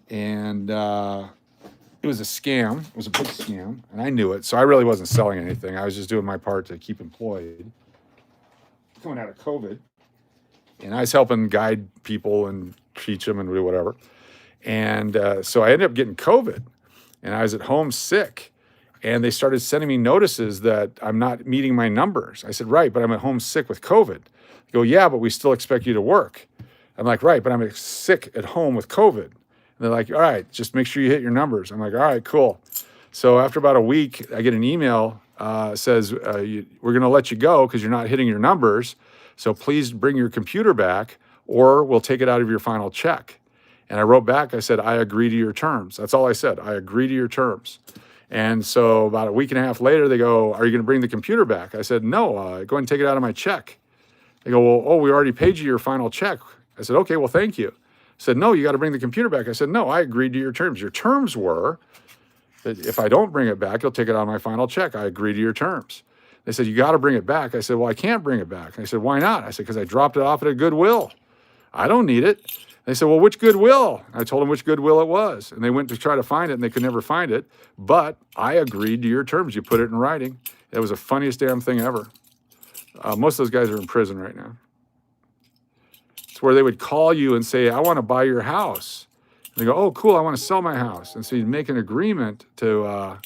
And it was a scam. It was a big scam. And I knew it. So I really wasn't selling anything. I was just doing my part to keep employed. Coming out of COVID. And I was helping guide people and teach them and do whatever. And so I ended up getting COVID. And I was at home sick. And they started sending me notices that I'm not meeting my numbers. I said, right, but I'm at home sick with COVID. They go, yeah, but we still expect you to work. I'm like, right, but I'm sick at home with COVID. And they're like, all right, just make sure you hit your numbers. I'm like, all right, cool. So after about a week, I get an email says, we're going to let you go because you're not hitting your numbers. So please bring your computer back or we'll take it out of your final check. And I wrote back, I said, I agree to your terms. That's all I said. I agree to your terms. And so about a week and a half later, they go, are you going to bring the computer back? I said, no, go ahead and take it out of my check. They go, well, oh, we already paid you your final check. I said, okay, well, thank you. I said, no, you got to bring the computer back. I said, no, I agreed to your terms. Your terms were that if I don't bring it back, you'll take it out of my final check. I agree to your terms. They said, you got to bring it back. I said, well, I can't bring it back. And I said, why not? I said, because I dropped it off at a Goodwill. I don't need it. They said, well, which Goodwill? I told them which Goodwill it was. And they went to try to find it, and they could never find it. But I agreed to your terms. You put it in writing. It was the funniest damn thing ever. Most of those guys are in prison right now. It's where they would call you and say, I want to buy your house. And they go, oh, cool, I want to sell my house. And so you'd make an agreement to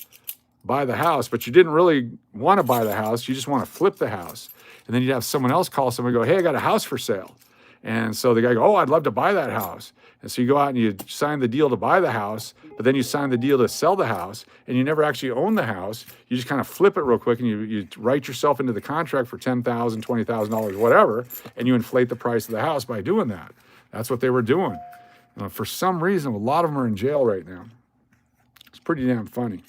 buy the house, but you didn't really want to buy the house. You just want to flip the house. And then you'd have someone else call someone and go, hey, I got a house for sale. And so the guy go, oh, I'd love to buy that house. And so you go out and you sign the deal to buy the house, but then you sign the deal to sell the house, and you never actually own the house. You just kind of flip it real quick, and you write yourself into the contract for $10,000, $20,000, whatever, and you inflate the price of the house by doing that. That's what they were doing. For some reason, a lot of them are in jail right now. It's pretty damn funny.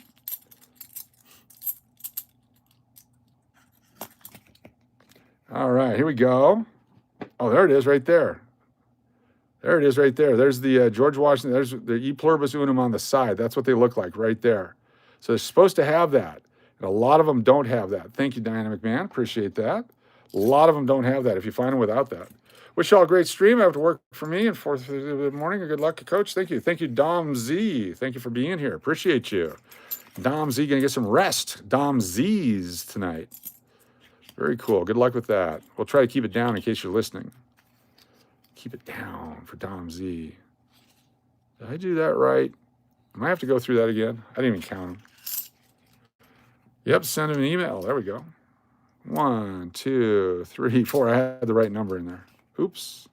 All right, here we go. Oh, there it is right there. There it is right there. There's the George Washington. There's the E Pluribus Unum on the side. That's what they look like right there. So they're supposed to have that. And a lot of them don't have that. Thank you, Dynamic Man. Appreciate that. A lot of them don't have that if you find them without that. Wish y'all a great stream after work for me and 4:30 in the morning. Good luck, Coach. Thank you. Thank you, Dom Z. Thank you for being here. Appreciate you. Dom Z going to get some rest. Dom Z's tonight. Very cool. Good luck with that. We'll try to keep it down in case you're listening. Keep it down for Dom Z. Did I do that right? I might have to go through that again. I didn't even count them. Yep, send him an email. There we go. 1, 2, 3, 4. I had the right number in there. Oops.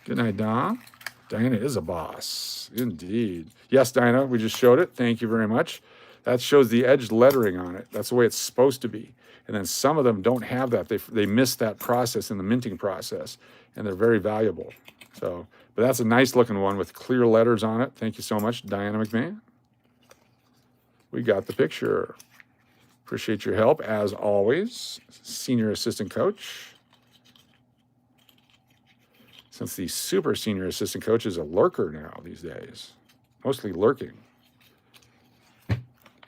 Good night, Dom. Diana is a boss. Indeed. Yes, Diana, we just showed it. Thank you very much. That shows the edged lettering on it. That's the way it's supposed to be. And then some of them don't have that. They miss that process in the minting process, and they're very valuable. So, but that's a nice looking one with clear letters on it. Thank you so much, Diana McMahon. We got the picture. Appreciate your help, as always, Senior Assistant Coach. Since the Super Senior Assistant Coach is a lurker now these days, mostly lurking.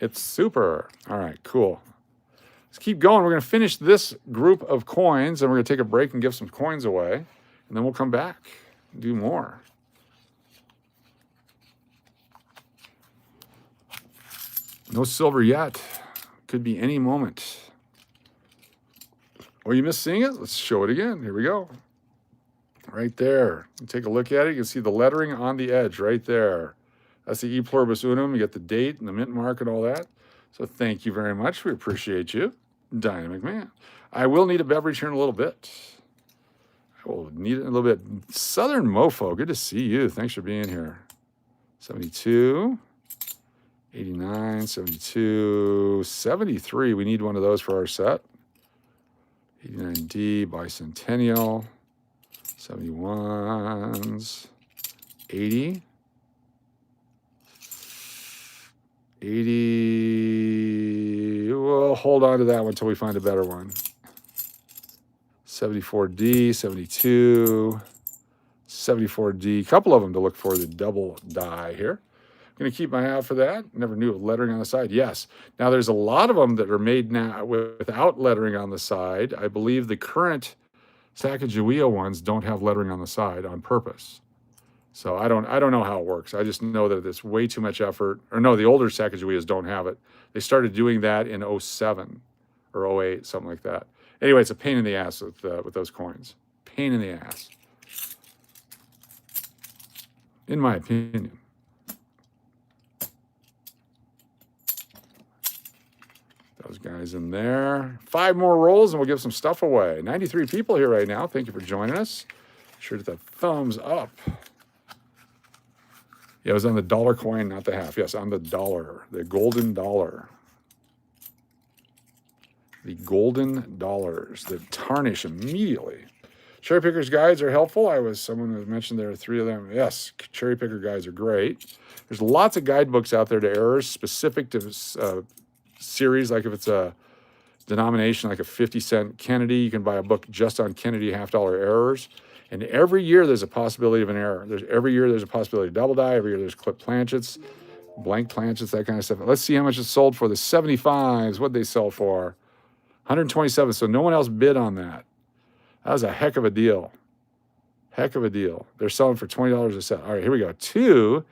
It's super. All right, cool. Let's keep going. We're going to finish this group of coins, and we're going to take a break and give some coins away, and then we'll come back and do more. No silver yet. Could be any moment. Oh, you missed seeing it? Let's show it again. Here we go. Right there. Take a look at it. You can see the lettering on the edge right there. That's the E Pluribus Unum. You get the date and the mint mark and all that. So thank you very much. We appreciate you, Diana McMahon. I will need a beverage here in a little bit. I will need it in a little bit. Southern Mofo, good to see you. Thanks for being here. 72, 89, 72, 73. We need one of those for our set. 89D, Bicentennial. 71s, 80, 80, we'll hold on to that one until we find a better one. 74D, 72, 74D, a couple of them to look for, the double die here. I'm going to keep my eye out for that. Never knew of lettering on the side. Yes. Now there's a lot of them that are made now without lettering on the side. I believe the current Sacagawea ones don't have lettering on the side on purpose. So I don't know how it works. I just know that it's way too much effort. Or no, the older Sacagaweas don't have it. They started doing that in 07 or 08, something like that. Anyway, it's a pain in the ass with those coins. Pain in the ass. In my opinion. Those guys in there. 5 more rolls and we'll give some stuff away. 93 people here right now. Thank you for joining us. Sure to hit the thumbs up. Yeah, it was on the dollar coin, not the half. Yes, on the dollar. The golden dollar. The golden dollars that tarnish immediately. Cherry Pickers guides are helpful. Someone who mentioned there are 3 of them. Yes, Cherry Picker guides are great. There's lots of guidebooks out there to errors specific to series, like if it's a denomination like a 50-cent Kennedy, you can buy a book just on Kennedy half-dollar errors. And every year there's a possibility of an error. Every year there's a possibility of double die. Every year there's clip planchets, blank planchets, that kind of stuff. Let's see how much it's sold for. The 75s, what'd they sell for? 127. So no one else bid on that. That was a heck of a deal. Heck of a deal. They're selling for $20 a set. All right, here we go. 2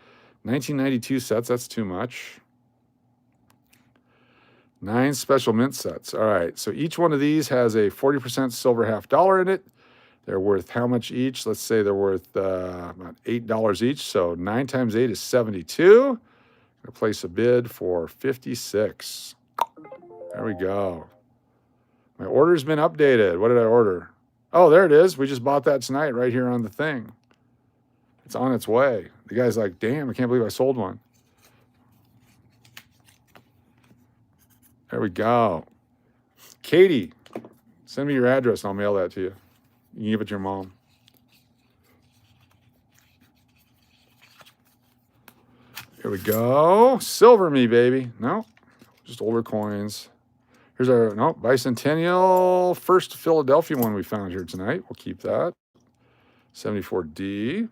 1992 sets. That's too much. 9 special mint sets. All right, so each one of these has a 40% silver $half in it. They're worth how much each? Let's say they're worth about $8 each. So 9 times 8 is 72. I'm gonna place a bid for 56. There we go. My order's been updated. What did I order? Oh, there it is. We just bought that tonight right here on the thing. It's on its way. The guy's like, damn, I can't believe I sold one. There we go. Katie, send me your address and I'll mail that to you. You can give it to your mom. Here we go. Silver me, baby. No, just older coins. Here's our, Bicentennial first Philadelphia one we found here tonight. We'll keep that. 74D.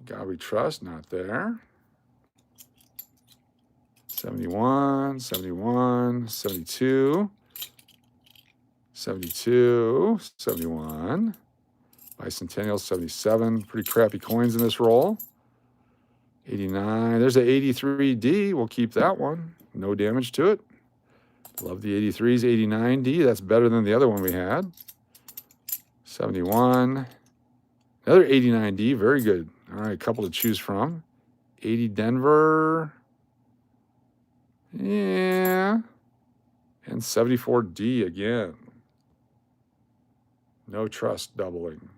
God We Trust, not there. 71, 71, 72, 72, 71. Bicentennial, 77. Pretty crappy coins in this roll. 89. There's a 83D. We'll keep that one. No damage to it. Love the 83s. 89D. That's better than the other one we had. 71. Another 89D. Very good. All right, a couple to choose from. 80 Denver. Yeah. And 74D again. No trust doubling.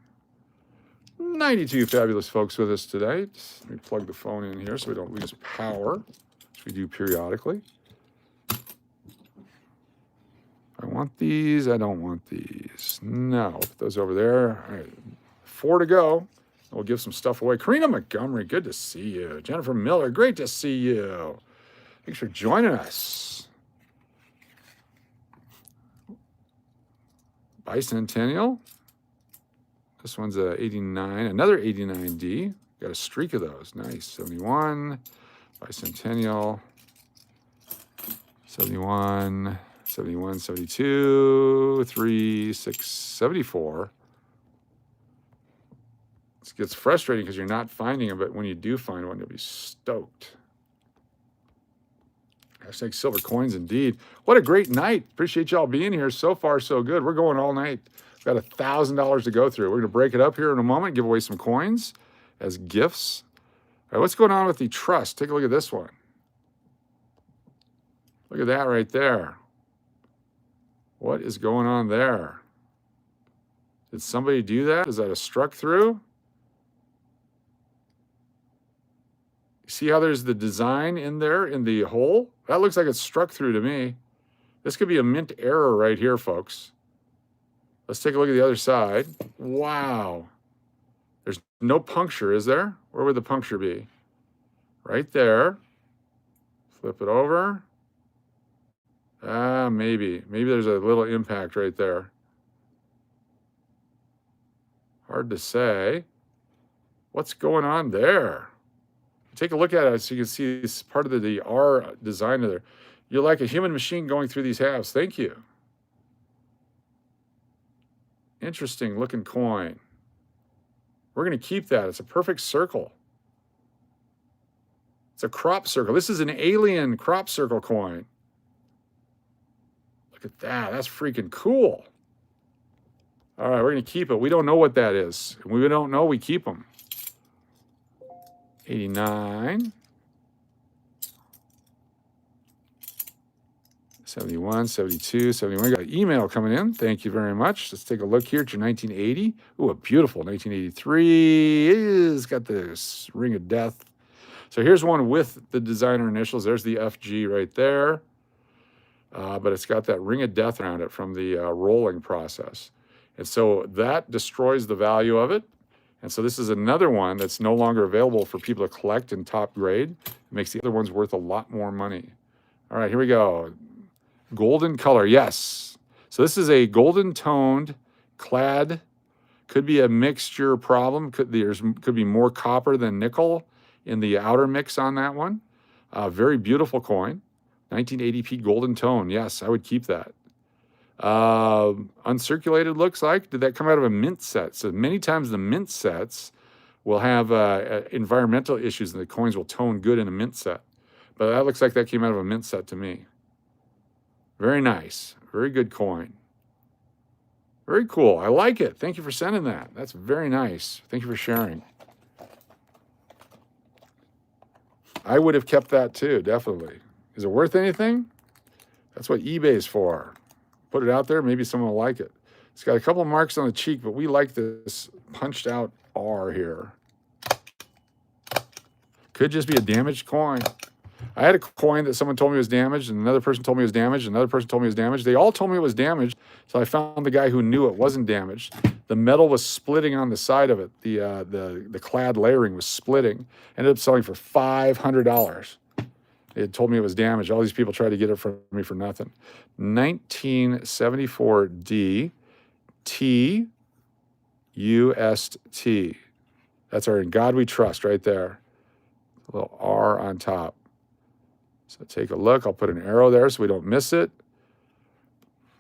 92 fabulous folks with us today. Let me plug the phone in here so we don't lose power, which we do periodically. I want these. I don't want these. No, put those over there. All right, 4 to go. We'll give some stuff away. Karina Montgomery, good to see you. Jennifer Miller, great to see you. Thanks for joining us. Bicentennial. This one's a 89, another 89D. Got a streak of those. Nice. 71, Bicentennial, 71, 71, 72, 3, 6, 74. It gets frustrating because you're not finding them, but when you do find one, you'll be stoked. Hashtag silver coins indeed. What a great night. Appreciate y'all being here. So far, so good. We're going all night. We've got $1,000 to go through. We're going to break it up here in a moment, give away some coins as gifts. All right, what's going on with the trust? Take a look at this one. Look at that right there. What is going on there? Did somebody do that? Is that a struck through? See how there's the design in there in the hole? That looks like it's struck through to me. This could be a mint error right here, folks. Let's take a look at the other side. Wow. There's no puncture, is there? Where would the puncture be? Right there. Flip it over. Maybe. Maybe there's a little impact right there. Hard to say. What's going on there? Take a look at it so you can see it's part of the R design of there. You're like a human machine going through these halves. Thank you. Interesting looking coin. We're going to keep that. It's a perfect circle. It's a crop circle. This is an alien crop circle coin. Look at that. That's freaking cool. All right, we're going to keep it. We don't know what that is. We don't know. We keep them. 89. 71, 72, 71. We got an email coming in. Thank you very much. Let's take a look here at your 1980. Ooh, a beautiful 1983. It's got this ring of death. So here's one with the designer initials. There's the FG right there. But it's got that ring of death around it from the rolling process. And so that destroys the value of it. And so this is another one that's no longer available for people to collect in top grade. It makes the other ones worth a lot more money. All right, here we go. Golden color, yes. So this is a golden toned clad. Could be a mixture problem. Could be more copper than nickel in the outer mix on that one. Very beautiful coin. 1980p golden tone. Yes, I would keep that. Uncirculated looks like. Did that come out of a mint set? So many times the mint sets will have environmental issues and the coins will tone good in a mint set. But that looks like that came out of a mint set to me. Very nice. Very good coin. Very cool. I like it. Thank you for sending that. That's very nice. Thank you for sharing. I would have kept that too, definitely. Is it worth anything? That's what eBay's for. Put it out there, maybe someone will like it. It's got a couple of marks on the cheek, but we like this punched out R here. Could just be a damaged coin. I had a coin that someone told me was damaged, and another person told me it was damaged, another person told me it was damaged. They all told me it was damaged, so I found the guy who knew it wasn't damaged. The metal was splitting on the side of it. The clad layering was splitting. Ended up selling for $500. They had told me it was damaged. All these people tried to get it from me for nothing. 1974 D T UST. That's our In God We Trust right there. A little R on top. So take a look. I'll put an arrow there so we don't miss it.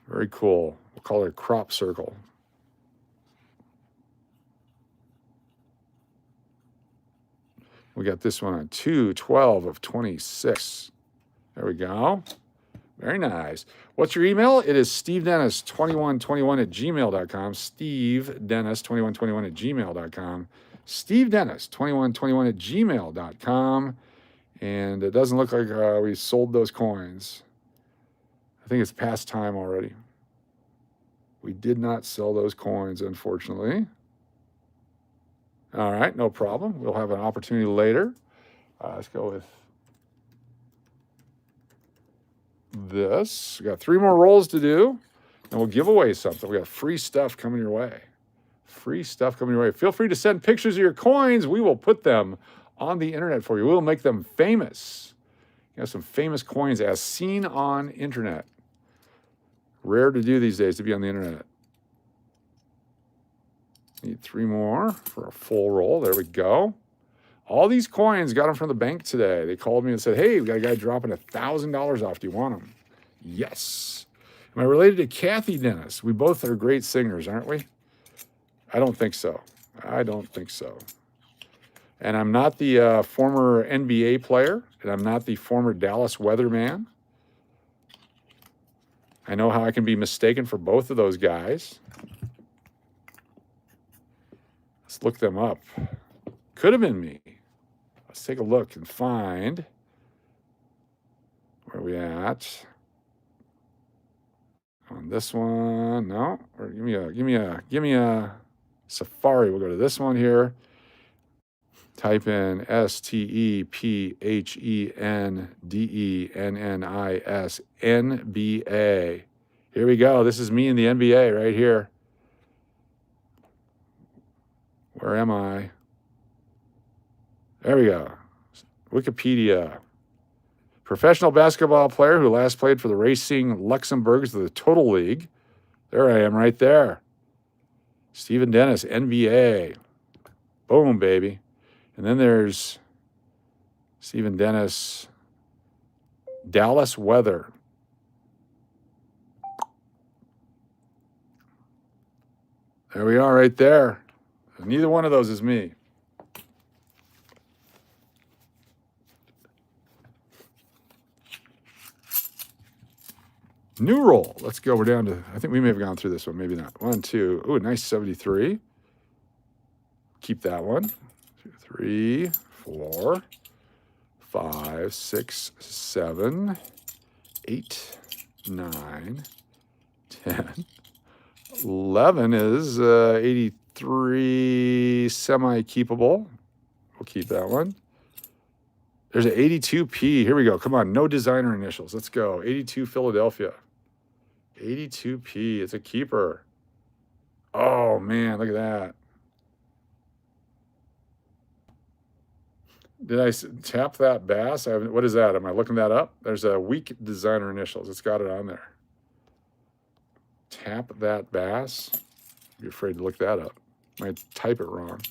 Very cool. We'll call it a crop circle. We got this one on 2/12 of 26. There we go. Very nice. What's your email? It is stevedennis2121@gmail.com. stevedennis2121@gmail.com. stevedennis2121@gmail.com. And it doesn't look like we sold those coins. I think it's past time already. We did not sell those coins, unfortunately. All right, no problem. We'll have an opportunity later. Let's go with this. We got 3 more rolls to do, and we'll give away something. We got free stuff coming your way. Free stuff coming your way. Feel free to send pictures of your coins. We will put them on the internet for you. We'll make them famous. You have some famous coins as seen on internet. Rare to do these days to be on the internet. Need 3 more for a full roll. There we go. All these coins, got them from the bank today. They called me and said, hey, we got a guy dropping $1,000 off. Do you want them? Yes. Am I related to Kathy Dennis? We both are great singers, aren't we? I don't think so. I don't think so. And I'm not the former NBA player, and I'm not the former Dallas weatherman. I know how I can be mistaken for both of those guys. Let's look them up. Could have been me. Let's take a look and find where are we at on this one. No, or give me a Safari. We'll go to this one here. Type in STEPHENDENNIS NBA. Here we go. This is me in the NBA right here. Where am I? There we go. Wikipedia. Professional basketball player who last played for the Racing Luxembourgs of the Total League. There I am right there. Steven Dennis, NBA. Boom, baby. And then there's Steven Dennis, Dallas weather. There we are right there. Neither one of those is me. New roll. Let's go. We're down to, I think we may have gone through this one. Maybe not. 1, 2. Ooh, nice 73. Keep that one. 2, 3, 4, 5, 6, 7, 8, 9, 10. 11 is 83 semi-keepable. We'll keep that one. There's an 82P. Here we go. Come on. No designer initials. Let's go. 82 Philadelphia. 82P. It's a keeper. Oh, man. Look at that. Did I tap that bass? What is that? Am I looking that up? There's a weak designer initials. It's got it on there. Tap that bass. Be afraid to look that up. Might type it wrong.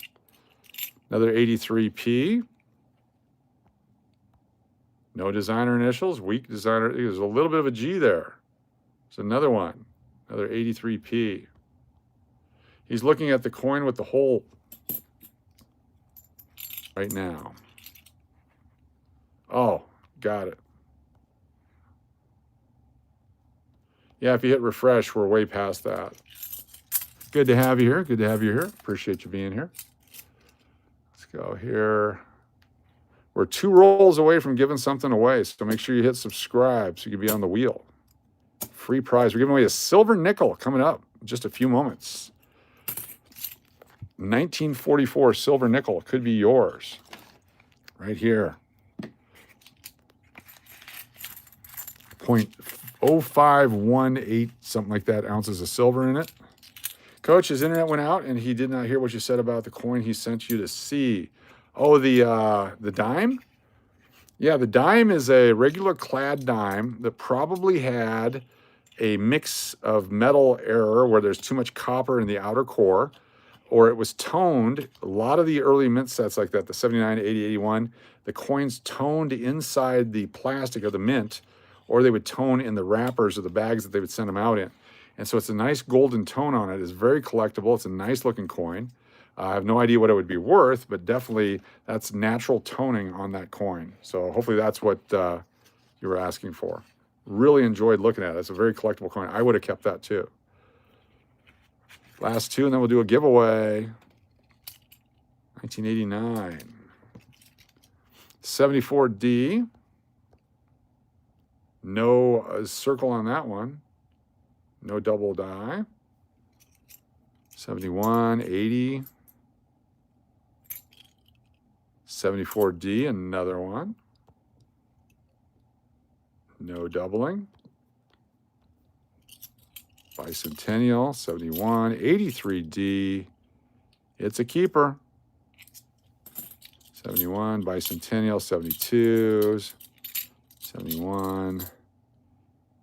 Another 83P. No designer initials. Weak designer. There's a little bit of a G there. There's another one. Another 83P. He's looking at the coin with the hole right now. Oh, got it. Yeah, if you hit refresh, we're way past that. Good to have you here. Good to have you here. Appreciate you being here. Let's go here. We're 2 rolls away from giving something away, so make sure you hit subscribe so you can be on the wheel. Free prize. We're giving away a silver nickel coming up in just a few moments. 1944 silver nickel could be yours. Right here. 0.0518, something like that, ounces of silver in it. Coach, his internet went out and he did not hear what you said about the coin he sent you to see. Oh, the dime? Yeah, the dime is a regular clad dime that probably had a mix of metal error where there's too much copper in the outer core, or it was toned. A lot of the early mint sets like that, the 79, 80, 81, the coins toned inside the plastic of the mint, or they would tone in the wrappers or the bags that they would send them out in. And so it's a nice golden tone on it. It's very collectible. It's a nice looking coin. I have no idea what it would be worth, but definitely that's natural toning on that coin. So hopefully that's what you were asking for. Really enjoyed looking at it. It's a very collectible coin. I would have kept that too. Last two, and then we'll do a giveaway. 1989. 74D. No circle on that one. No double die. 71, 80. 74D, another one. No doubling. Bicentennial, 71, 83D. It's a keeper. 71, Bicentennial, 72s. 71.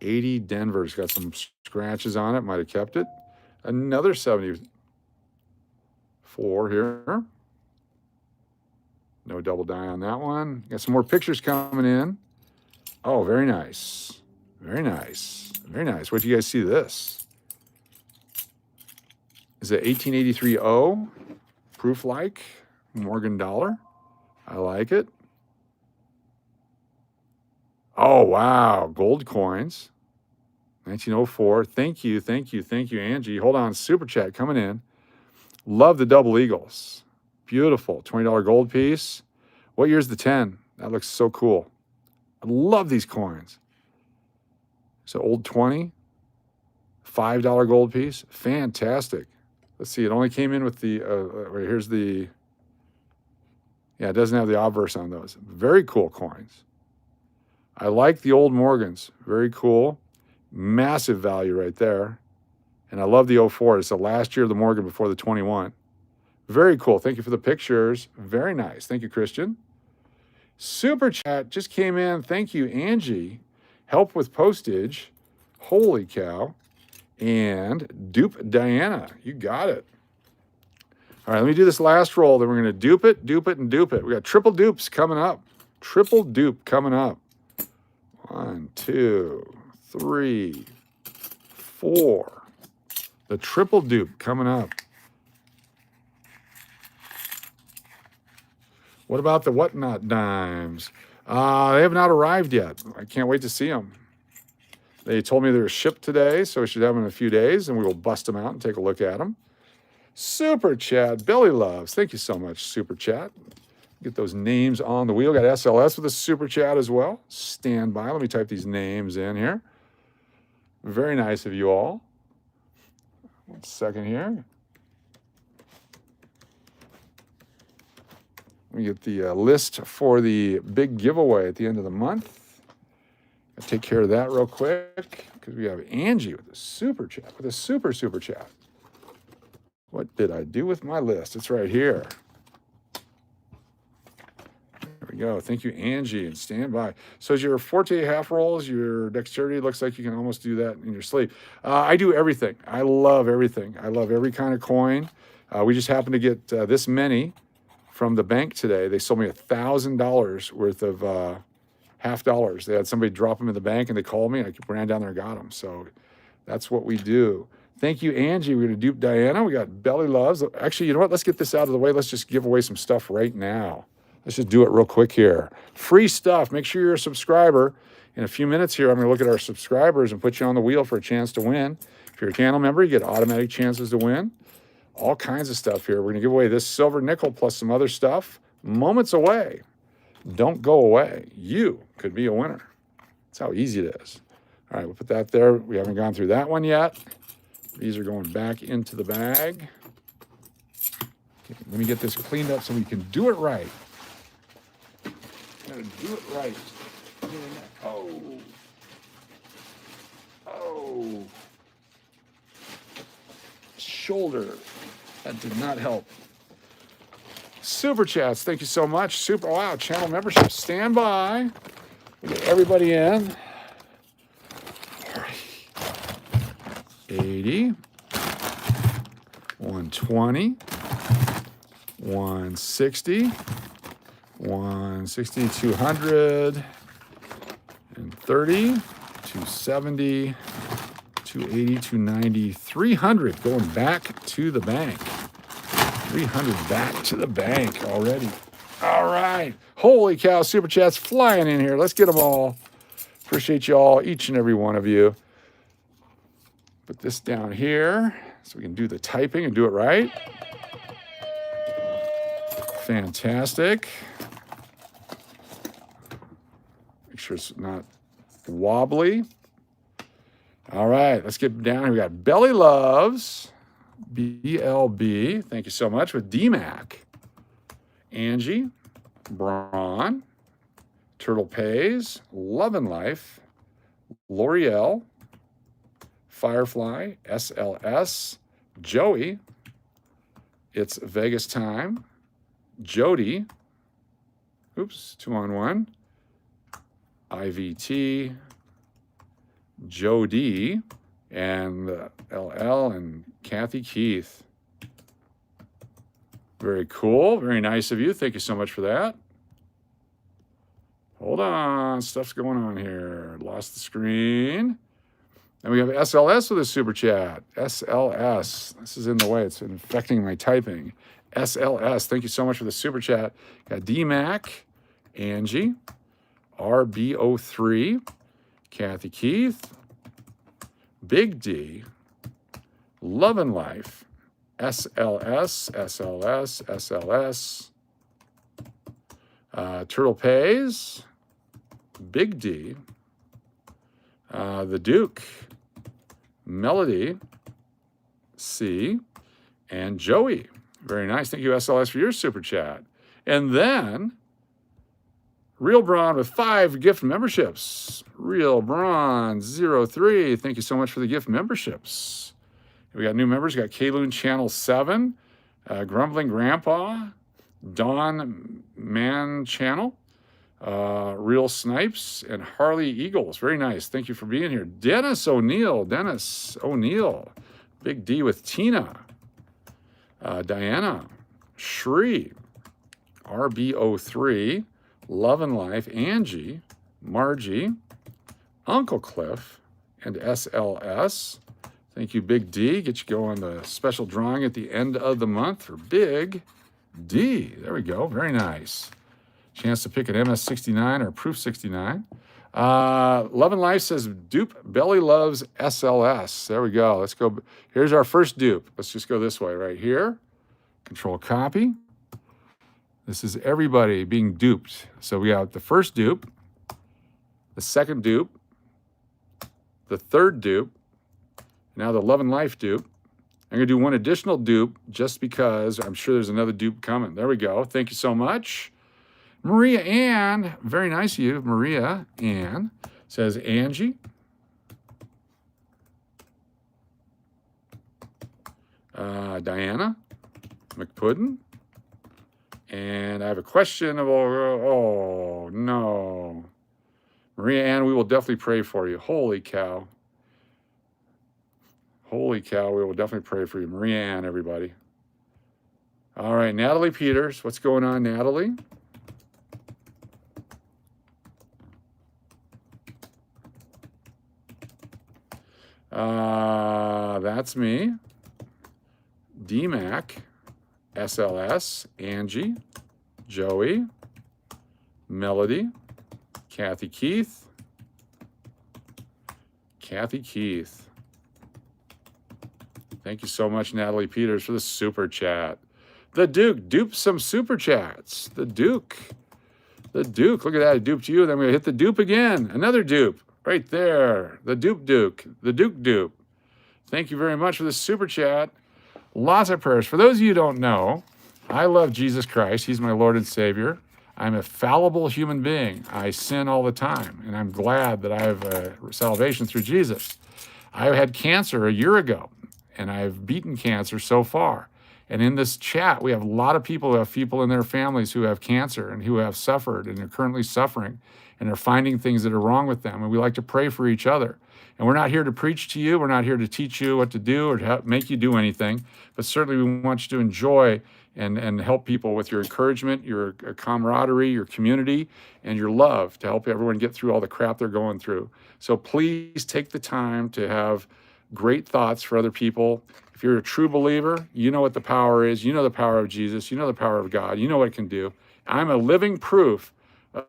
80 Denver's got some scratches on it. Might have kept it. Another 74 here. No double die on that one. Got some more pictures coming in. Oh, very nice. Very nice. Very nice. What do you guys see this? Is it 1883 O? Proof like Morgan dollar. I like it. Oh, wow. Gold coins. 1904. Thank you, thank you, thank you, Angie. Hold on. Super chat coming in. Love the double eagles. Beautiful. $20 gold piece. What year's the 10? That looks so cool. I love these coins. So old 20. $5 gold piece. Fantastic. Let's see. It only came in with the, here's the, yeah, it doesn't have the obverse on those. Very cool coins. I like the old Morgans. Very cool. Massive value right there. And I love the 04. It's the last year of the Morgan before the 21. Very cool. Thank you for the pictures. Very nice. Thank you, Christian. Super chat just came in. Thank you, Angie. Help with postage. Holy cow. And dupe Diana. You got it. All right, let me do this last roll. Then we're going to dupe it, and dupe it. We got triple dupes coming up. Triple dupe coming up. 1, 2, 3, 4. The triple dupe coming up. What about the whatnot dimes? They have not arrived yet. I can't wait to see them. They told me they were shipped today, so we should have them in a few days, and we will bust them out and take a look at them. Super chat, Billy Loves. Thank you so much, Super Chat. Get those names on the wheel. Got SLS with a Super Chat as well. Stand by. Let me type these names in here. Very nice of you all. 1 second here. Let me get the list for the big giveaway at the end of the month. I'll take care of that real quick because we have Angie with a Super Chat, with a Super Chat. What did I do with my list? It's right here. There we go. Thank you, Angie, and stand by. So as your Forte half rolls, your dexterity looks like you can almost do that in your sleep. I do everything. I love everything. I love every kind of coin. We just happened to get this many from the bank today. They sold me $1,000 worth of half dollars. They had somebody drop them in the bank, and they called me, and I ran down there and got them. So that's what we do. Thank you, Angie. We're going to dupe Diana. We got Belly Loves. Actually, you know what? Let's get this out of the way. Let's just give away some stuff right now. Let's just do it real quick here. Free stuff. Make sure you're a subscriber. In a few minutes here, I'm going to look at our subscribers and put you on the wheel for a chance to win. If you're a channel member, you get automatic chances to win. All kinds of stuff here. We're going to give away this silver nickel plus some other stuff moments away. Don't go away. You could be a winner. That's how easy it is. All right, we'll put that there. We haven't gone through that one yet. These are going back into the bag. Okay, let me get this cleaned up so we can do it right. Gotta do it right. Oh. Oh. Shoulder. That did not help. Super chats, thank you so much. Super, wow, channel membership, stand by. We get everybody in. 80, 120, 160, 160, 200, and 30, 270, 280, 290, 300 going back to the bank. 300 back to the bank already. All right. Holy cow, Super Chat's flying in here. Let's get them all. Appreciate you all, each and every one of you. Put this down here so we can do the typing and do it right. Fantastic. Make sure it's not wobbly. All right, let's get down here. We got Belly Loves, BLB. Thank you so much with DMAC. Angie, Braun, Turtle Pays, Love and Life, L'Oreal, Firefly, SLS, Joey, It's Vegas Time, Jody, oops, 2 on 1, IVT, Jody, and LL and Kathy Keith. Very cool. Very nice of you. Thank you so much for that. Hold on. Stuff's going on here. Lost the screen. And we have SLS with a super chat. SLS. This is in the way. It's infecting my typing. SLS. Thank you so much for the super chat. Got DMAC, Angie, RB03, Kathy Keith, Big D, Love and Life, SLS, SLS, SLS, Turtle Pays, Big D, The Duke, Melody, C, and Joey. Very nice. Thank you, SLS, for your super chat. And then Real Braun with 5 gift memberships. Real Braun 03. Thank you so much for the gift memberships. We got new members. We got Kaloon Channel 7, Grumbling Grandpa, Dawn Man Channel, Real Snipes, and Harley Eagles. Very nice. Thank you for being here. Dennis O'Neill. Big D with Tina. Diana. Shri. RB03. Love and Life. Angie. Margie. Uncle Cliff. And SLS. Thank you, Big D. Get you going the special drawing at the end of the month for Big D. There we go. Very nice. Chance to pick an MS69 or Proof 69. Love and Life says dupe Belly Loves SLS. There we go. Let's go. Here's our first dupe. Let's just go this way right here. Control copy. This is everybody being duped. So we got the first dupe, the second dupe, the third dupe, now the Love and Life dupe. I'm going to do one additional dupe just because I'm sure there's another dupe coming. There we go. Thank you so much. Maria Ann, very nice of you. Maria Ann says Angie. Diana McPuddin. And I have a question about, oh, no. Maria Ann, we will definitely pray for you. Holy cow. Holy cow, we will definitely pray for you. Maria Ann, everybody. All right, Natalie Peters. What's going on, Natalie? That's me. DMAC, SLS, Angie, Joey, Melody, Kathy Keith. Kathy Keith. Thank you so much, Natalie Peters, for the super chat. The Duke duped some super chats. The Duke. Look at that. I duped you. Then I'm going to hit the dupe again. Another dupe. Right there. The Duke. The Duke dupe. Thank you very much for the super chat. Lots of prayers. For those of you who don't know, I love Jesus Christ. He's my Lord and Savior. I'm a fallible human being. I sin all the time, and I'm glad that I have salvation through Jesus. I had cancer a year ago, and I've beaten cancer so far. And in this chat, we have a lot of people who have people in their families who have cancer and who have suffered and are currently suffering and are finding things that are wrong with them. And we like to pray for each other. And we're not here to preach to you. We're not here to teach you what to do or to make you do anything. But certainly we want you to enjoy and help people with your encouragement, your camaraderie, your community, and your love to help everyone get through all the crap they're going through. So please take the time to have great thoughts for other people. If you're a true believer, you know what the power is. You know the power of Jesus. You know the power of God. You know what it can do. I'm a living proof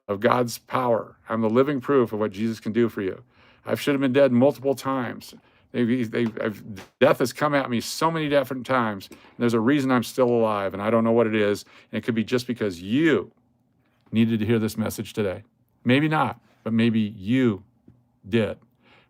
of God's power. I'm the living proof of what Jesus can do for you. I should have been dead multiple times. Death has come at me so many different times. There's a reason I'm still alive, and I don't know what it is. And it could be just because you needed to hear this message today. Maybe not, but maybe you did.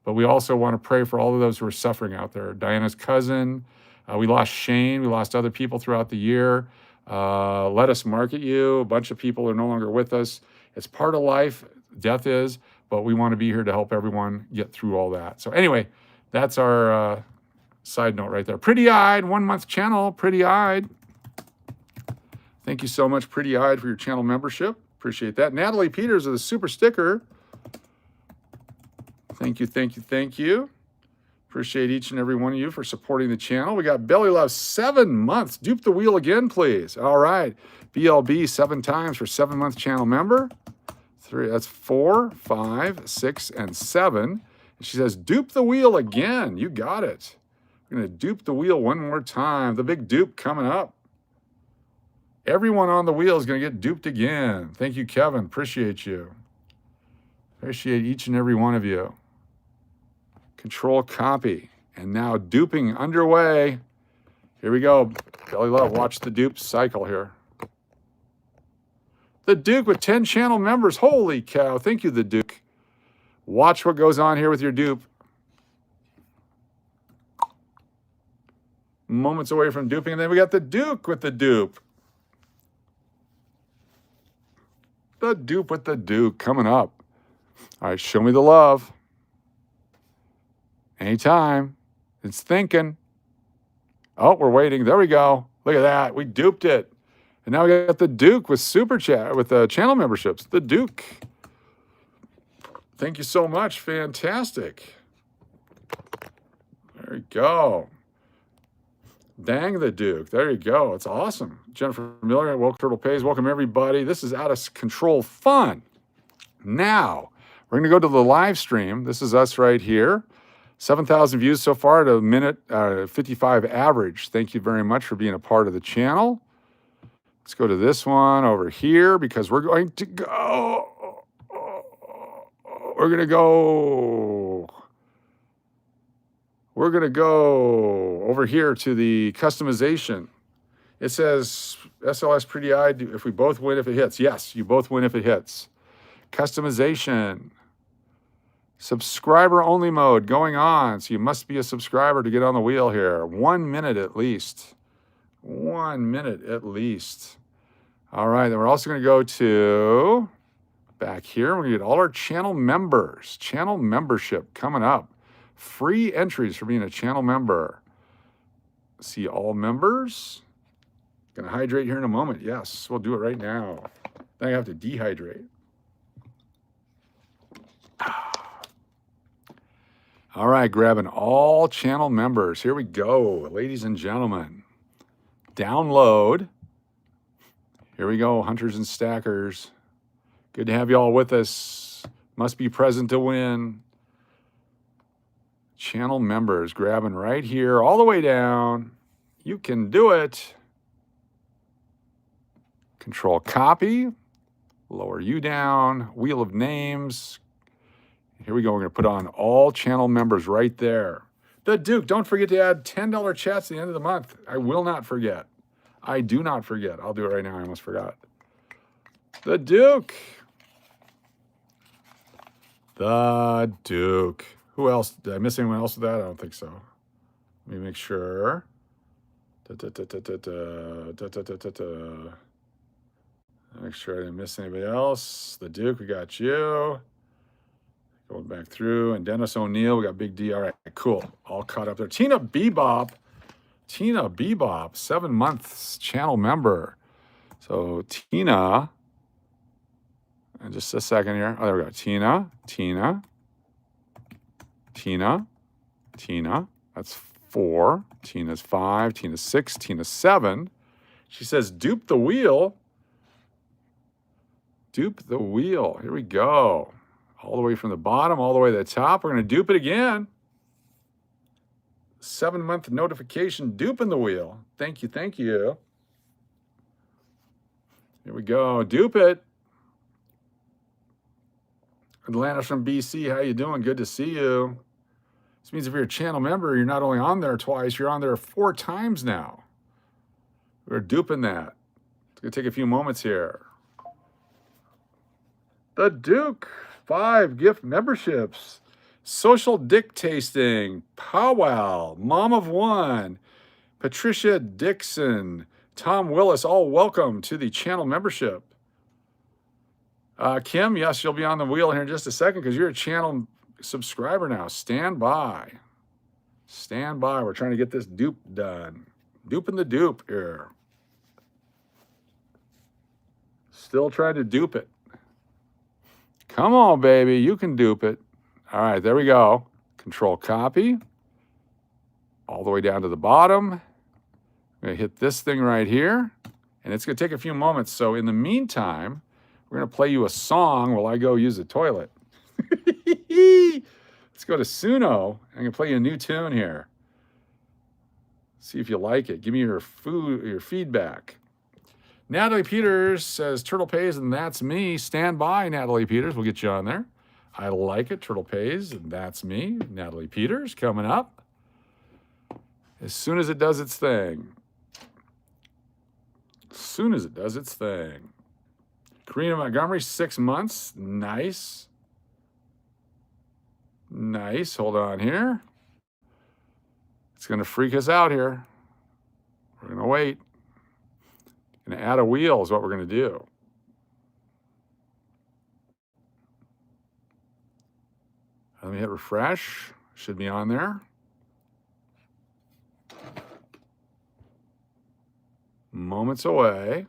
But we also want to pray for all of those who are suffering out there. Diana's cousin, we lost Shane, we lost other people throughout the year. Let Us Market You, a bunch of people are no longer with us. It's part of life, death is, but we want to be here to help everyone get through all that. So anyway, that's our side note right there. Pretty Eyed, 1 month channel, Pretty Eyed. Thank you so much, Pretty Eyed, for your channel membership. Appreciate that. Natalie Peters with a super sticker. Thank you, thank you, thank you. Appreciate each and every one of you for supporting the channel. We got Belly Love, 7 months. Dupe the wheel again, please. All right. BLB 7 times for 7-month channel member. 3, that's 4, 5, 6, and 7. And she says, dupe the wheel again. You got it. We're going to dupe the wheel one more time. The big dupe coming up. Everyone on the wheel is going to get duped again. Thank you, Kevin. Appreciate you. Appreciate each and every one of you. Control copy. And now duping underway. Here we go. Belly Love, watch the dupe cycle here. The Duke with 10 channel members. Holy cow. Thank you, the Duke. Watch what goes on here with your dupe. Moments away from duping. And then we got the Duke with the dupe. The dupe with the Duke coming up. All right, show me the love. Anytime. It's thinking. Oh, we're waiting. There we go. Look at that. We duped it. And now we got the Duke with super chat, with channel memberships. The Duke. Thank you so much. Fantastic. There you go. Dang the Duke. There you go. It's awesome. Jennifer Miller, Woke Turtle Pays. Welcome, everybody. This is Out of Control Fun. Now, we're going to go to the live stream. This is us right here. 7,000 views so far at a minute 55 average. Thank you very much for being a part of the channel. Let's go to this one over here because we're going to go. We're going to go. We're going to go over here to the customization. It says SLS Pretty Eyed. If we both win if it hits. Yes, you both win if it hits. Customization. Subscriber only mode going on. So you must be a subscriber to get on the wheel here. 1 minute at least. 1 minute at least. All right, then we're also going to go to back here. We're going to get all our channel members. Channel membership coming up. Free entries for being a channel member. See all members. Going to hydrate here in a moment. Yes, we'll do it right now. Then I have to dehydrate. All right, grabbing all channel members. Here we go, ladies and gentlemen. Download. Here we go, hunters and stackers. Good to have you all with us. Must be present to win. Channel members, grabbing right here, all the way down. You can do it. Control copy. Lower you down. Wheel of names. Here we go. We're going to put on all channel members right there. The Duke, don't forget to add $10 chats at the end of the month. I will not forget. I do not forget. I'll do it right now. I almost forgot. The Duke. The Duke. Who else? Did I miss anyone else with that? I don't think so. Let me make sure. Make sure I didn't miss anybody else. The Duke, we got you. Going back through. And Dennis O'Neill, we got Big D. All right, cool. All caught up there. Tina Bebop. Tina Bebop, 7 months channel member. So Tina, and just a second here. Oh, there we go. Tina. That's 4. Tina's 5. Tina's 6. Tina's 7. She says, dupe the wheel. Dupe the wheel. Here we go. All the way from the bottom, all the way to the top. We're going to dupe it again. 7-month notification duping the wheel. Thank you. Thank you. Here we go. Dupe it. Atlanta's from BC. How you doing? Good to see you. This means if you're a channel member, you're not only on there twice, you're on there 4 times now. We're duping that. It's going to take a few moments here. The Duke, 5 gift memberships. Social Dick Tasting, Powwow, Mom of One, Patricia Dixon, Tom Willis, all welcome to the channel membership. Kim, yes, you'll be on the wheel here in just a second because you're a channel subscriber now. Stand by. Stand by. We're trying to get this dupe done. Duping the dupe here. Still trying to dupe it. Come on, baby. You can dupe it. All right, there we go. Control copy. All the way down to the bottom. I'm going to hit this thing right here. And it's going to take a few moments. So in the meantime, we're going to play you a song while I go use the toilet. Let's go to Suno. I'm going to play you a new tune here. See if you like it. Give me your feedback. Natalie Peters says, Turtle Pays, and that's me. Stand by, Natalie Peters. We'll get you on there. I like it. Turtle Pays, and that's me. Natalie Peters coming up. As soon as it does its thing. As soon as it does its thing. Karina Montgomery, 6 months. Nice. Nice. Hold on here. It's going to freak us out here. We're going to wait. Going to add a wheel is what we're going to do. Let me hit refresh. Should be on there. Moments away.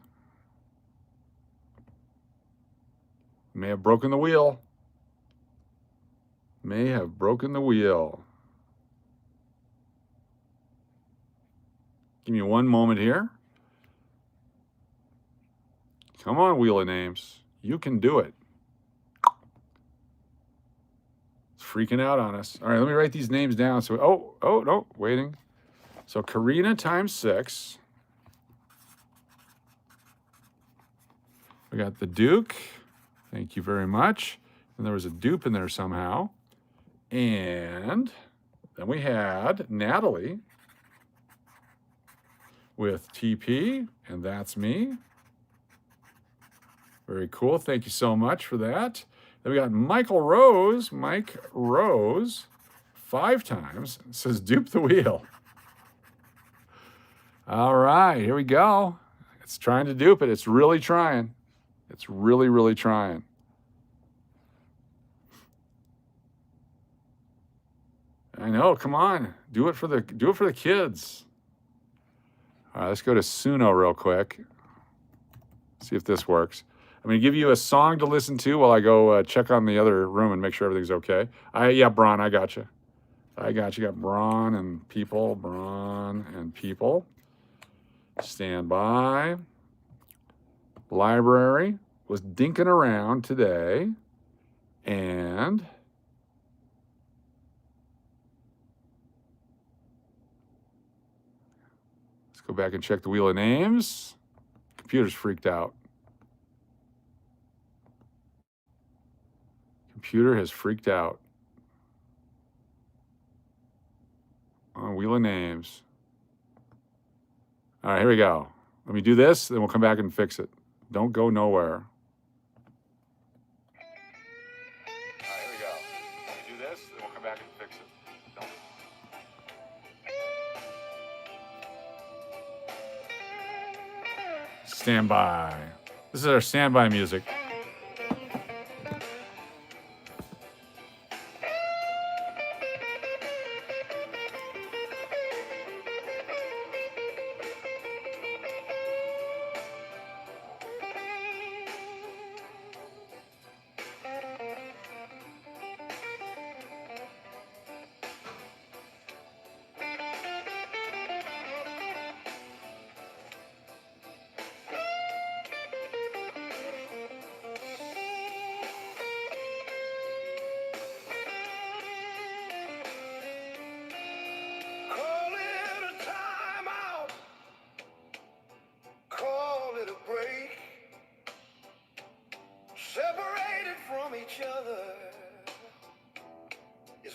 May have broken the wheel. May have broken the wheel. Give me one moment here. Come on, Wheel of Names. You can do it. It's freaking out on us. All right, let me write these names down. So, no, waiting. So Karina times 6. We got the Duke. Thank you very much. And there was a dupe in there somehow. And then we had Natalie with TP, and that's me. Very cool. Thank you so much for that. Then we got Michael Rose. Mike Rose, 5 times. It says dupe the wheel. All right, here we go. It's trying to dupe it. It's really trying. It's really, really trying. I know. Come on, do it for the kids. All right, let's go to Suno real quick. See if this works. I'm going to give you a song to listen to while I go check on the other room and make sure everything's okay. Yeah, Braun, I got you. I got you. Got Braun and people. Stand by. Library was dinking around today. And let's go back and check the Wheel of Names. Computer's freaked out. Computer has freaked out. On Wheel of Names. All right, here we go. Let me do this, then we'll come back and fix it. Don't go nowhere. All right, here we go. Let me do this, then we'll come back and fix it. Stand by. This is our standby music.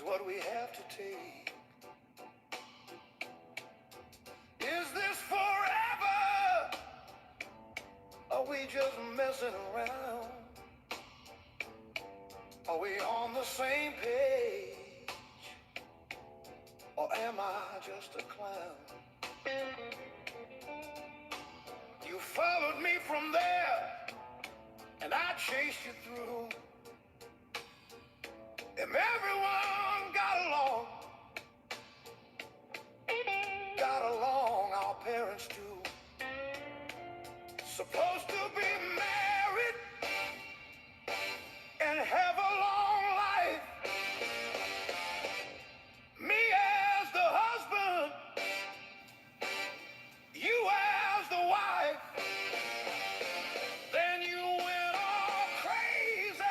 what we have to take. Is this forever? Are we just messing around? Are we on the same page? Or am I just a clown? You followed me from there, and I chased you through. And everyone got along, our parents too. Supposed to be married and have a long life. Me as the husband, you as the wife. Then you went all crazy,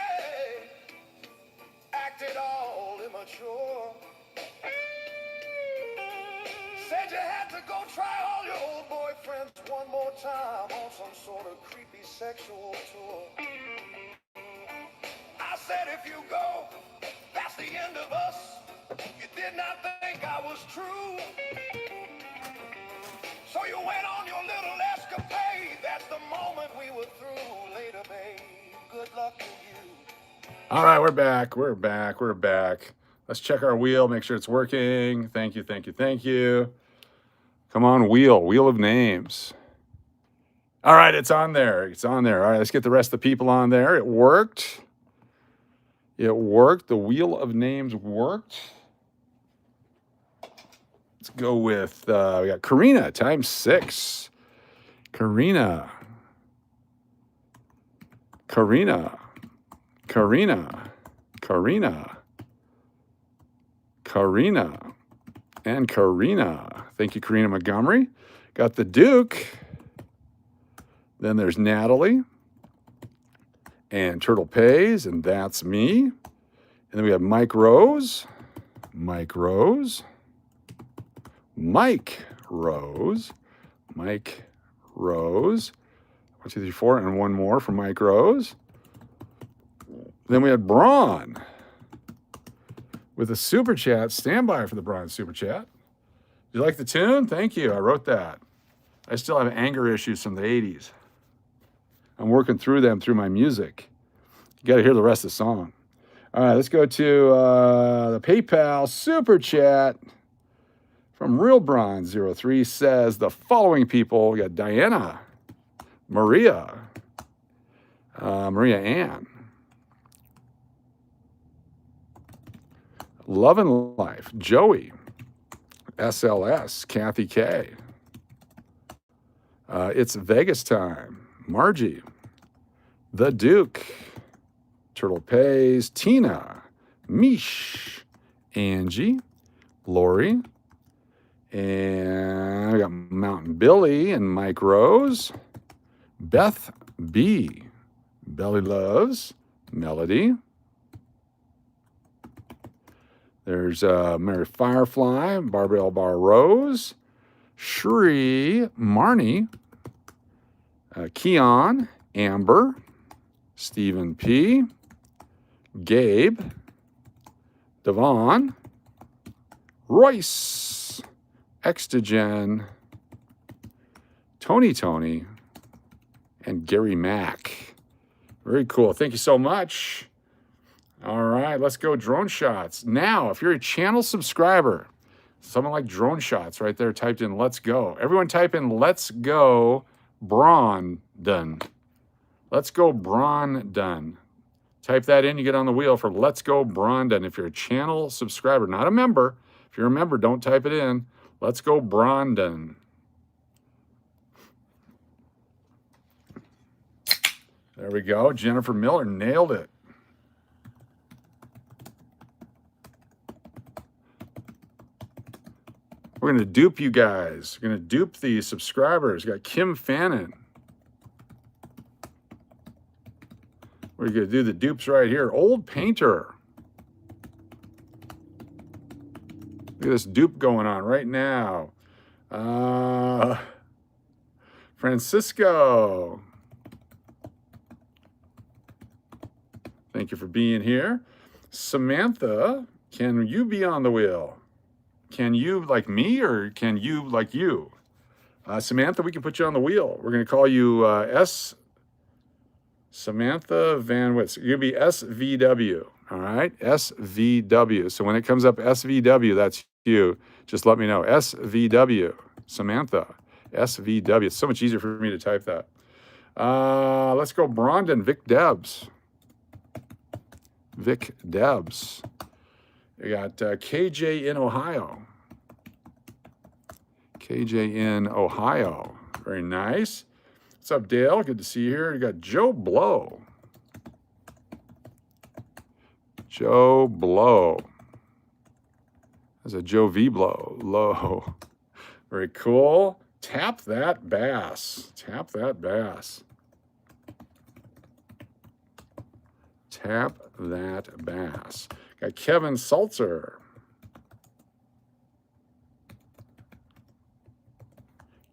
acted all immature. Said you had to go try all your old boyfriends one more time on some sort of creepy sexual tour. I said if you go, that's the end of us. You did not think I was true. So you went on your little escapade. That's the moment we were through. Later, babe, good luck to you. All right, we're back. We're back. We're back. Let's check our wheel, make sure it's working. Thank you, thank you, thank you. Come on, wheel of names. All right, it's on there. It's on there. All right, let's get the rest of the people on there. It worked. It worked. The wheel of names worked. Let's go with, we got Karina, times 6. Karina. Karina. Karina. Karina. Karina. And Karina. Thank you, Karina Montgomery. Got the Duke. Then there's Natalie. And Turtle Pays, and that's me. And then we have Mike Rose. Mike Rose. Mike Rose. Mike Rose. 1, 2, 3, 4, and one more from Mike Rose. Then we had Braun with a super chat. Stand by for the Braun super chat. You like the tune? Thank you. I wrote that. I still have anger issues from the 80s. I'm working through them through my music. You got to hear the rest of the song. All right, let's go to the PayPal super chat from RealBron03 says the following people. We got Diana, Maria, Maria Ann, Love and Life, Joey, SLS, Kathy K. It's Vegas time, Margie, The Duke, Turtle Pays, Tina, Mish, Angie, Lori, and I got Mountain Billy and Mike Rose, Beth B, Belly Loves, Melody. There's Mary Firefly, Barbara Bar Rose, Shri, Marnie, Keon, Amber, Stephen P, Gabe, Devon, Royce, Extogen, Tony, and Gary Mack. Very cool. Thank you so much. All right, let's go drone shots. Now, if you're a channel subscriber, someone like drone shots right there typed in let's go. Everyone type in let's go Brandon. Let's go Brandon. Type that in, you get on the wheel for let's go Brandon. If you're a channel subscriber, not a member. If you're a member, don't type it in. Let's go Brandon. There we go. Jennifer Miller nailed it. We're going to dupe you guys. We're going to dupe the subscribers. We got Kim Fannin. We're going to do the dupes right here. Old Painter. Look at this dupe going on right now. Francisco. Thank you for being here. Samantha Can you be on the wheel? Can you like me or can you like you? Samantha, we can put you on the wheel. We're going to call you Samantha Van Witz. You're going to be SVW. All right. SVW. So when it comes up SVW, that's you. Just let me know. SVW. Samantha. SVW. It's so much easier for me to type that. Let's go Brondon. Vic Debs. Vic Debs. We got KJ in Ohio. KJ in Ohio. Very nice. What's up, Dale? Good to see you here. You got Joe Blow. Joe Blow. That's a Joe V Blow. Low. Very cool. Tap that bass. Tap that bass. Tap that bass. Got Kevin Salzer.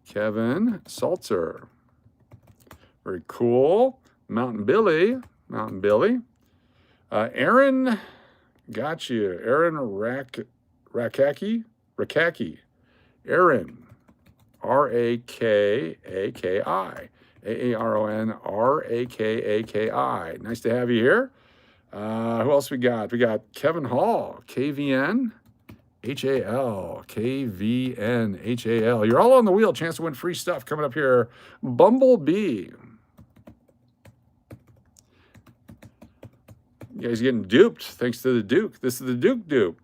Kevin Salzer. Very cool. Mountain Billy. Mountain Billy. Aaron, got you. Aaron Rakaki. Aaron. R-A-K-A-K-I. A-A-R-O-N-R-A-K-A-K-I. Nice to have you here. Who else we got? We got Kevin Hall. KVN. H-A-L. K-V-N. H-A-L. You're all on the wheel. Chance to win free stuff coming up here. Bumblebee. You guys getting duped thanks to the Duke. This is the Duke dupe.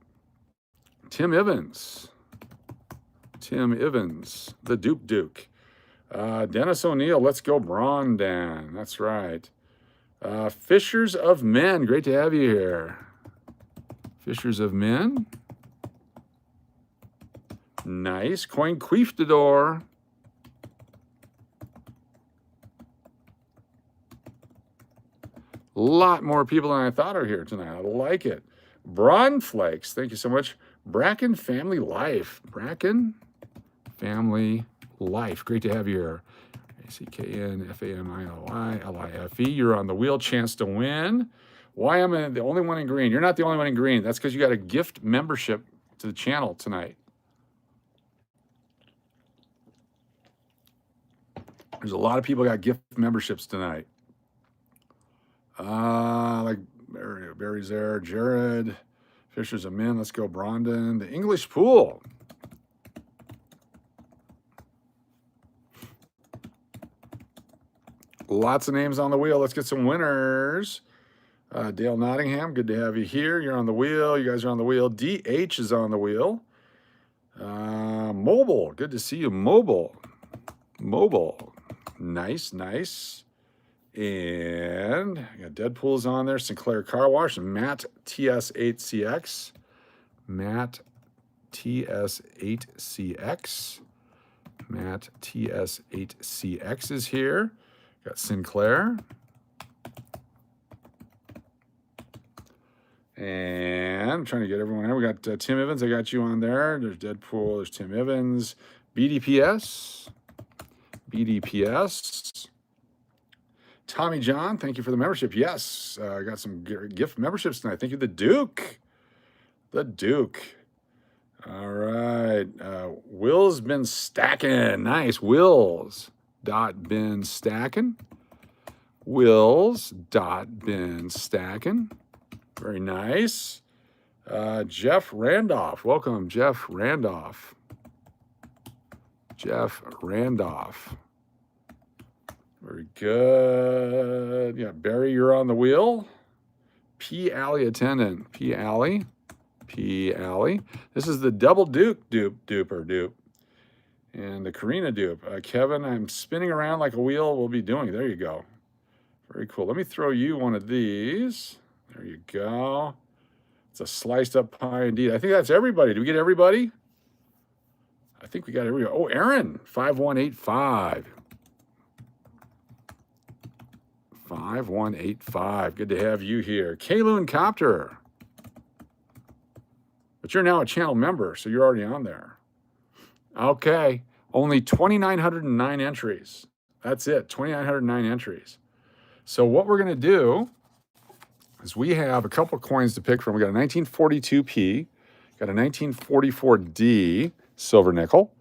Tim Evans. Tim Evans. The Duke. Dennis O'Neill. Let's go Brondon. That's right. Fishers of Men. Great to have you here. Fishers of Men. Nice. Coin Queefdador. A lot more people than I thought are here tonight. I like it. Braun Flakes. Thank you so much. Bracken Family Life. Bracken Family Life. Great to have you here. A-C-K-N-F-A-M-I-L-I-L-I-F-E. You're on the wheel. Chance to win. Why am I the only one in green? You're not the only one in green. That's because you got a gift membership to the channel tonight. There's a lot of people got gift memberships tonight. Like Barry's there, Jared, Fishers of Men. Let's go Brondon. The English Pool. Lots of names on the wheel. Let's get some winners. Dale Nottingham, good to have you here. You're on the wheel. You guys are on the wheel. DH is on the wheel. Mobile, good to see you. Mobile. Nice. And I got Deadpool's on there. Sinclair Car Wash. Matt TS8CX. Matt TS8CX. Matt TS8CX is here. Got Sinclair. And I'm trying to get everyone here. We got Tim Evans. I got you on there. There's Deadpool. There's Tim Evans. BDPS. Tommy John, thank you for the membership. Yes, I got some gift memberships tonight. Thank you, the Duke. All right. Will's been stacking. Nice. Will's.been stacking. Very nice. Jeff Randolph. Welcome, Jeff Randolph. Very good. Yeah, Barry, you're on the wheel. P. Alley attendant. P. Alley. This is the double dupe. And the Karina dupe. Kevin, I'm spinning around like a wheel. We'll be doing. There you go. Very cool. Let me throw you one of these. There you go. It's a sliced up pie indeed. I think that's everybody. Did we get everybody? I think we got everybody. Oh, Aaron, 5185. 5185. Good to have you here. Kaloon Copter. But you're now a channel member, so you're already on there. Okay. Only 2,909 entries. That's it. 2,909 entries. So what we're going to do is we have a couple coins to pick from. We got a 1942p, got a 1944D silver nickel,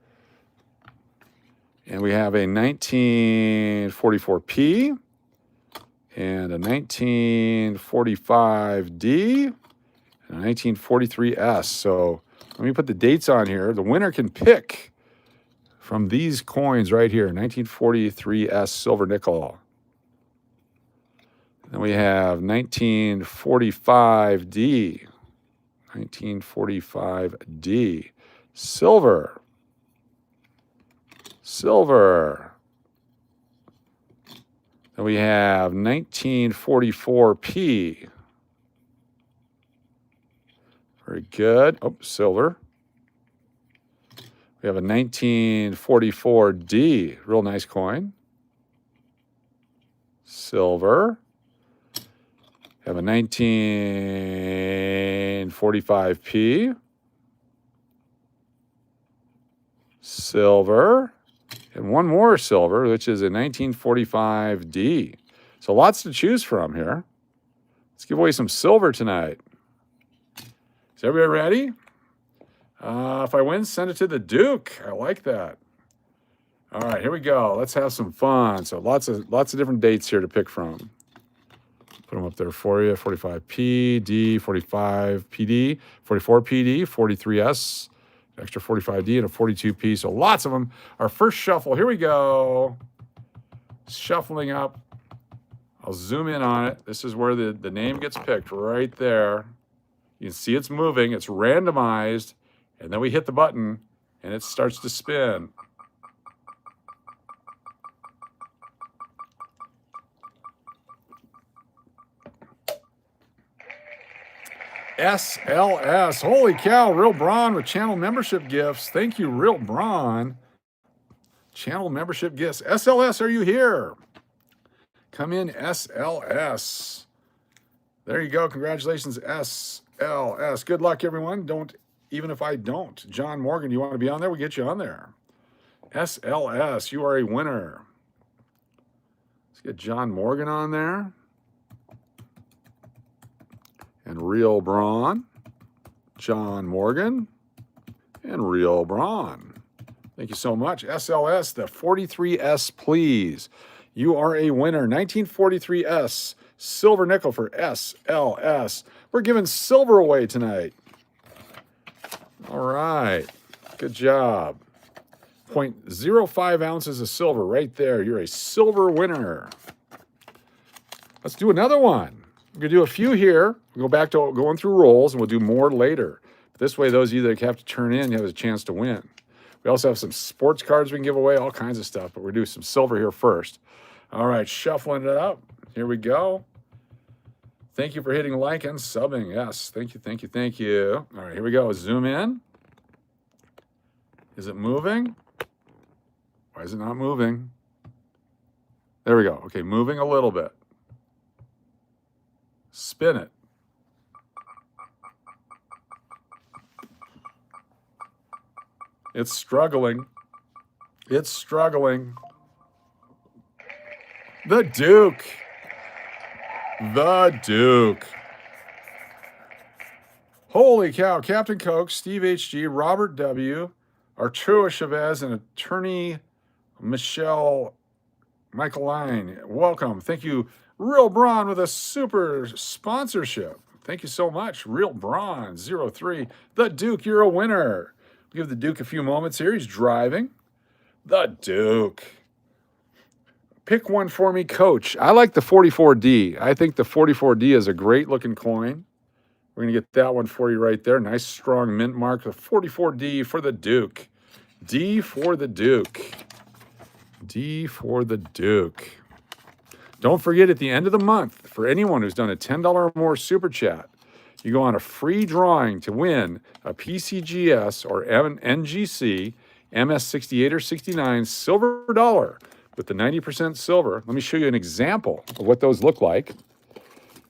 and we have a 1944p and a 1945D and a 1943S. So let me put the dates on here. The winner can pick from these coins right here, 1943S silver nickel. Then we have 1945D, 1945D, silver. Then we have 1944P. Very good. Oh, silver. We have a 1944D, real nice coin. Silver. We have a 1945P. Silver. And one more silver, which is a 1945D. So lots to choose from here. Let's give away some silver tonight. Is everybody ready? If I win, send it to the Duke. I like that. All right, here we go. Let's have some fun. So lots of different dates here to pick from. Put them up there for you. 45PD, 45PD, 44PD, 43S, extra 45D, and a 42P. So lots of them. Our first shuffle. Here we go. Shuffling up. I'll zoom in on it. This is where the name gets picked right there. You can see it's moving. It's randomized. And then we hit the button, and it starts to spin. SLS. Holy cow, Real Braun with channel membership gifts. Thank you, Real Braun. Channel membership gifts. SLS, are you here? Come in, SLS. There you go. Congratulations, SLS. Good luck, everyone. Even if I don't. John Morgan, you want to be on there? We'll get you on there. SLS, you are a winner. Let's get John Morgan on there. And Real Braun, John Morgan, and Real Braun. Thank you so much. SLS, the 43S, please. You are a winner. 1943S, silver nickel for SLS. We're giving silver away tonight. All right. Good job. 0.05 ounces of silver right there. You're a silver winner. Let's do another one. We're going to do a few here. We'll go back to going through rolls, and we'll do more later. This way, those of you that have to turn in have a chance to win. We also have some sports cards we can give away, all kinds of stuff, but we're doing some silver here first. All right, shuffling it up. Here we go. Thank you for hitting like and subbing. Yes, thank you, thank you, thank you. All right, here we go. Zoom in. Is it moving? Why is it not moving? There we go. Okay, moving a little bit. Spin it. It's struggling. It's struggling. The Duke. The Duke. Holy cow. Captain Coke, Steve H.G., Robert W., Arturo Chavez, and attorney Michelle Michaeline. Welcome. Thank you, Real Braun, with a super sponsorship. Thank you so much, Real Braun 03. The Duke, you're a winner. We'll give the Duke a few moments here. He's driving. The Duke. Pick one for me, Coach. I like the 44D. I think the 44D is a great looking coin. We're going to get that one for you right there. Nice, strong mint mark. The 44D for the Duke. D for the Duke. D for the Duke. Don't forget, at the end of the month, for anyone who's done a $10 or more super chat, you go on a free drawing to win a PCGS or NGC MS68 or 69 silver dollar with the 90% silver. Let me show you an example of what those look like.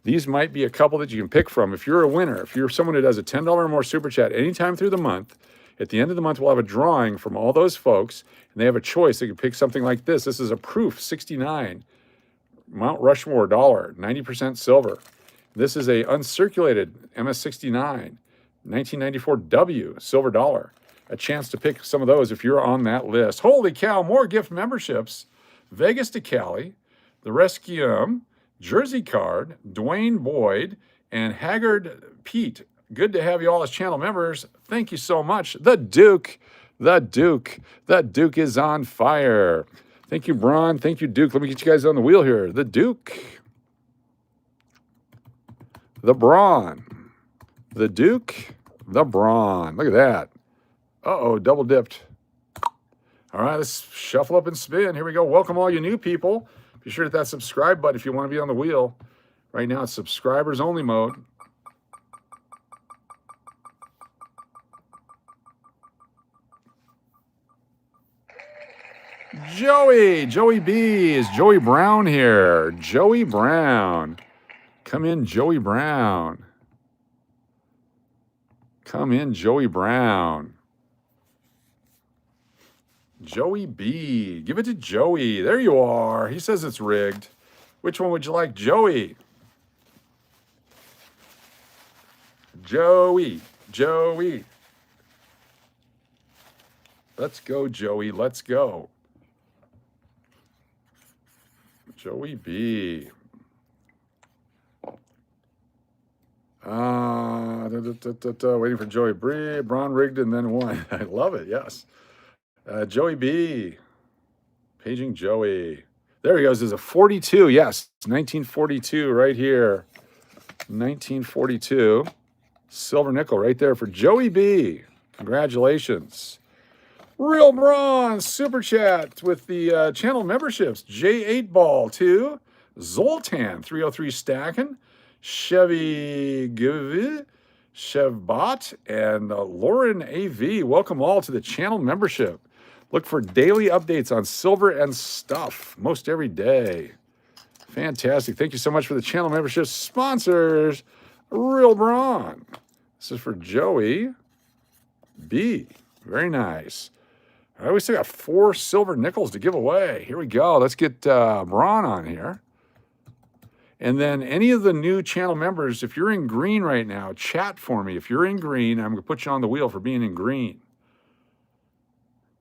These might be a couple that you can pick from. If you're a winner, if you're someone who does a $10 or more super chat anytime through the month, at the end of the month, we'll have a drawing from all those folks, and they have a choice. They can pick something like this. This is a proof 69 Mount Rushmore dollar, 90% silver. This is a uncirculated MS69, 1994W silver dollar. A chance to pick some of those if you're on that list. Holy cow, more gift memberships. Vegas to Cali, the Rescuum, Jersey Card, Dwayne Boyd, and Haggard Pete. Good to have you all as channel members. Thank you so much. The Duke is on fire. Thank you, Braun. Thank you, Duke. Let me get you guys on the wheel here. The Duke, the Braun, the Duke, the Braun. Look at that. Uh-oh, double dipped. All right, let's shuffle up and spin. Here we go. Welcome all you new people. Be sure to hit that subscribe button if you want to be on the wheel. Right now, it's subscribers only mode. Joey B. Is Joey Brown here? Joey Brown. Come in, Joey Brown. Come in, Joey Brown. Joey B. Give it to Joey. There you are. He says it's rigged. Which one would you like, Joey? Joey. Let's go, Joey. Let's go. Joey B. Waiting for Joey B. Braun rigged and then won. I love it. Yes. Joey B. Paging Joey. There he goes. There's a 42. Yes. 1942 right here. 1942. Silver nickel right there for Joey B. Congratulations. Real Braun super chat with the channel memberships. J8 Ball 2. Zoltan 303 stacking. Chevy Givi. Chevbot and Lauren AV. Welcome all to the channel membership. Look for daily updates on silver and stuff most every day. Fantastic. Thank you so much for the channel membership sponsors. Real Braun. This is for Joey B. Very nice. All right, we still got 4 silver nickels to give away. Here we go. Let's get Braun on here. And then any of the new channel members, if you're in green right now, chat for me. If you're in green, I'm going to put you on the wheel for being in green.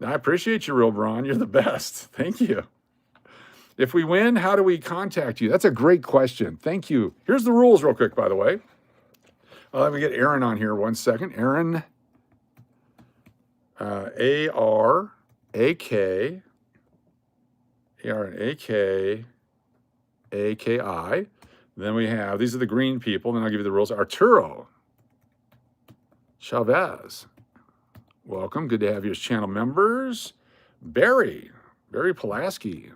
I appreciate you, Real Braun. You're the best. Thank you. If we win, how do we contact you? That's a great question. Thank you. Here's the rules real quick, by the way. Let me get Aaron on here 1 second. Aaron, A-R-A-K, A-R-A-K, A-K-I. Then we have, these are the green people. Then I'll give you the rules. Arturo Chavez. Welcome. Good to have you as channel members. Barry Pulaski.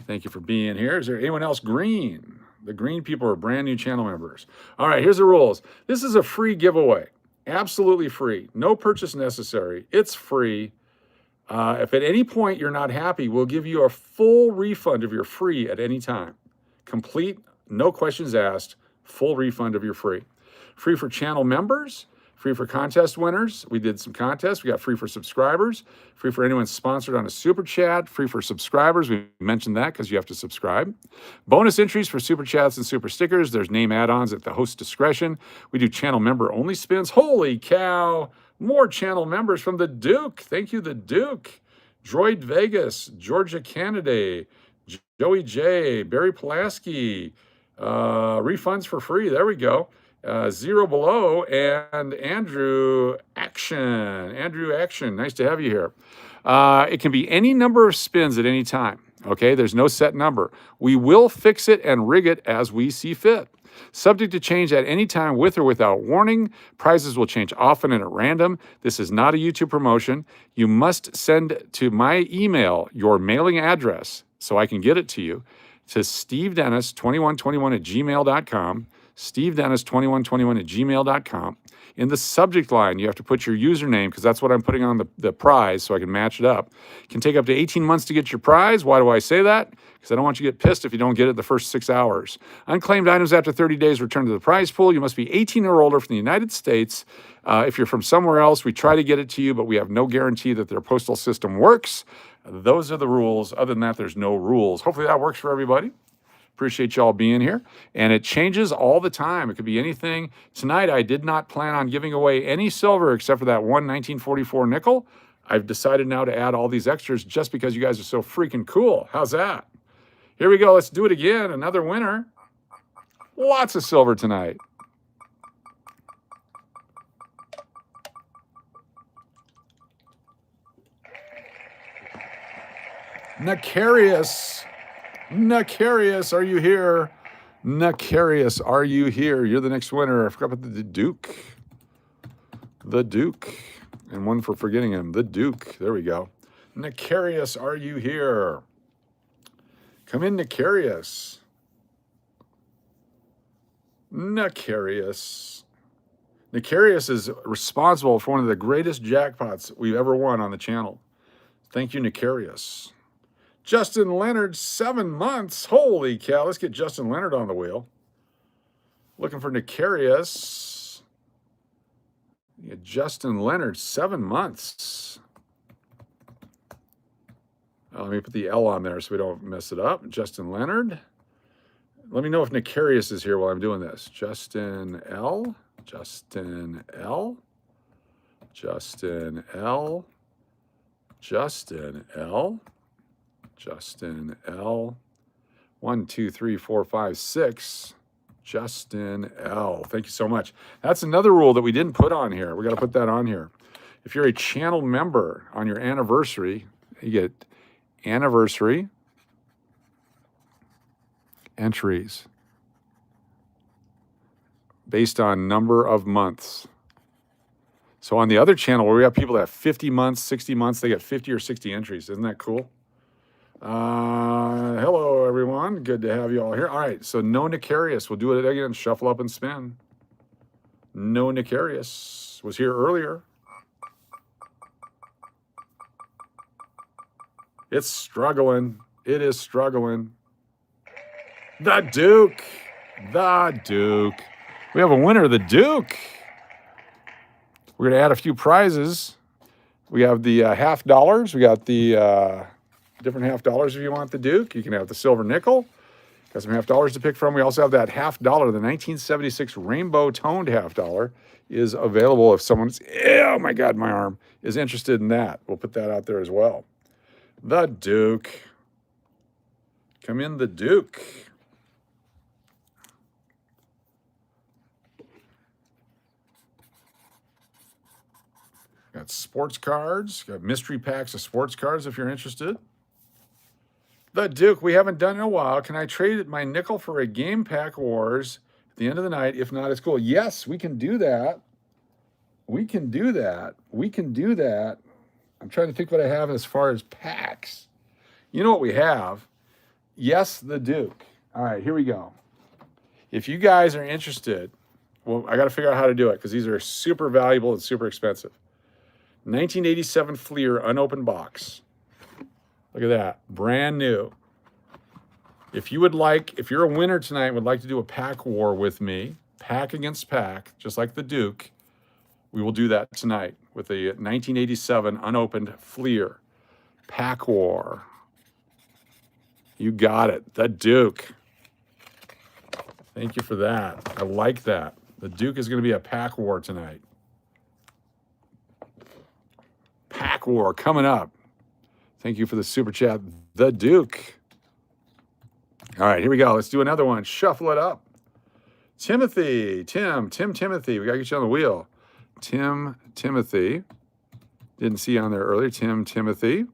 Thank you for being here. Is there anyone else green? The green people are brand new channel members. All right, here's the rules. This is a free giveaway. Absolutely free. No purchase necessary. It's free. If at any point you're not happy, we'll give you a full refund of your free at any time. Complete, no questions asked, full refund of your free. Free for channel members, free for contest winners. We did some contests. We got free for subscribers, free for anyone sponsored on a super chat, free for subscribers. We mentioned that because you have to subscribe. Bonus entries for super chats and super stickers. There's name add-ons at the host's discretion. We do channel member only spins. Holy cow. More channel members from the Duke. Thank you, the Duke. Droid Vegas, Georgia Kennedy, Joey J, Barry Pulaski, refunds for free. There we go. Zero Below and Andrew Action. Andrew Action, nice to have you here. It can be any number of spins at any time. Okay, there's no set number. We will fix it and rig it as we see fit. Subject to change at any time with or without warning. Prizes will change often and at random. This is not a YouTube promotion. You must send to my email your mailing address so I can get it to you to stevedennis2121@gmail.com. stevedennis2121@gmail.com. In the subject line, you have to put your username because that's what I'm putting on the prize so I can match it up. It can take up to 18 months to get your prize. Why do I say that? Because I don't want you to get pissed if you don't get it the first 6 hours. Unclaimed items after 30 days return to the prize pool. You must be 18 or older from the United States. If you're from somewhere else, we try to get it to you, but we have no guarantee that their postal system works. Those are the rules. Other than that, there's no rules. Hopefully that works for everybody. Appreciate y'all being here. And it changes all the time. It could be anything. Tonight, I did not plan on giving away any silver except for that one 1944 nickel. I've decided now to add all these extras just because you guys are so freaking cool. How's that? Here we go. Let's do it again. Another winner. Lots of silver tonight. Necarious. Necarious, are you here? Necarious, are you here? You're the next winner. I forgot about the Duke. The Duke. And one for forgetting him. The Duke. There we go. Necarious, are you here? Come in, Necarious. Necarious. Necarious is responsible for one of the greatest jackpots we've ever won on the channel. Thank you, Necarious. Justin Leonard, 7 months. Holy cow. Let's get Justin Leonard on the wheel. Looking for Necarious. Yeah, Justin Leonard, 7 months. Let me put the L on there so we don't mess it up. Justin Leonard. Let me know if Necarious is here while I'm doing this. Justin L. Justin L. Justin L. Justin L. Justin L. 1, 2, 3, 4, 5, 6. Justin L. Thank you so much. That's another rule that we didn't put on here. We got to put that on here. If you're a channel member on your anniversary, you get anniversary entries based on number of months. So on the other channel where we have people that have 50 months, 60 months, they get 50 or 60 entries. Isn't that cool? Hello, everyone. Good to have you all here. All right, so no Necarious. We'll do it again. Shuffle up and spin. No Necarious was here earlier. It's struggling. It is struggling. The Duke. The Duke. We have a winner, the Duke. We're going to add a few prizes. We have the half dollars. We got the different half dollars if you want the Duke. You can have the silver nickel. Got some half dollars to pick from. We also have that half dollar, the 1976 rainbow toned half dollar is available if someone's, oh my God, my arm, is interested in that. We'll put that out there as well. The Duke. Come in, the Duke. Got sports cards. Got mystery packs of sports cards if you're interested. The Duke, we haven't done in a while. Can I trade my nickel for a Game Pack Wars at the end of the night? If not, it's cool. Yes, we can do that. We can do that. We can do that. I'm trying to think what I have as far as packs. You know what we have? Yes, the Duke. All right, here we go. If you guys are interested, well, I got to figure out how to do it because these are super valuable and super expensive. 1987 Fleer unopened box. Look at that, brand new. If you would like, if you're a winner tonight and would like to do a pack war with me, pack against pack, just like the Duke, we will do that tonight with a 1987 unopened Fleer pack war. You got it, the Duke. Thank you for that. I like that. The Duke is going to be a pack war tonight. Pack war coming up. Thank you for the super chat, the Duke. All right, here we go. Let's do another one. Shuffle it up. Timothy, Timothy. We got to get you on the wheel. Timothy. Didn't see you on there earlier. Timothy.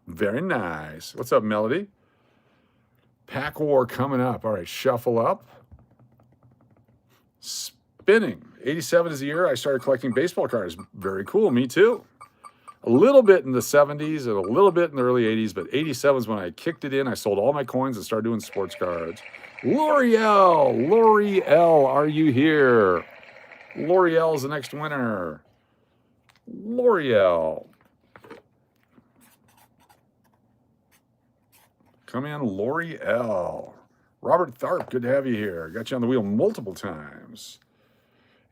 Very nice. What's up, Melody? Pack war coming up. All right, shuffle up. Spinning. 87 is the year I started collecting baseball cards. Very cool. Me too. A little bit in the 70s and a little bit in the early 80s, but 87 is when I kicked it in. I sold all my coins and started doing sports cards. L'Oreal, are you here? L'Oreal is the next winner. L'Oreal. Come in, L'Oreal. Robert Tharp, good to have you here. Got you on the wheel multiple times.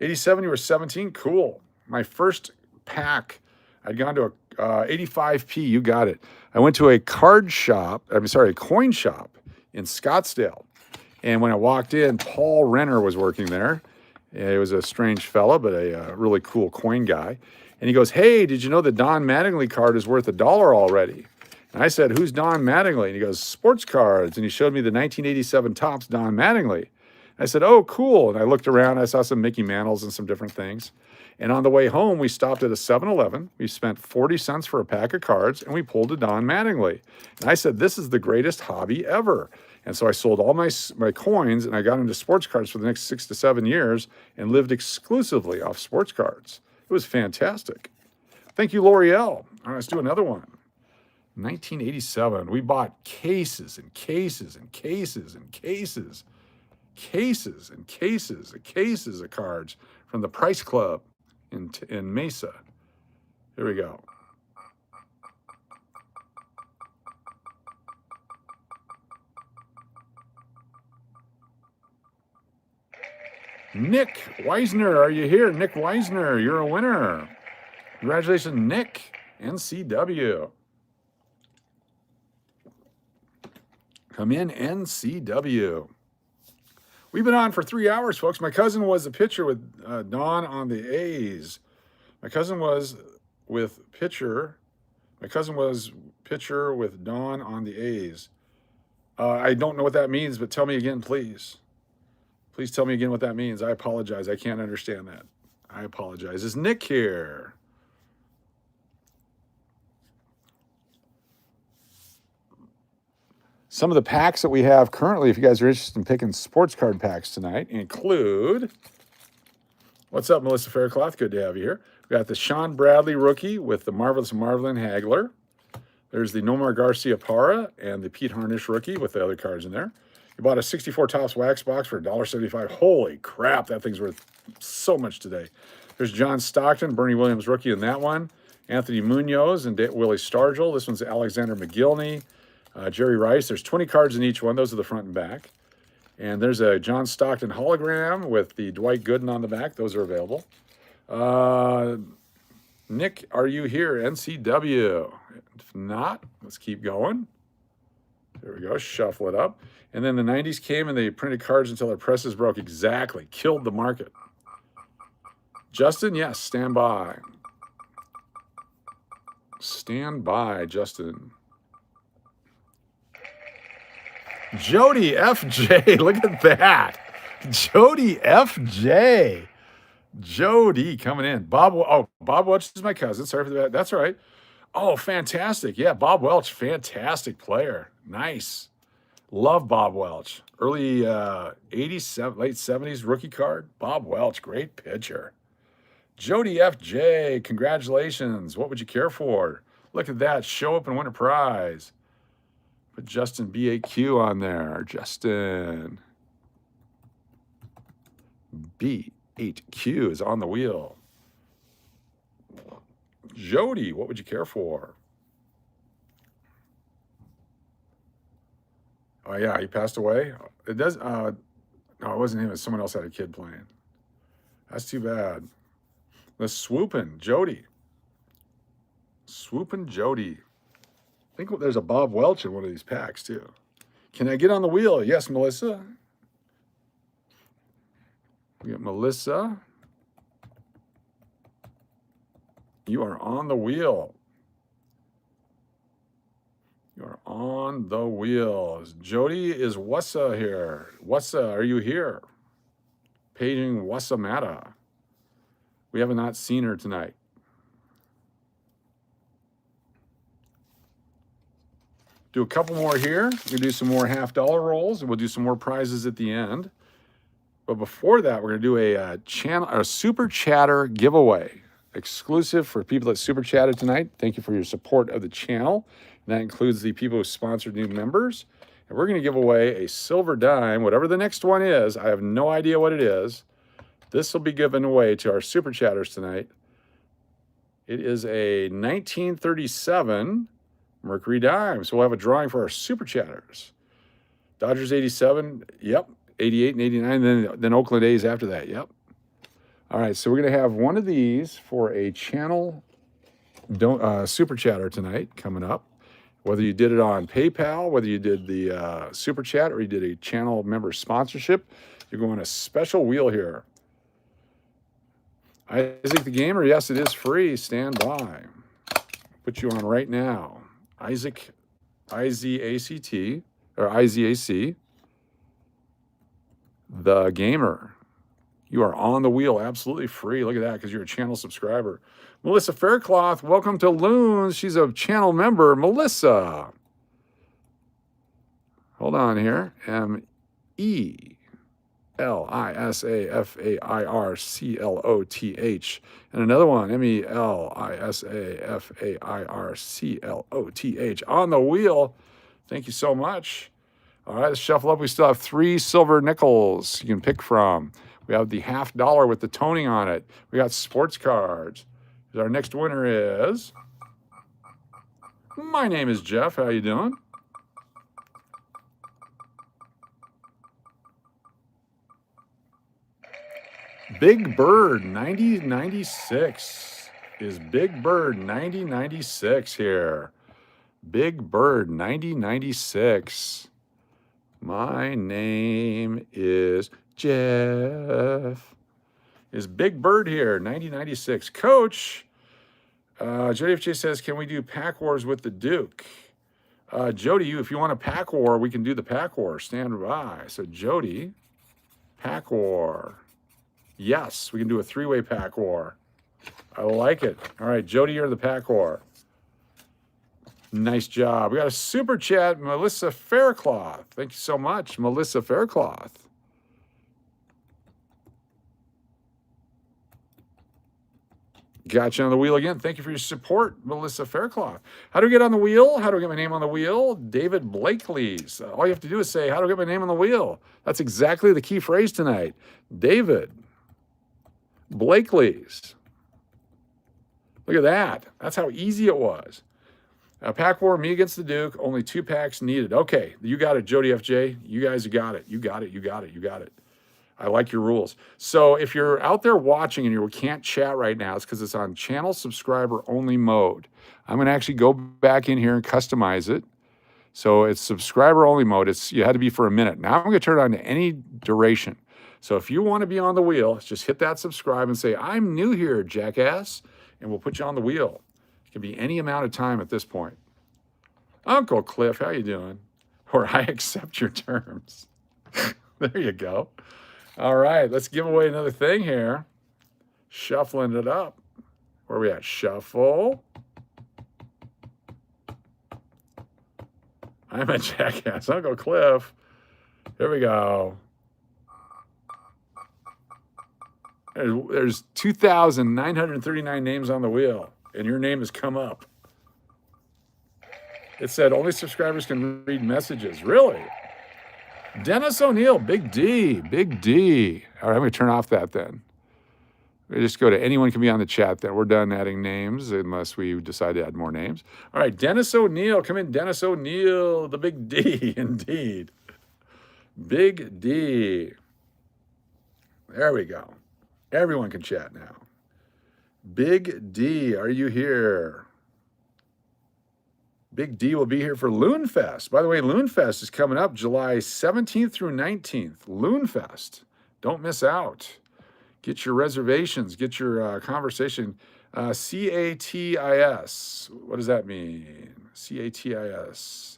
87, you were 17, cool. My first pack, I'd gone to a 85p, you got it. I went to a a coin shop in Scottsdale. And when I walked in, Paul Renner was working there. He was a strange fella, but a really cool coin guy. And he goes, "Hey, did you know the Don Mattingly card is worth $1 already?" And I said, "Who's Don Mattingly?" And he goes, "Sports cards." And he showed me the 1987 Topps Don Mattingly. I said, "Oh, cool." And I looked around. I saw some Mickey Mantles and some different things. And on the way home, we stopped at a 7-Eleven. We spent 40 cents for a pack of cards, and we pulled a Don Mattingly. And I said, "This is the greatest hobby ever." And so I sold all my coins, and I got into sports cards for the next 6 to 7 years and lived exclusively off sports cards. It was fantastic. Thank you, L'Oreal. All right, let's do another one. 1987, we bought cases and cases and cases and cases, cases and cases and cases of cards from the Price Club in Mesa. Here we go. Nick Weisner, are you here? Nick Weisner, you're a winner. Congratulations, Nick, NCW. Come in, NCW. We've been on for 3 hours, folks. My cousin was the pitcher with Don on the A's. My cousin was pitcher with Don on the A's. I don't know what that means, but tell me again, please. Please tell me again what that means. I apologize. I can't understand that. I apologize. Is Nick here? Some of the packs that we have currently, if you guys are interested in picking sports card packs tonight, include, what's up, Melissa Faircloth? Good to have you here. We got the Sean Bradley rookie with the Marvelous Marlon Hagler. There's the Nomar Garcia Parra and the Pete Harnish rookie with the other cards in there. You bought a 64 Topps wax box for $1.75. Holy crap, that thing's worth so much today. There's John Stockton, Bernie Williams rookie in that one. Anthony Munoz and Willie Stargell. This one's Alexander McGillney. Jerry Rice. There's 20 cards in each one. Those are the front and back. And there's a John Stockton hologram with the Dwight Gooden on the back. Those are available. Nick, are you here? NCW. If not, let's keep going. There we go. Shuffle it up. And then the 90s came and they printed cards until their presses broke. Exactly. Killed the market. Justin, yes, stand by. Stand by, Justin. Jody FJ, look at that. Jody FJ. Jody coming in. Bob Welch is my cousin. Sorry for that. That's all right. Oh, fantastic. Yeah, Bob Welch, fantastic player. Nice. Love Bob Welch. Early 80s, late 70s rookie card. Bob Welch, great pitcher. Jody FJ, congratulations. What would you care for? Look at that. Show up and win a prize. Put Justin BAQ on there. Justin B8Q is on the wheel. Jody, what would you care for? Oh yeah, he passed away. It does. No, it wasn't him. It's someone else had a kid playing. That's too bad. The swooping Jody. Swooping Jody. I think there's a Bob Welch in one of these packs too. Can I get on the wheel? Yes, Melissa. We got Melissa. You are on the wheel. You are on the wheel. Jody is Wassa here. Wassa, are you here? Paging Wassamata. We have not seen her tonight. Do a couple more here. We'll do some more $50 rolls, and we'll do some more prizes at the end. But before that, we're going to do a Super Chatter giveaway, exclusive for people that Super Chatted tonight. Thank you for your support of the channel. And that includes the people who sponsored new members. And we're going to give away a silver dime, whatever the next one is. I have no idea what it is. This will be given away to our Super Chatters tonight. It is a 1937 Mercury dime. So we'll have a drawing for our Super Chatters. Dodgers 87, yep. 88 and 89, then Oakland A's after that, yep. All right, so we're going to have one of these for a channel Super Chatter tonight coming up. Whether you did it on PayPal, whether you did the Super Chat, or you did a channel member sponsorship, you're going a special wheel here. Isaac the Gamer, yes, it is free. Stand by. Put you on right now. Isaac, IZACT, or IZAC, the Gamer. You are on the wheel, absolutely free. Look at that, because you're a channel subscriber. Melissa Faircloth, welcome to Loons. She's a channel member. Melissa. Hold on here. MELISAFAIRCLOTH. And another one, MELISAFAIRCLOTH. On the wheel. Thank you so much. All right, let's shuffle up. We still have 3 silver nickels you can pick from. We have the $50 with the toning on it. We got sports cards. Our next winner is, my name is Jeff. How you doing? Big Bird 9096 is Big Bird 9096 here. Big Bird 9096. My name is Jeff. Is Big Bird here, 9096. Coach, Jody FJ says, can we do Pack Wars with the Duke? Jody, if you want a Pack War, we can do the Pack War. Stand by. So Jody, Pack War. Yes, we can do a 3-way Pack War. I like it. All right, Jody, you're the Pack War. Nice job. We got a super chat, Melissa Faircloth. Thank you so much, Melissa Faircloth. Got you on the wheel again. Thank you for your support, Melissa Faircloth. How do we get on the wheel? How do I get my name on the wheel? David Blakely's. All you have to do is say, how do I get my name on the wheel? That's exactly the key phrase tonight. David Blakely's. Look at that. That's how easy it was. Pack War, me against the Duke. Only 2 packs needed. Okay, you got it, Jody FJ. You guys got it. You got it. You got it. You got it. I like your rules. So if you're out there watching and you can't chat right now, it's because it's on channel subscriber only mode. I'm going to actually go back in here and customize it. So it's subscriber only mode. You had to be for a minute. Now I'm going to turn it on to any duration. So if you want to be on the wheel, just hit that subscribe and say, I'm new here, jackass, and we'll put you on the wheel. It can be any amount of time at this point. Uncle Cliff, how you doing? Or I accept your terms. There you go. All right, let's give away another thing here. Shuffling it up. Where are we at? Shuffle. I'm a jackass. Uncle Cliff. Here we go. There's 2,939 names on the wheel, and your name has come up. It said only subscribers can read messages. Really? Dennis O'Neill, Big D, Big D. All right, I'm going to turn off that then. We just go to anyone can be on the chat then. We're done adding names unless we decide to add more names. All right, Dennis O'Neill. Come in, Dennis O'Neill, the Big D, indeed. Big D. There we go. Everyone can chat now. Big D, are you here? Big D will be here for Loonfest. By the way, Loonfest is coming up July 17th through 19th. Loonfest. Don't miss out. Get your reservations. Get your conversation. CATIS. What does that mean? CATIS.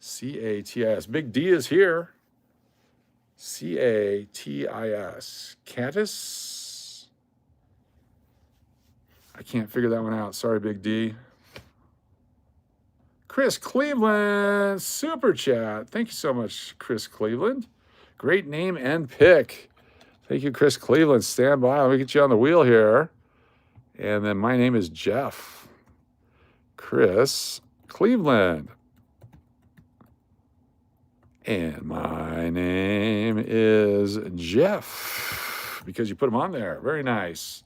CATIS. Big D is here. CATIS. Catus? I can't figure that one out. Sorry, Big D. Chris Cleveland, super chat. Thank you so much, Chris Cleveland. Great name and pick. Thank you, Chris Cleveland. Stand by. Let me get you on the wheel here. And then my name is Jeff. Chris Cleveland. And my name is Jeff because you put them on there. Very nice.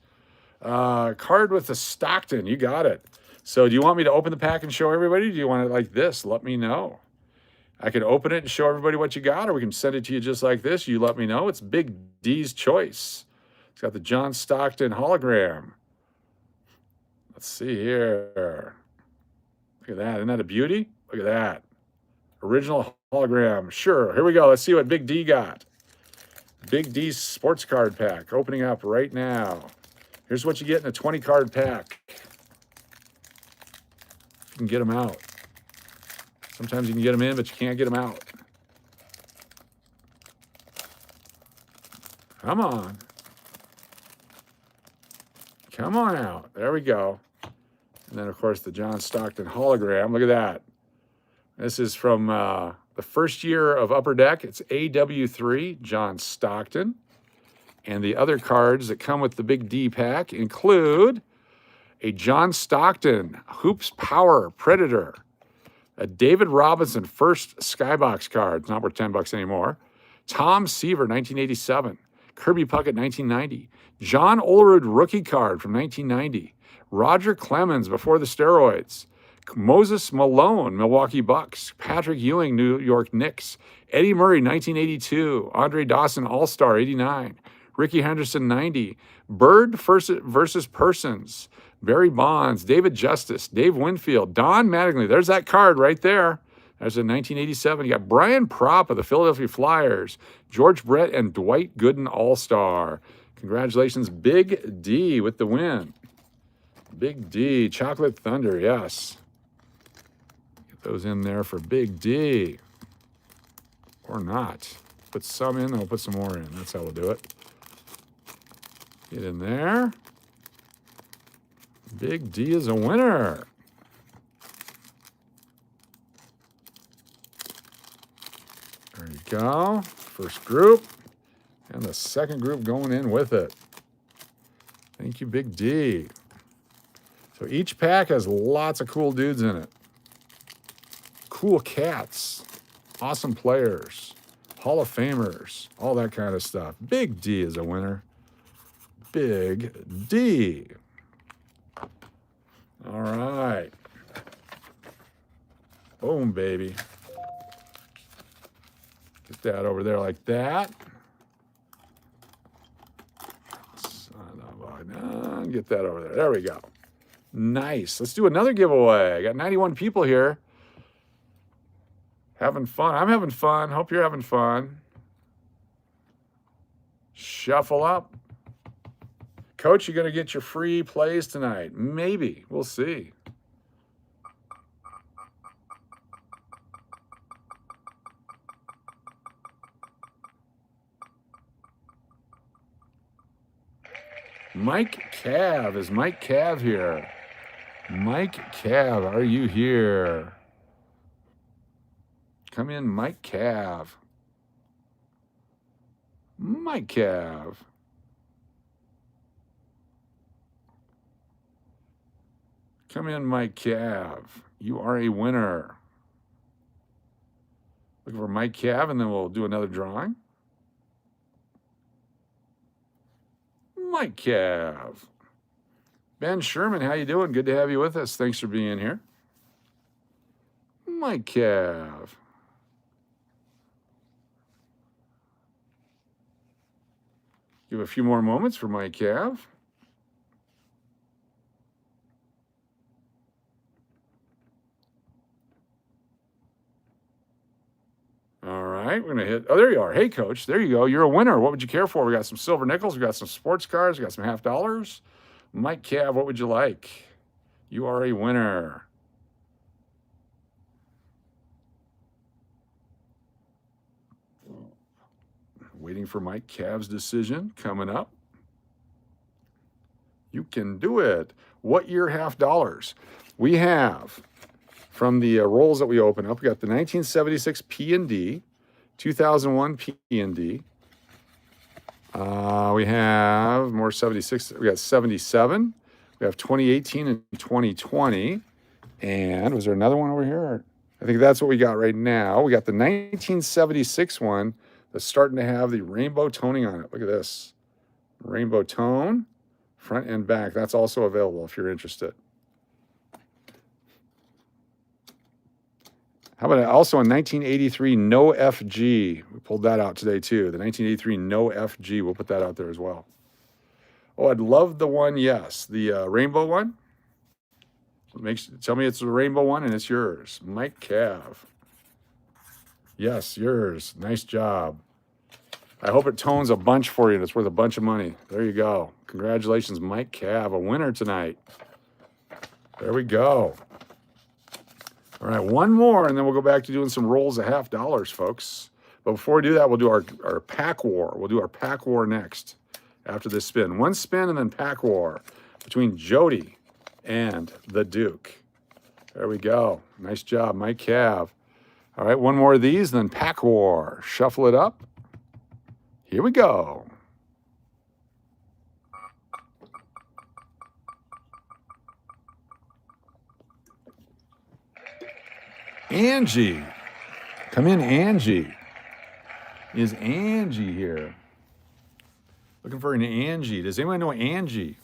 Card with the Stockton. You got it. So do you want me to open the pack and show everybody? Do you want it like this? Let me know. I can open it and show everybody what you got, or we can send it to you just like this. You let me know. It's Big D's choice. It's got the John Stockton hologram. Let's see here. Look at that. Isn't that a beauty? Look at that. Original hologram. Sure. Here we go. Let's see what Big D got. Big D's sports card pack opening up right now. Here's what you get in a 20 card pack. You can get them out. Sometimes you can get them in, but you can't get them out. Come on. Come on out. There we go. And then, of course, the John Stockton hologram. Look at that. This is from the first year of Upper Deck. It's AW3, John Stockton. And the other cards that come with the Big D pack include a John Stockton Hoops Power Predator, a David Robinson first Skybox card, not worth $10 anymore, Tom Seaver, 1987, Kirby Puckett, 1990, John Olerud rookie card from 1990, Roger Clemens before the steroids, Moses Malone, Milwaukee Bucks, Patrick Ewing, New York Knicks, Eddie Murray, 1982, Andre Dawson, All-Star, 89, Ricky Henderson, 90, Bird versus Persons, Barry Bonds, David Justice, Dave Winfield, Don Mattingly. There's that card right there. There's in 1987. You got Brian Propp of the Philadelphia Flyers, George Brett, and Dwight Gooden, All-Star. Congratulations, Big D with the win. Big D, Chocolate Thunder, yes. Get those in there for Big D. Or not. Put some in, then we'll put some more in. That's how we'll do it. Get in there. Big D is a winner. There you go. First group. And the second group going in with it. Thank you, Big D. So each pack has lots of cool dudes in it. Cool cats. Awesome players. Hall of Famers. All that kind of stuff. Big D is a winner. Big D. All right. Boom, baby. Get that over there like that. Get that over there. There we go. Nice. Let's do another giveaway. I got 91 people here. Having fun. I'm having fun. Hope you're having fun. Shuffle up. Coach, you going to get your free plays tonight? Maybe. We'll see. Mike Cav. Is Mike Cav here? Mike Cav, are you here? Come in, Mike Cav. Mike Cav. Come in, Mike Cav. You are a winner. Look for Mike Cav, and then we'll do another drawing. Mike Cav. Ben Sherman, how you doing? Good to have you with us. Thanks for being here. Mike Cav. Give a few more moments for Mike Cav. All right, we're going to hit. Oh, there you are. Hey, Coach. There you go. You're a winner. What would you care for? We got some silver nickels. We got some sports cards. We got some $50. Mike Cav, what would you like? You are a winner. Waiting for Mike Cav's decision coming up. You can do it. What year $50? We have, from the rolls that we open up, we got the 1976 P&D, 2001 P&D. We have more 76. We got 77. We have 2018 and 2020. And was there another one over here? I think that's what we got right now. We got the 1976 one that's starting to have the rainbow toning on it. Look at this. Rainbow tone, front and back. That's also available if you're interested. How about also a 1983 No FG? We pulled that out today too. The 1983 No FG. We'll put that out there as well. Oh, I'd love the one, yes. The rainbow one. Tell me it's the rainbow one and it's yours. Mike Cav. Yes, yours. Nice job. I hope it tones a bunch for you and it's worth a bunch of money. There you go. Congratulations, Mike Cav, a winner tonight. There we go. All right, one more, and then we'll go back to doing some rolls of $50, folks. But before we do that, we'll do our pack war. We'll do our pack war next after this spin. One spin and then pack war between Jody and the Duke. There we go. Nice job, Mike Cav. All right, one more of these, then pack war. Shuffle it up. Here we go. Angie. Come in, Angie. Is Angie here? Looking for an Angie. Does anyone know Angie?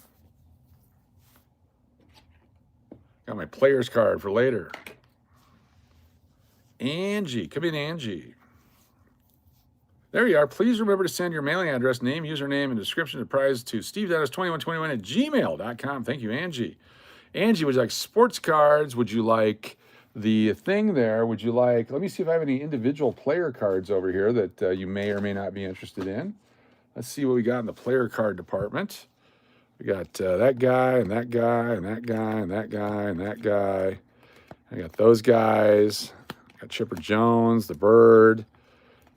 Got my player's card for later. Angie. Come in, Angie. There you are. Please remember to send your mailing address, name, username, and description of the prize to stevedennis2121@gmail.com. Thank you, Angie. Angie, would you like sports cards? Would you like the thing there? Would you like, let me see if I have any individual player cards over here that you may or may not be interested in. Let's see what we got in the player card department. We got that guy and that guy and that guy and that guy and that guy. I got those guys. Got Chipper Jones, the Bird,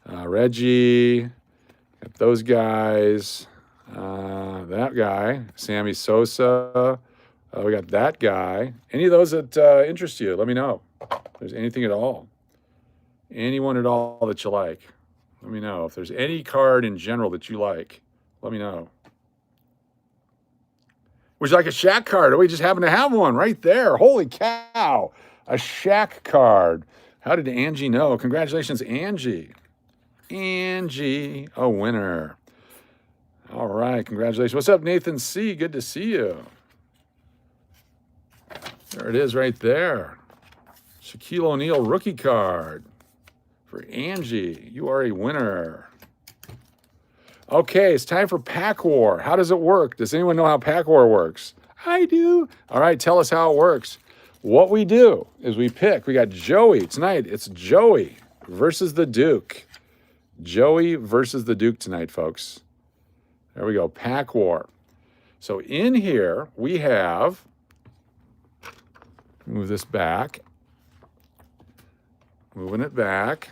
Reggie. Got those guys. That guy, Sammy Sosa. We got that guy. Any of those that interest you, let me know. If there's anything at all. Anyone at all that you like, let me know. If there's any card in general that you like, let me know. Would you like a Shaq card? Oh, we just happen to have one right there. Holy cow. A Shaq card. How did Angie know? Congratulations, Angie. Angie, a winner. All right, congratulations. What's up, Nathan C? Good to see you. There it is right there. Shaquille O'Neal rookie card for Angie. You are a winner. Okay, it's time for Pack War. How does it work? Does anyone know how Pack War works? I do. All right, tell us how it works. What we do is we pick. We got Joey. Tonight, it's Joey versus the Duke. Joey versus the Duke tonight, folks. There we go, Pack War. So in here, we have, move this back. Moving it back.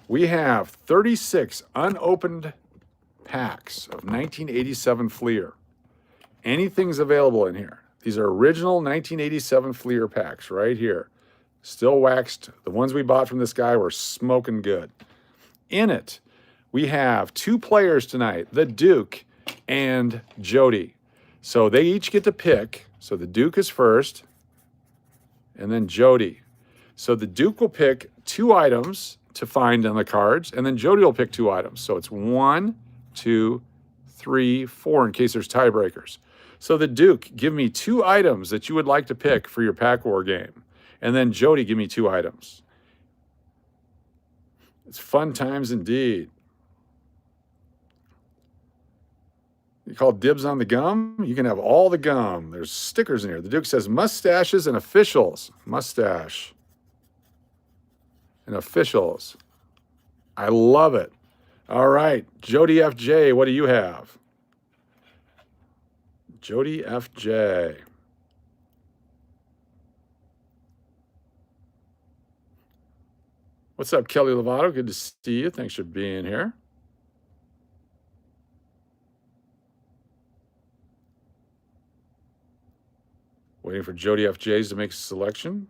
We have 36 unopened packs of 1987 Fleer. Anything's available in here. These are original 1987 Fleer packs right here. Still waxed. The ones we bought from this guy were smoking good. In it, we have two players tonight, the Duke and Jody. So they each get to pick. So the Duke is first, and then Jody. So the Duke will pick 2 items to find on the cards, and then Jody will pick 2 items. So it's 1, 2, 3, 4 in case there's tiebreakers. So the Duke, give me 2 items that you would like to pick for your Pack War game. And then Jody, give me 2 items. It's fun times indeed. You call dibs on the gum? You can have all the gum. There's stickers in here. The Duke says mustaches and officials. Mustache and officials. I love it. All right, Jody FJ, what do you have? Jody FJ. What's up, Kelly Lovato? Good to see you. Thanks for being here. Waiting for Jody FJs to make a selection.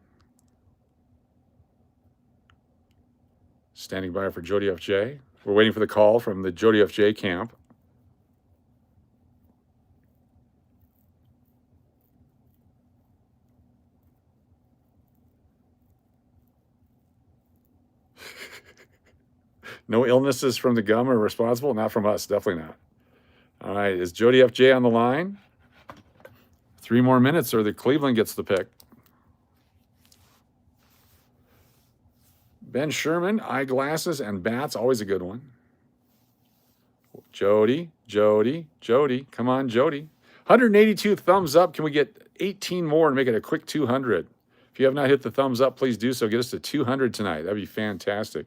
Standing by for Jody FJ. We're waiting for the call from the Jody FJ camp. No illnesses from the gum are responsible? Not from us, definitely not. All right, is Jody FJ on the line? 3 more minutes or the Cleveland gets the pick. Ben Sherman, eyeglasses and bats, always a good one. Jody, Jody, Jody. Come on, Jody. 182 thumbs up. Can we get 18 more and make it a quick 200. If you have not hit the thumbs up, please do so. Get us to 200 tonight. That'd be fantastic.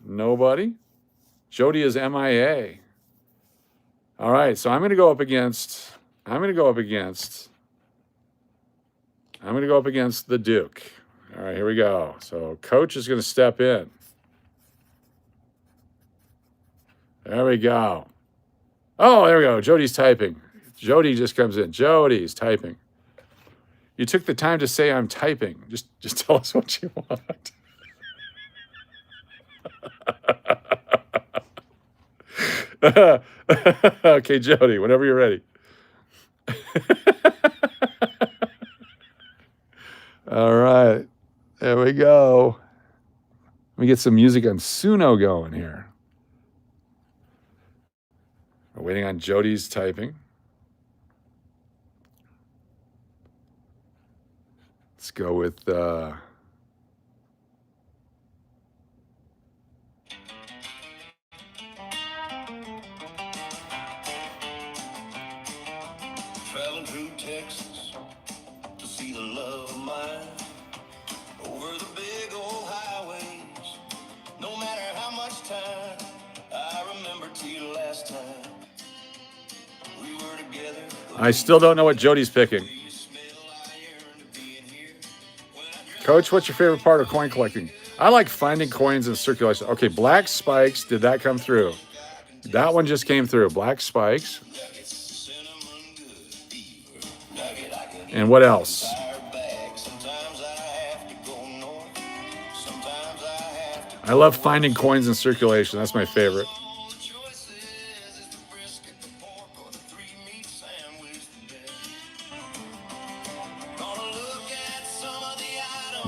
Nobody. Jody is MIA. All right, so I'm going to go up against the Duke. All right, here we go. So Coach is going to step in. There we go. Oh, there we go. Jody's typing. Jody just comes in. Jody's typing. You took the time to say I'm typing. Just tell us what you want. Okay, Jody, whenever you're ready. All right. There we go. Let me get some music on Suno going here. We're waiting on Jody's typing. Let's go with Traveling through Texas to see the love of mine. Over the big old highways, no matter how much time. I remember till last time we were together. I still don't know what Jody's picking. Coach, what's your favorite part of coin collecting? I like finding coins in circulation. Okay, black spikes. Did that come through? That one just came through. Black spikes. And what else? I love finding coins in circulation. That's my favorite.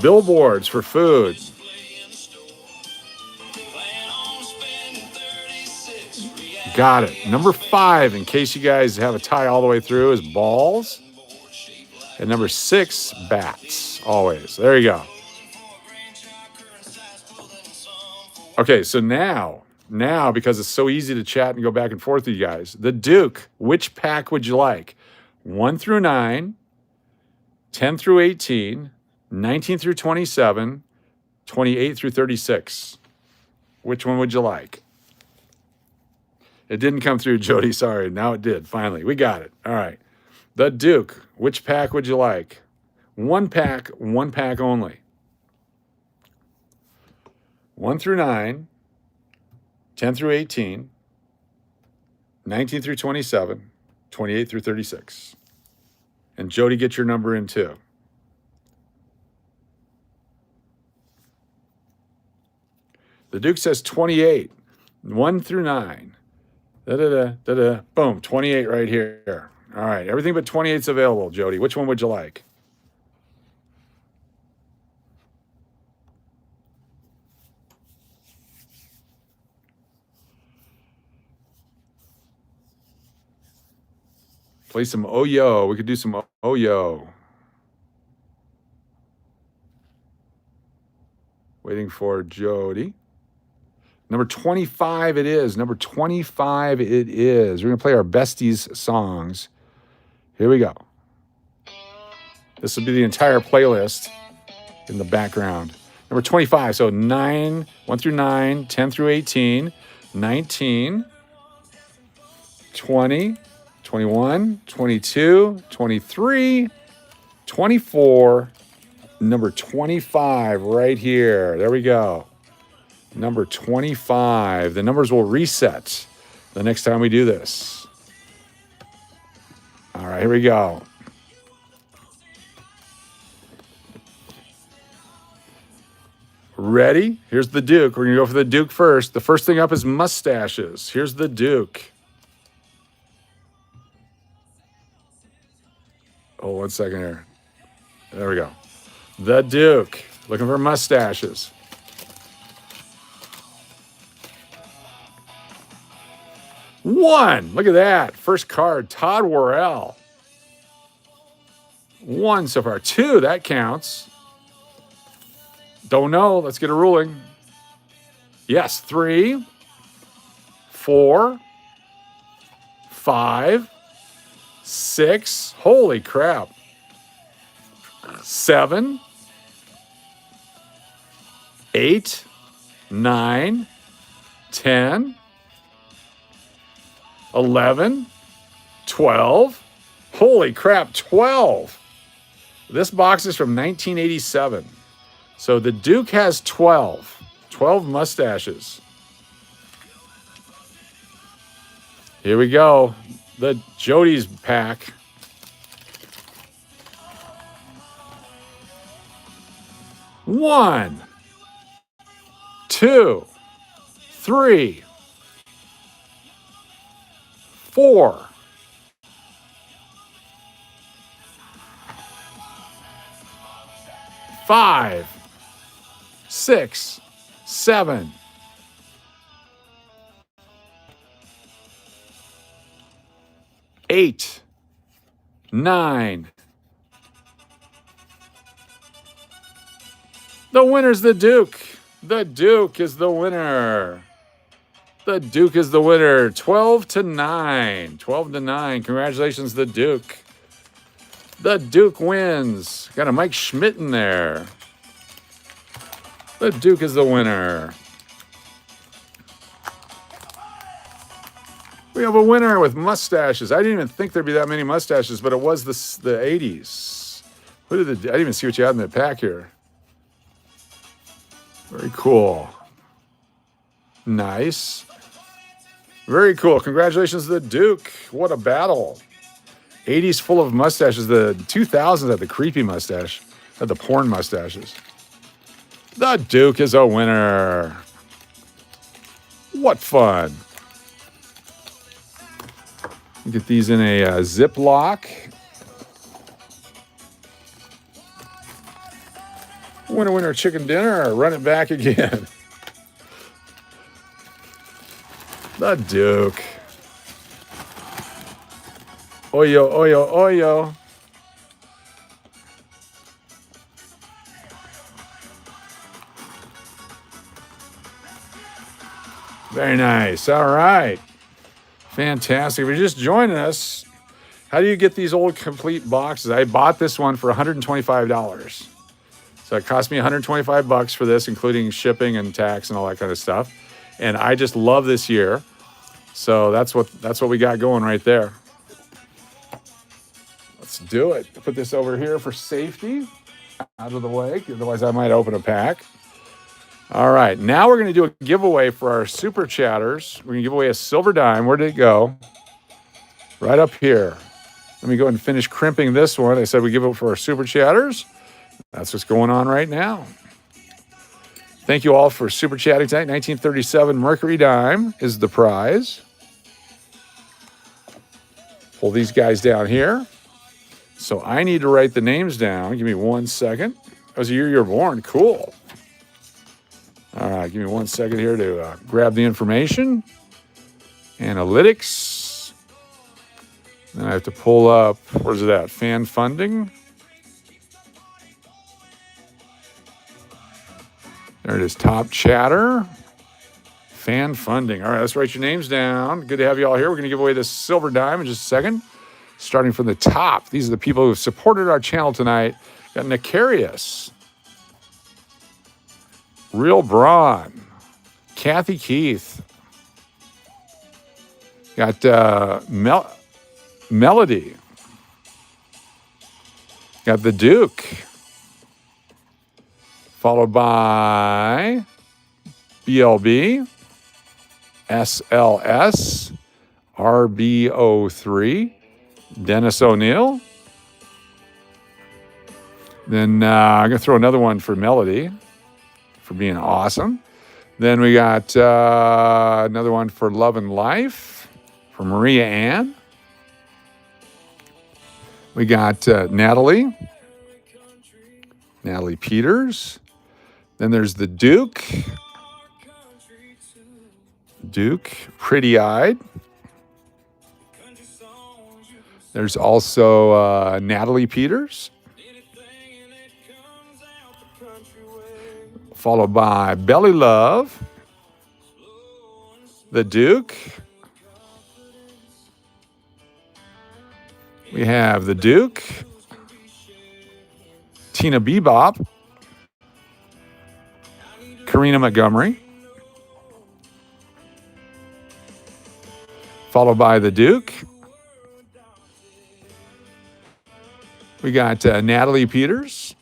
Billboards for food. Got it. Number 5, in case you guys have a tie all the way through, is balls. And number 6, bats. Always. There you go. Okay, so now, because it's so easy to chat and go back and forth with you guys, the Duke, which pack would you like? 1 through 9, 10 through 18, 19 through 27, 28 through 36. Which one would you like? It didn't come through, Jody. Sorry. Now it did. Finally. We got it. All right. The Duke. Which pack would you like? 1 pack only. 1 through 9, 10 through 18, 19 through 27, 28 through 36. And Jody, get your number in too. The Duke says 28, 1 through 9. Boom, 28 right here. All right, everything but 28's available, Jody. Which one would you like? Play some Oyo. We could do some Oyo. Waiting for Jody. Number 25 it is. Number 25 it is. We're going to play our besties songs. Here we go. This will be the entire playlist in the background. Number 25. So 1 through 9, 10 through 18, 19, 20, 21, 22, 23, 24, number 25 right here. There we go. Number 25. The numbers will reset the next time we do this. All right, here we go. Ready? Here's the Duke. We're going to go for the Duke first. The first thing up is mustaches. Here's the Duke. Oh, 1 second here. There we go. The Duke. Looking for mustaches. One. Look at that. First card, Todd Worrell. 1 so far. 2, that counts. Don't know. Let's get a ruling. Yes, 3, 4, 5, 6, holy crap, 7, 8, 9, 10, 11, 12. Holy crap, 12. This box is from 1987. So the Duke has 12 mustaches. Here we go. The Jody's pack. One, 2, 3, 4, 5, 6, 7, 8, 9. The winner's the Duke. The Duke is the winner. The Duke is the winner. 12-9. 12-9. Congratulations, the Duke. The Duke wins. Got a Mike Schmidt in there. The Duke is the winner. We have a winner with mustaches. I didn't even think there'd be that many mustaches, but it was the 80s. I didn't even see what you had in the pack here. Very cool. Nice. Very cool. Congratulations to the Duke. What a battle. 80s full of mustaches. The 2000s had the creepy mustache. Had the porn mustaches. The Duke is a winner. What fun. Get these in a Ziploc. Winner, winner, chicken dinner. Run it back again. The Duke. Oyo, oyo, oyo. Very nice. All right. Fantastic. If you're just joining us, how do you get these old complete boxes? I bought this one for $125. So it cost me $125 for this, including shipping and tax and all that kind of stuff. And I just love this year. So that's what we got going right there. Let's do it. Put this over here for safety, out of the way. Otherwise, I might open a pack. All right, now we're going to do a giveaway for our super chatters. We're going to give away a silver dime. Where did it go? Right up here. Let me go ahead and finish crimping this one. I said we give it for our super chatters. That's what's going on right now. Thank you all for super chatting tonight. 1937 Mercury dime is the prize. Pull these guys down here. So I need to write the names down. Give me 1 second. That was the year you were born. Cool. All right, give me 1 second here to grab the information. Analytics. Then I have to pull up, where's it at? Fan funding. There it is, top chatter. Fan funding. All right, let's write your names down. Good to have you all here. We're going to give away this silver dime in just a second. Starting from the top. These are the people who have supported our channel tonight. Got Necarious. Real Braun. Kathy Keith. Got Melody. Got the Duke. Followed by BLB, SLS, RBO3, Dennis O'Neill. Then I'm going to throw another one for Melody for being awesome. Then we got another one for Love and Life for Maria Ann. We got Natalie Peters. Then there's the Duke. Duke, Pretty Eyed. There's also Natalie Peters. Followed by Belly Love. The Duke. We have the Duke, Tina Bebop, Karina Montgomery, followed by the Duke. We got Natalie Peters.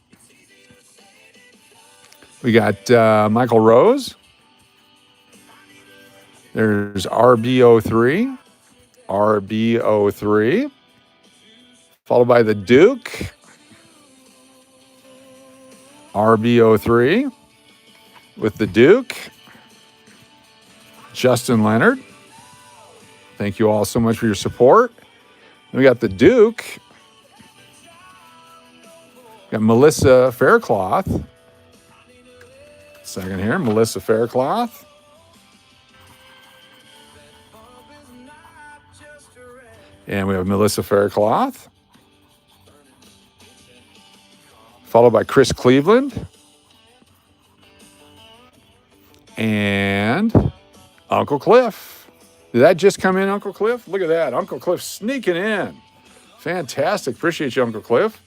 We got Michael Rose. There's RB03. RB03. Followed by the Duke. RB03. With the Duke. Justin Leonard. Thank you all so much for your support. We got the Duke. Got Melissa Faircloth. Second here, Melissa Faircloth. And we have Melissa Faircloth. Followed by Chris Cleveland. And Uncle Cliff. Did that just come in, Uncle Cliff? Look at that. Uncle Cliff sneaking in. Fantastic. Appreciate you, Uncle Cliff.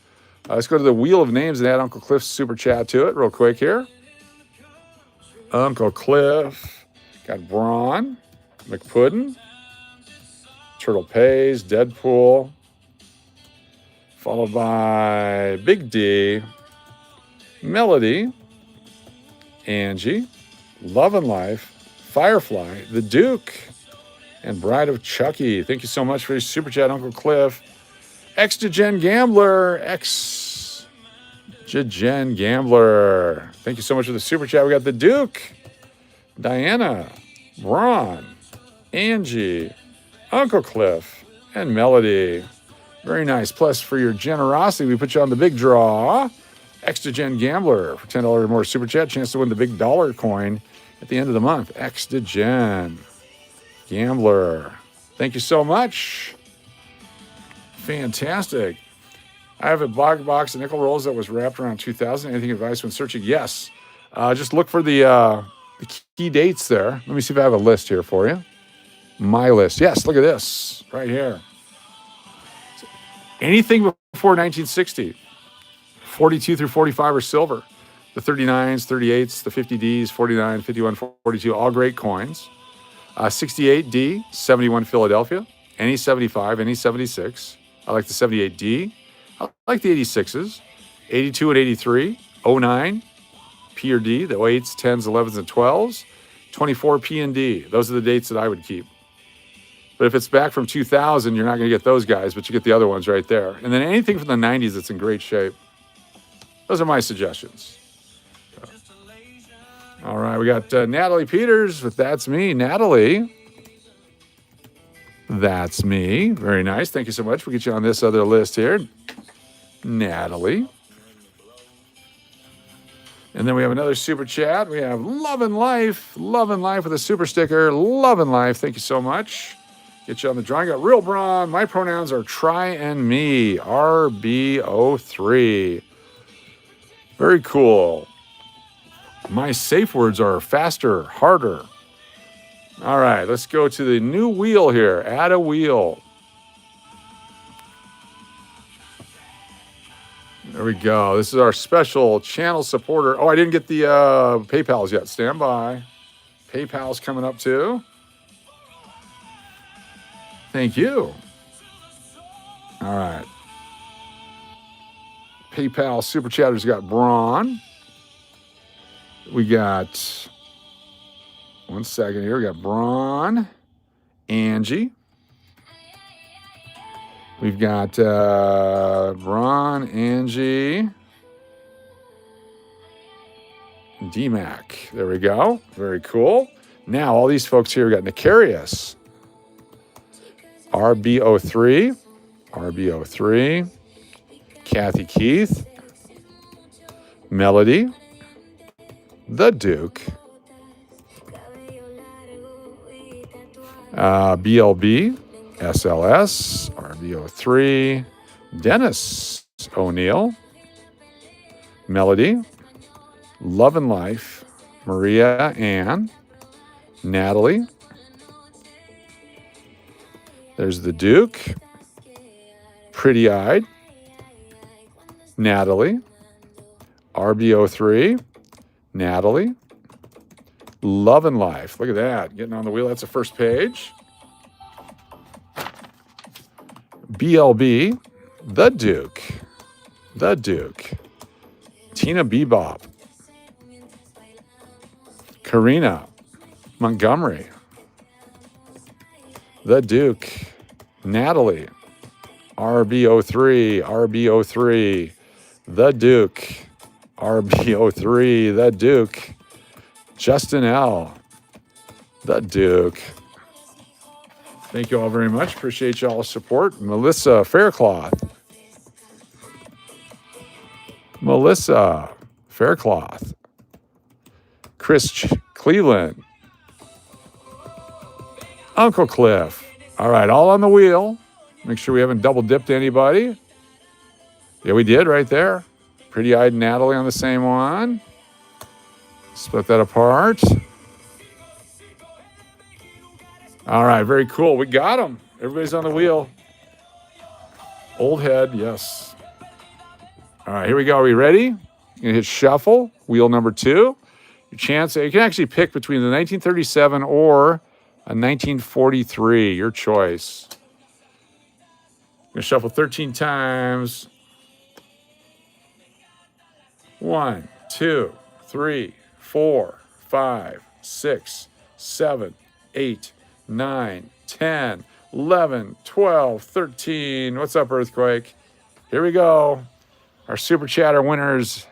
Let's go to the Wheel of Names and add Uncle Cliff's super chat to it real quick here. Uncle Cliff. Got Braun. McPuddin. Turtle Pays. Deadpool. Followed by Big D. Melody. Angie. Love and Life. Firefly. The Duke. And Bride of Chucky. Thank you so much for your super chat, Uncle Cliff. Extra-Gen Gambler. Extra-Gen Gambler. Thank you so much for the super chat. We got the Duke, Diana, Ron, Angie, Uncle Cliff, and Melody. Very nice. Plus, for your generosity, we put you on the big draw. Extra-Gen Gambler for $10 or more super chat. Chance to win the big dollar coin at the end of the month. Extra-Gen Gambler. Thank you so much. Fantastic. I have a box of nickel rolls that was wrapped around 2000. Anything advice when searching? Yes. Just look for the key dates there. Let me see if I have a list here for you. My list. Yes, look at this right here. Anything before 1960. 42 through 45 are silver. The 39s, 38s, the 50Ds, 49, 51, 42, all great coins. 68D, 71 Philadelphia. Any 75, any 76. I like the 78D. I like the 86s. 82 and 83. 09, P or D. The 08s, 10s, 11s, and 12s. 24 P and D. Those are the dates that I would keep. But if it's back from 2000, you're not going to get those guys, but you get the other ones right there. And then anything from the 90s that's in great shape. Those are my suggestions. All right, we got Natalie Peters with That's Me. Natalie. That's me. Very nice. Thank you so much. We'll get you on this other list here. Natalie. And then we have another super chat. We have Love and Life. Love and Life with a super sticker. Love and Life. Thank you so much. Get you on the drawing. Got Real Braun. My pronouns are try and me. RB03. Very cool. My safe words are faster, harder. All right, let's go to the new wheel here. Add a wheel. There we go. This is our special channel supporter. Oh, I didn't get the PayPals yet. Stand by. PayPal's coming up too. Thank you. All right. PayPal Super Chatters got Braun. We got, one second here, we got Braun, Angie. We've got Braun, Angie, D-Mac. There we go. Very cool. Now, all these folks here, we got Nicarius, RB03, RB03, Kathy Keith, Melody, The Duke, BLB, SLS, RB03, Dennis O'Neill, Melody, Love and Life, Maria Ann, Natalie, there's the Duke, Pretty Eyed, Natalie, RB03, Natalie, Love and Life. Look at that, getting on the wheel. That's the first page. BLB, The Duke, Tina Bebop, Karina Montgomery, The Duke, Natalie, RB03, The Duke, RB03, The Duke, Justin L, The Duke. Thank you all very much. Appreciate y'all's support. Melissa Faircloth. Chris Cleveland. Uncle Cliff. All right, all on the wheel. Make sure we haven't double dipped anybody. Yeah, we did right there. Pretty Eyed Natalie on the same one. Split that apart. All right, very cool. We got them. Everybody's on the wheel. Old head, yes. All right, here we go. Are we ready? You're gonna hit shuffle, wheel number 2. Your chance, you can actually pick between the 1937 or a 1943, your choice. I'm gonna shuffle 13 times. 1, 2, 3, 4, 5, 6, 7, 8, 9, 10, 11, 12, 13. What's up, Earthquake? Here we go. Our Super Chatter winners.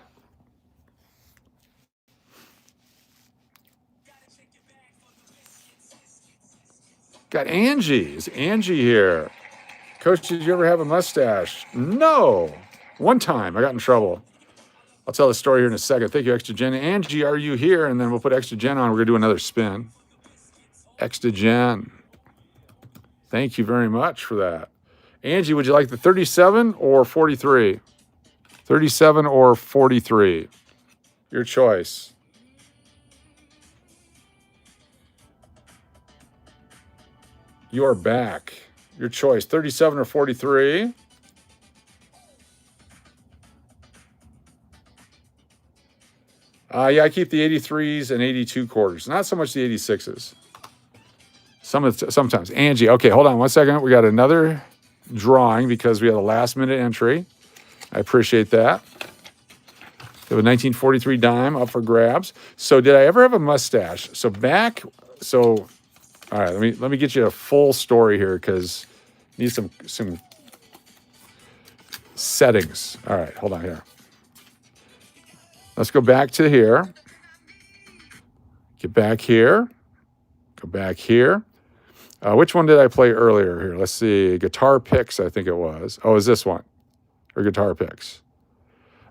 Got Angie. Is Angie here? Coach, did you ever have a mustache? No. One time I got in trouble. I'll tell the story here in a second. Thank you, Extra Jen. Angie, are you here? And then we'll put Extra Jen on. We're going to do another spin. Extra Jen. Thank you very much for that. Angie, would you like the 37 or 43? 37 or 43? Your choice. You're back. Your choice. 37 or 43? Yeah, I keep the 83s and 82 quarters. Not so much the 86s. Sometimes. Angie, okay, hold on 1 second. We got another drawing because we had a last minute entry. I appreciate that. We have a 1943 dime up for grabs. So did I ever have a mustache? All right, let me get you a full story here because I need some settings. All right, hold on here. Let's go back to here. Get back here. Go back here. Which one did I play earlier here? Let's see. Guitar Picks, I think it was. Oh, is this one? Or Guitar Picks?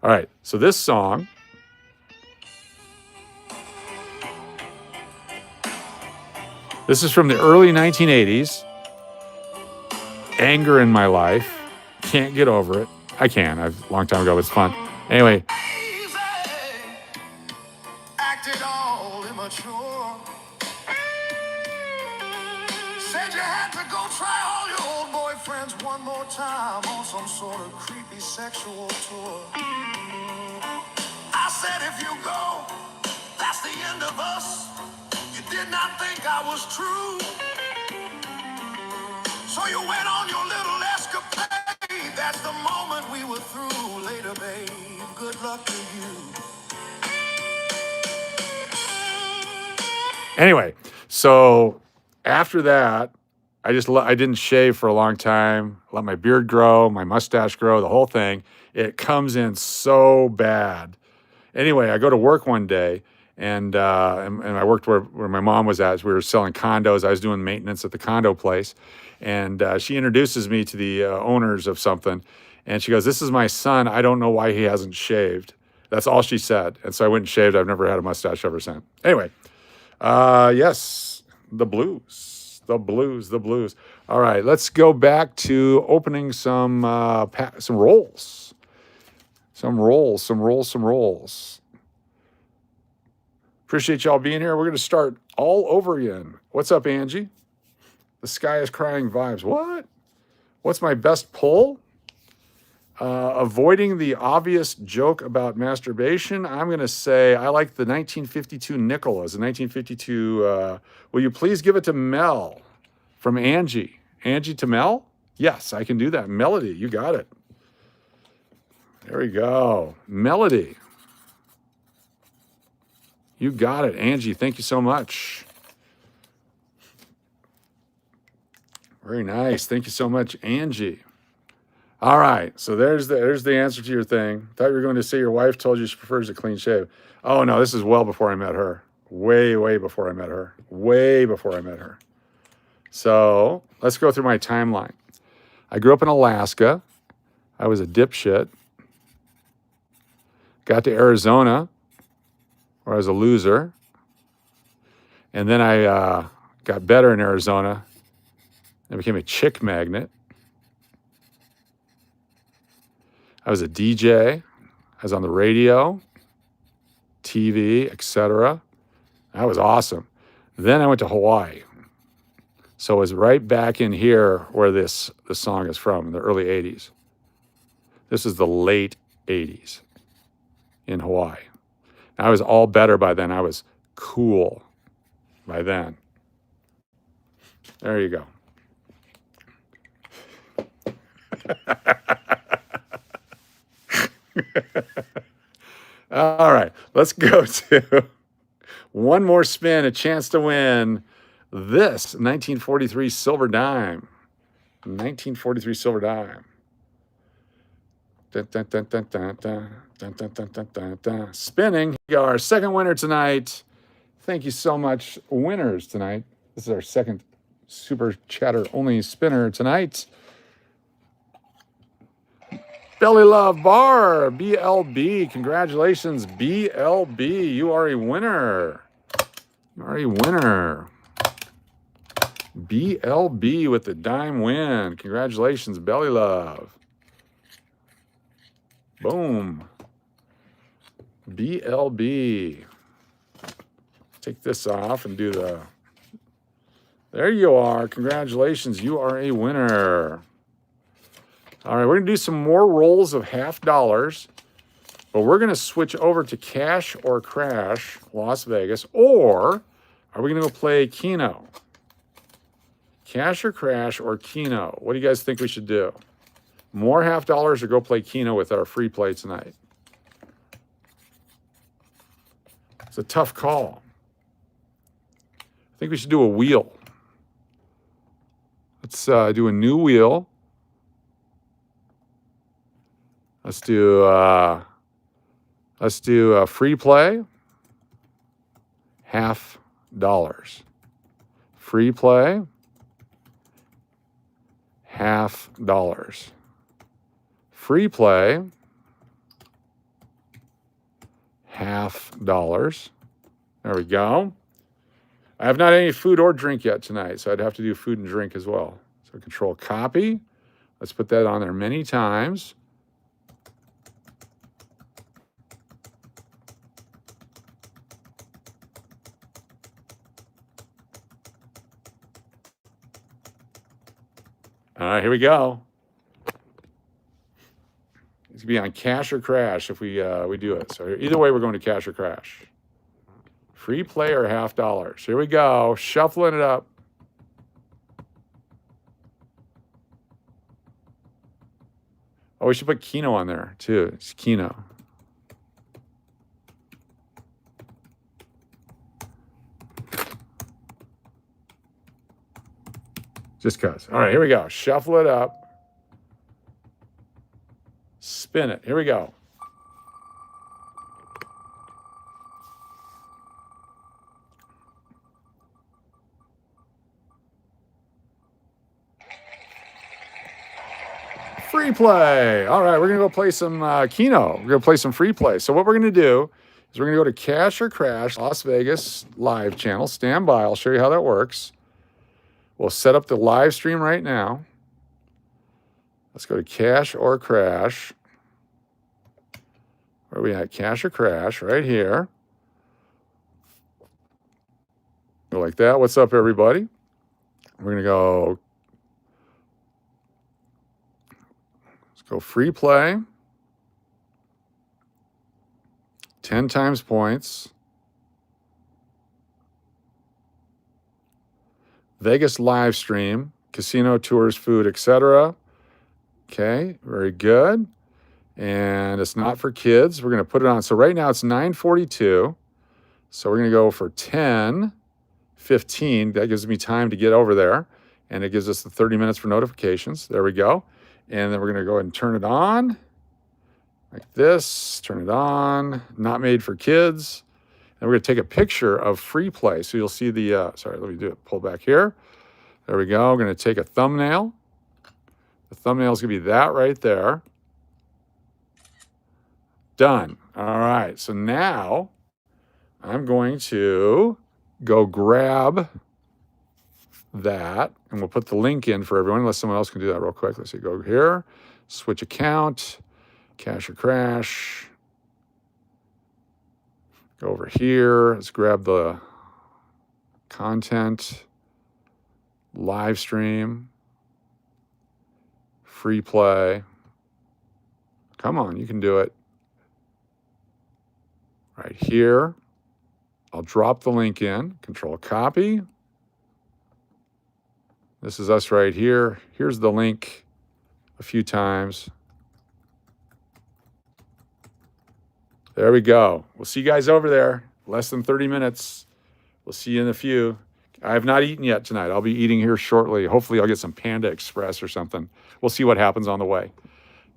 All right. So this song. This is from the early 1980s. Anger in My Life. Can't get over it. I can. A long time ago, but it's fun. Anyway. Acted all immature. Said you had to go try all your old boyfriends one more time on some sort of creepy sexual tour. I said if you go, that's the end of us. You did not think I was true. So you went on your little escapade. That's the moment we were through. Later, babe, good luck to you. Anyway, so after that, I didn't shave for a long time. Let my beard grow, my mustache grow, the whole thing. It comes in so bad. Anyway, I go to work one day, and I worked where my mom was at. We were selling condos. I was doing maintenance at the condo place, and she introduces me to the owners of something, and she goes, "This is my son. I don't know why he hasn't shaved." That's all she said. And so I went and shaved. I've never had a mustache ever since. Anyway. Yes, the blues. All right, let's go back to opening some rolls. Some rolls. Appreciate y'all being here. We're going to start all over again. What's up, Angie? The Sky is Crying vibes. What? What's my best pull? Avoiding the obvious joke about masturbation, I'm going to say I like the 1952 Nicholas. The 1952, will you please give it to Mel from Angie? Angie to Mel? Yes, I can do that. Melody, you got it. There we go. Melody. You got it. Angie, thank you so much. Very nice. Thank you so much, Angie. All right, so there's the answer to your thing. Thought you were going to say your wife told you she prefers a clean shave. Oh no, this is well before I met her. Way, way before I met her. Way before I met her. So let's go through my timeline. I grew up in Alaska. I was a dipshit. Got to Arizona, where I was a loser. And then I got better in Arizona and became a chick magnet. I was a DJ. I was on the radio, TV, etc. That was awesome. Then I went to Hawaii. So it was right back in here where the song is from, in the early 80s. This is the late 80s in Hawaii. And I was all better by then. I was cool by then. There you go. All right, let's go to one more spin, a chance to win this 1943 silver dime. 1943 silver dime. Dun, dun, dun, dun, dun, dun, dun, dun, dun, dun, dun, dun. Spinning. Our second winner tonight. Thank you so much, winners tonight. This is our second super chatter only spinner tonight. Belly Love Bar, BLB. Congratulations, BLB. You are a winner. You are a winner. BLB with the dime win. Congratulations, Belly Love. Boom. BLB. Take this off and do the... There you are. Congratulations. You are a winner. All right, we're going to do some more rolls of $50, but we're going to switch over to Cash or Crash, Las Vegas, or are we going to go play Keno? Cash or Crash or Keno? What do you guys think we should do? More $50 or go play Keno with our free play tonight? It's a tough call. I think we should do a wheel. Let's do a new wheel. Let's do free play, $50. Free play, $50. Free play, $50. There we go. I have not any food or drink yet tonight, so I'd have to do food and drink as well. So control copy. Let's put that on there many times. All right, here we go. It's gonna be on Cash or Crash if we do it. So either way, we're going to Cash or Crash. Free play or $50. Here we go. Shuffling it up. Oh, we should put Keno on there too. It's Keno. Just cuz. All right, here we go. Shuffle it up. Spin it. Here we go. Free play. All right, we're going to go play some Keno. We're going to play some free play. So what we're going to do is we're going to go to Cash or Crash, Las Vegas live channel. Stand by. I'll show you how that works. We'll set up the live stream right now. Let's go to Cash or Crash. Where are we at? Cash or Crash, right here. Go like that. What's up, everybody? We're going to go. Let's Go free play. 10 times points. Vegas live stream, casino tours, food, etc. Okay, very good. And it's not for kids. We're going to put it on. So right now it's 9:42. So we're going to go for 10:15. That gives me time to get over there. And it gives us the 30 minutes for notifications. There we go. And then we're going to go ahead and turn it on like this. Turn it on. Not made for kids. And we're going to take a picture of free play. So you'll see the, sorry, let me do it. Pull back here. There we go. We're going to take a thumbnail. The thumbnail is going to be that right there. Done. All right. So now I'm going to go grab that, and we'll put the link in for everyone, unless someone else can do that real quick. Let's see. Go here, switch account, Cash or Crash. Go over here. Let's grab the content, live stream, free play. Come on, you can do it. Right here. I'll drop the link in, Control copy. This is us right here. Here's the link a few times. There we go. We'll see you guys over there. Less than 30 minutes. We'll see you in a few. I have not eaten yet tonight. I'll be eating here shortly. Hopefully I'll get some Panda Express or something. We'll see what happens on the way.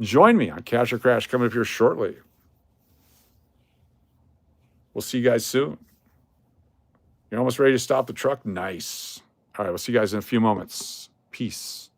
Join me on Cash or Crash coming up here shortly. We'll see you guys soon. You're almost ready to stop the truck? Nice. All right, we'll see you guys in a few moments. Peace.